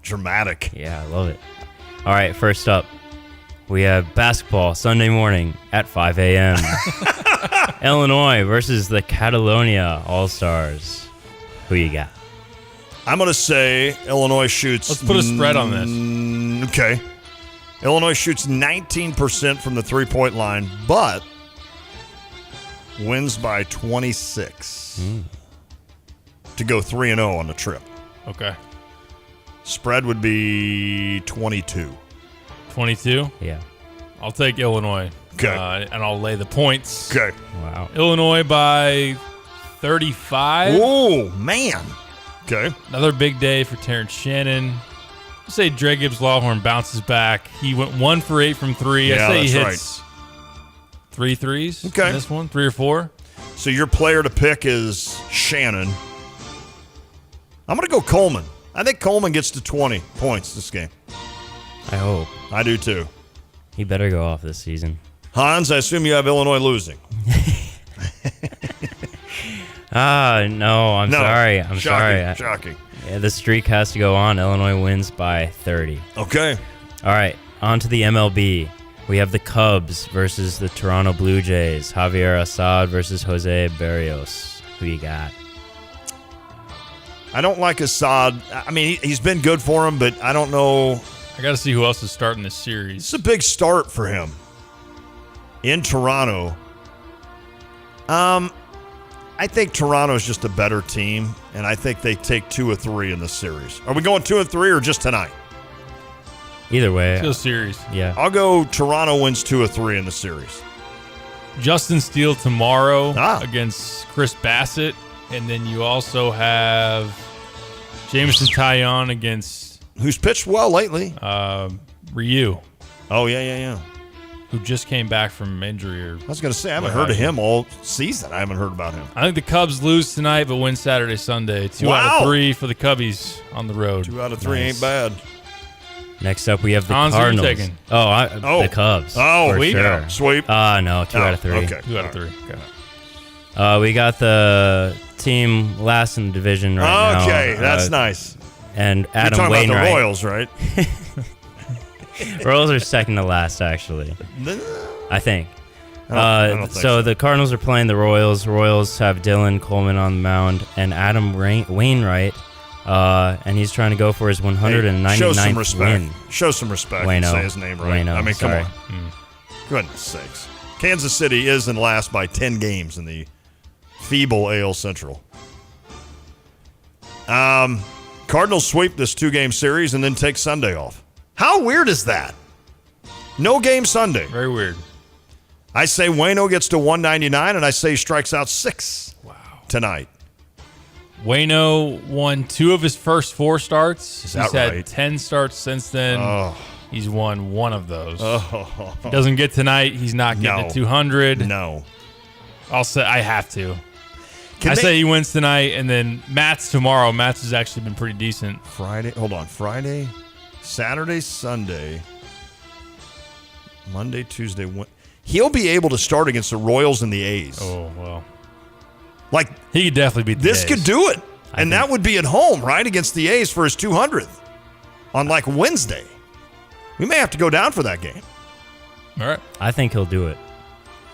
Dramatic. Yeah, I love it. All right, first up, we have basketball Sunday morning at 5 a.m. Illinois versus the Catalonia All-Stars. Who you got? I'm going to say Illinois shoots. Let's put a spread on this. Okay. Illinois shoots 19% from the three-point line, but wins by 26 to go 3-0 on the trip. Okay. Spread would be 22. 22? Yeah. I'll take Illinois. Okay. And I'll lay the points. Okay. Wow. Illinois by 35. Oh, man. Okay. Another big day for Terrence Shannon. I say Dre Gibbs-Lawhorn bounces back. He went 1 for 8 from 3. Yeah, I say he that's hits 3 threes Okay. in this one, 3 or 4. So your player to pick is Shannon. I'm going to go Coleman. I think Coleman gets to 20 points this game. I hope. I do too. He better go off this season. Hans, I assume you have Illinois losing. No, I'm No. sorry. I'm sorry. Shocking. Yeah, the streak has to go on. Illinois wins by 30. Okay. All right, on to the MLB. We have the Cubs versus the Toronto Blue Jays. Javier Assad versus Jose Berrios. Who you got? I don't like Assad. I mean, he's been good for him, but I don't know. I got to see who else is starting this series. It's a big start for him in Toronto. I think Toronto's just a better team, and I think they take 2 or 3 in the series. Are we going 2 and 3 or just tonight? Either way. Let's go series. Yeah. I'll go Toronto wins 2 or 3 in the series. Justin Steele tomorrow against Chris Bassett. And then you also have Jameson Taillon against... Who's pitched well lately? Ryu. Oh, yeah. Who just came back from injury. I was going to say, I haven't heard of him all season. I haven't heard about him. I think the Cubs lose tonight, but win Saturday, Sunday. 2 out of 3 for the Cubbies on the road. 2 out of 3 ain't bad. Next up, we have the Hans, who you Cardinals. taking? The Cubs. Oh, for sweep? sure. Sweep? No, 2 out of 3. Okay. 2 out of 3. Okay. We got the team last in the division right now. Okay, that's nice. And Adam You're talking Wainwright. about the Royals, right? Royals are second to last, actually. I think. I don't think so the Cardinals are playing the Royals. Royals have Dylan Coleman on the mound and Adam Wainwright, and he's trying to go for his 199th show some respect. win. Show some respect. Waino. And say his name right. Waino, I mean, sorry. come on. Goodness sakes. Kansas City is in last by 10 games in the feeble AL Central. Cardinals sweep this 2-game series and then take Sunday off. How weird is that? No game Sunday. Very weird. I say Waino gets to 199, and I say he strikes out 6 tonight. Waino won 2 of his first 4 starts. Is that He's had right? 10 starts since then. Oh. He's won 1 of those. Oh. If he doesn't get tonight, he's not getting to 200. No. I'll say I have to. Can I they- say he wins tonight, and then Matt's tomorrow. Matt's has actually been pretty decent. Friday, Saturday, Sunday, Monday, Tuesday. He'll be able to start against the Royals and the A's. Oh, well. Like, he could definitely beat the this A's. could do it. And that would be at home, right, against the A's for his 200th on like Wednesday. We may have to go down for that game. All right. I think he'll do it.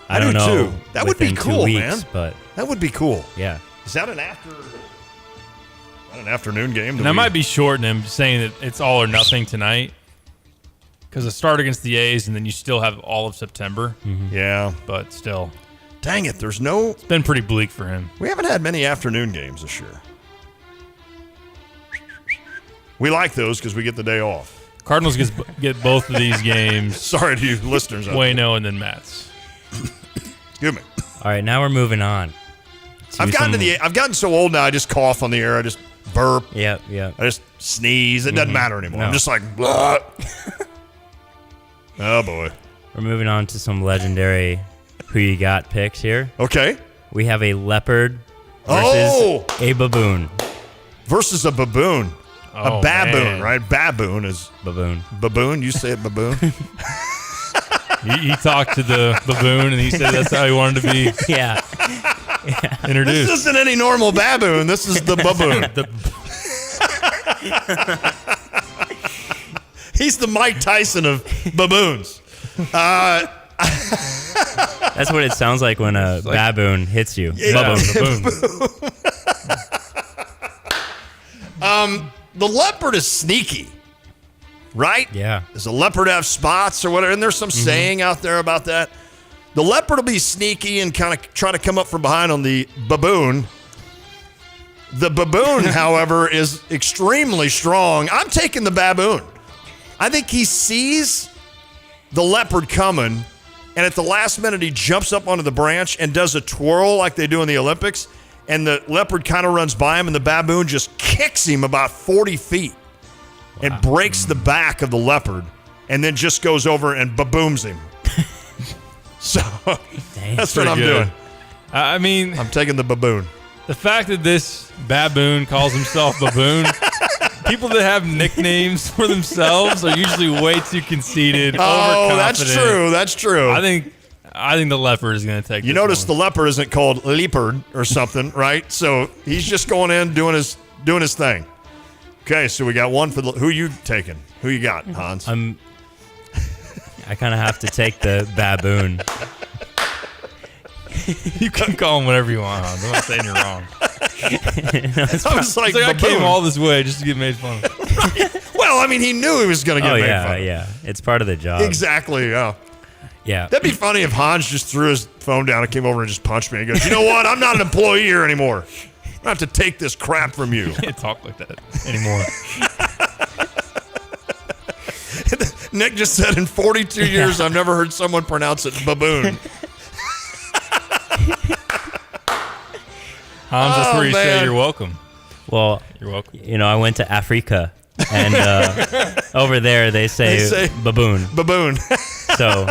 I don't do know. too. That would be within 2 cool, weeks, man. But that would be cool. Yeah. Is that an afternoon game? And I might be shorting him, saying that it's all or nothing tonight. Because a start against the A's, and then you still have all of September. Yeah. But still. Dang it, there's no... It's been pretty bleak for him. We haven't had many afternoon games this year. We like those because we get the day off. Cardinals get both of these games. Sorry to you listeners out there. Waino and then Matt's. Give me. all right, now we're moving on. I've gotten so old now. I just cough on the air. I just burp. Yep. I just sneeze. It doesn't matter anymore. I'm No. just like, blah. Oh boy. We're moving on to some legendary who you got picks here. Okay. We have a leopard versus a baboon. Versus a baboon. Oh, a baboon, man. right? Baboon is baboon. Baboon. You say it baboon. He talked to the baboon, and he said that's how he wanted to be. Yeah. Introduced. This isn't any normal baboon. This is the baboon. He's the Mike Tyson of baboons. That's what it sounds like when a baboon hits you. Baboon. The leopard is sneaky, right? Yeah. Does a leopard have spots or whatever? And there's some saying out there about that. The leopard will be sneaky and kind of try to come up from behind on the baboon. The baboon, however, is extremely strong. I'm taking the baboon. I think he sees the leopard coming, and at the last minute he jumps up onto the branch and does a twirl like they do in the Olympics, and the leopard kind of runs by him, and the baboon just kicks him about 40 feet and breaks the back of the leopard, and then just goes over and babooms him. So that's what I'm doing. I mean, I'm taking the baboon. The fact that this baboon calls himself Baboon, people that have nicknames for themselves are usually way too conceited, overconfident. That's true. That's true. I think the leopard is going to take. You notice the leopard isn't called leopard or something, right? So he's just going in doing his thing. Okay, so we got one for who you taking? Who you got, Hans? I kind of have to take the baboon. You can call him whatever you want, Hans. I'm not saying you're wrong. I was like, I came all this way just to get made fun of. Right. Well, I mean, he knew he was going to get made fun of. Yeah. It's part of the job. Exactly, yeah. Yeah. That'd be funny if Hans just threw his phone down and came over and just punched me and goes, you know what? I'm not an employee here anymore. I have to take this crap from you. You can't talk like that anymore. Nick just said in 42 years, I've never heard someone pronounce it baboon. Hans, that's where you say you're welcome. Well, you're welcome. You know, I went to Africa, and over there they say baboon. Baboon. So,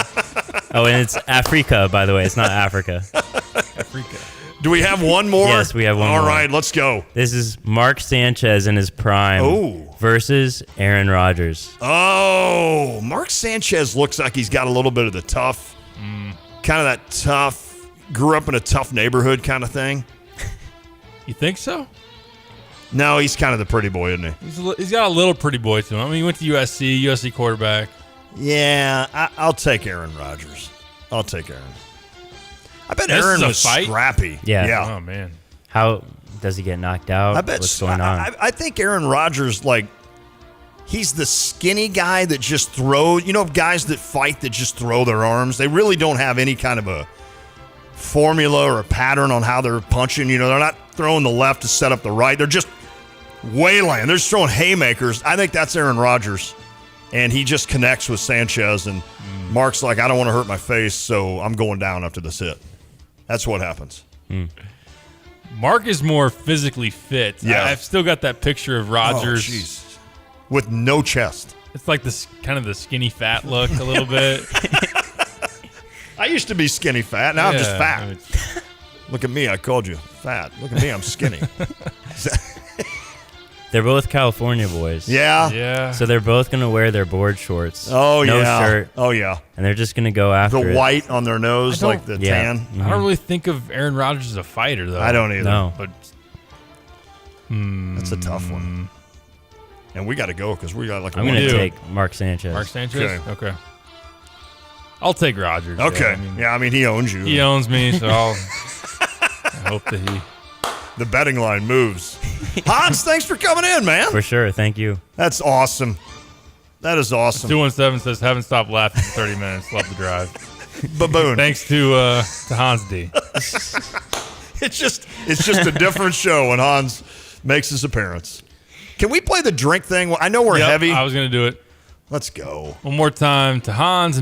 and it's Africa, by the way. It's not Africa. Africa. Do we have one more? Yes, we have one more. All right, let's go. This is Mark Sanchez in his prime versus Aaron Rodgers. Oh, Mark Sanchez looks like he's got a little bit of the tough, kind of that tough, grew up in a tough neighborhood kind of thing. You think so? No, he's kind of the pretty boy, isn't he? He's got a little pretty boy to him. I mean, he went to USC quarterback. Yeah, I'll take Aaron Rodgers. I'll take Aaron. I bet This Aaron is a was fight? scrappy. Yeah. Oh man. How does he get knocked out? I bet. What's going on? I think Aaron Rodgers, like, he's the skinny guy that just throws. You know, guys that fight that just throw their arms. They really don't have any kind of a formula or a pattern on how they're punching. You know, they're not throwing the left to set up the right. They're just waylaying. They're just throwing haymakers. I think that's Aaron Rodgers, and he just connects with Sanchez. And Mark's like, I don't want to hurt my face, so I'm going down after this hit. That's what happens. Mark is more physically fit. Yeah. I've still got that picture of Rodgers. Oh, jeez. With no chest. It's like this kind of the skinny fat look a little bit. I used to be skinny fat. Now I'm just Yeah, fat. Look at me. I called you fat. Look at me. I'm skinny. They're both California boys. Yeah. Yeah. So they're both going to wear their board shorts. Oh, no yeah. shirt. Oh, yeah. And they're just going to go after The it. white on their nose, I like don't- the tan. I don't really think of Aaron Rodgers as a fighter, though. I don't either. No. But That's a tough one. And we got to go because we got like. I'm going to take Mark Sanchez. Mark Sanchez? Okay. I'll take Rodgers. Okay. Yeah, I mean, he owns you. he owns me, so I hope that he. The betting line moves. Hans, thanks for coming in, man. For sure. Thank you. That's awesome. That is awesome. 217 says, haven't stopped laughing for 30 minutes. Love the drive. Baboon. Thanks to Hans D. It's just a different show when Hans makes his appearance. Can we play the drink thing? I know we're Yep, heavy. I was going to do it. Let's go. One more time to Hans.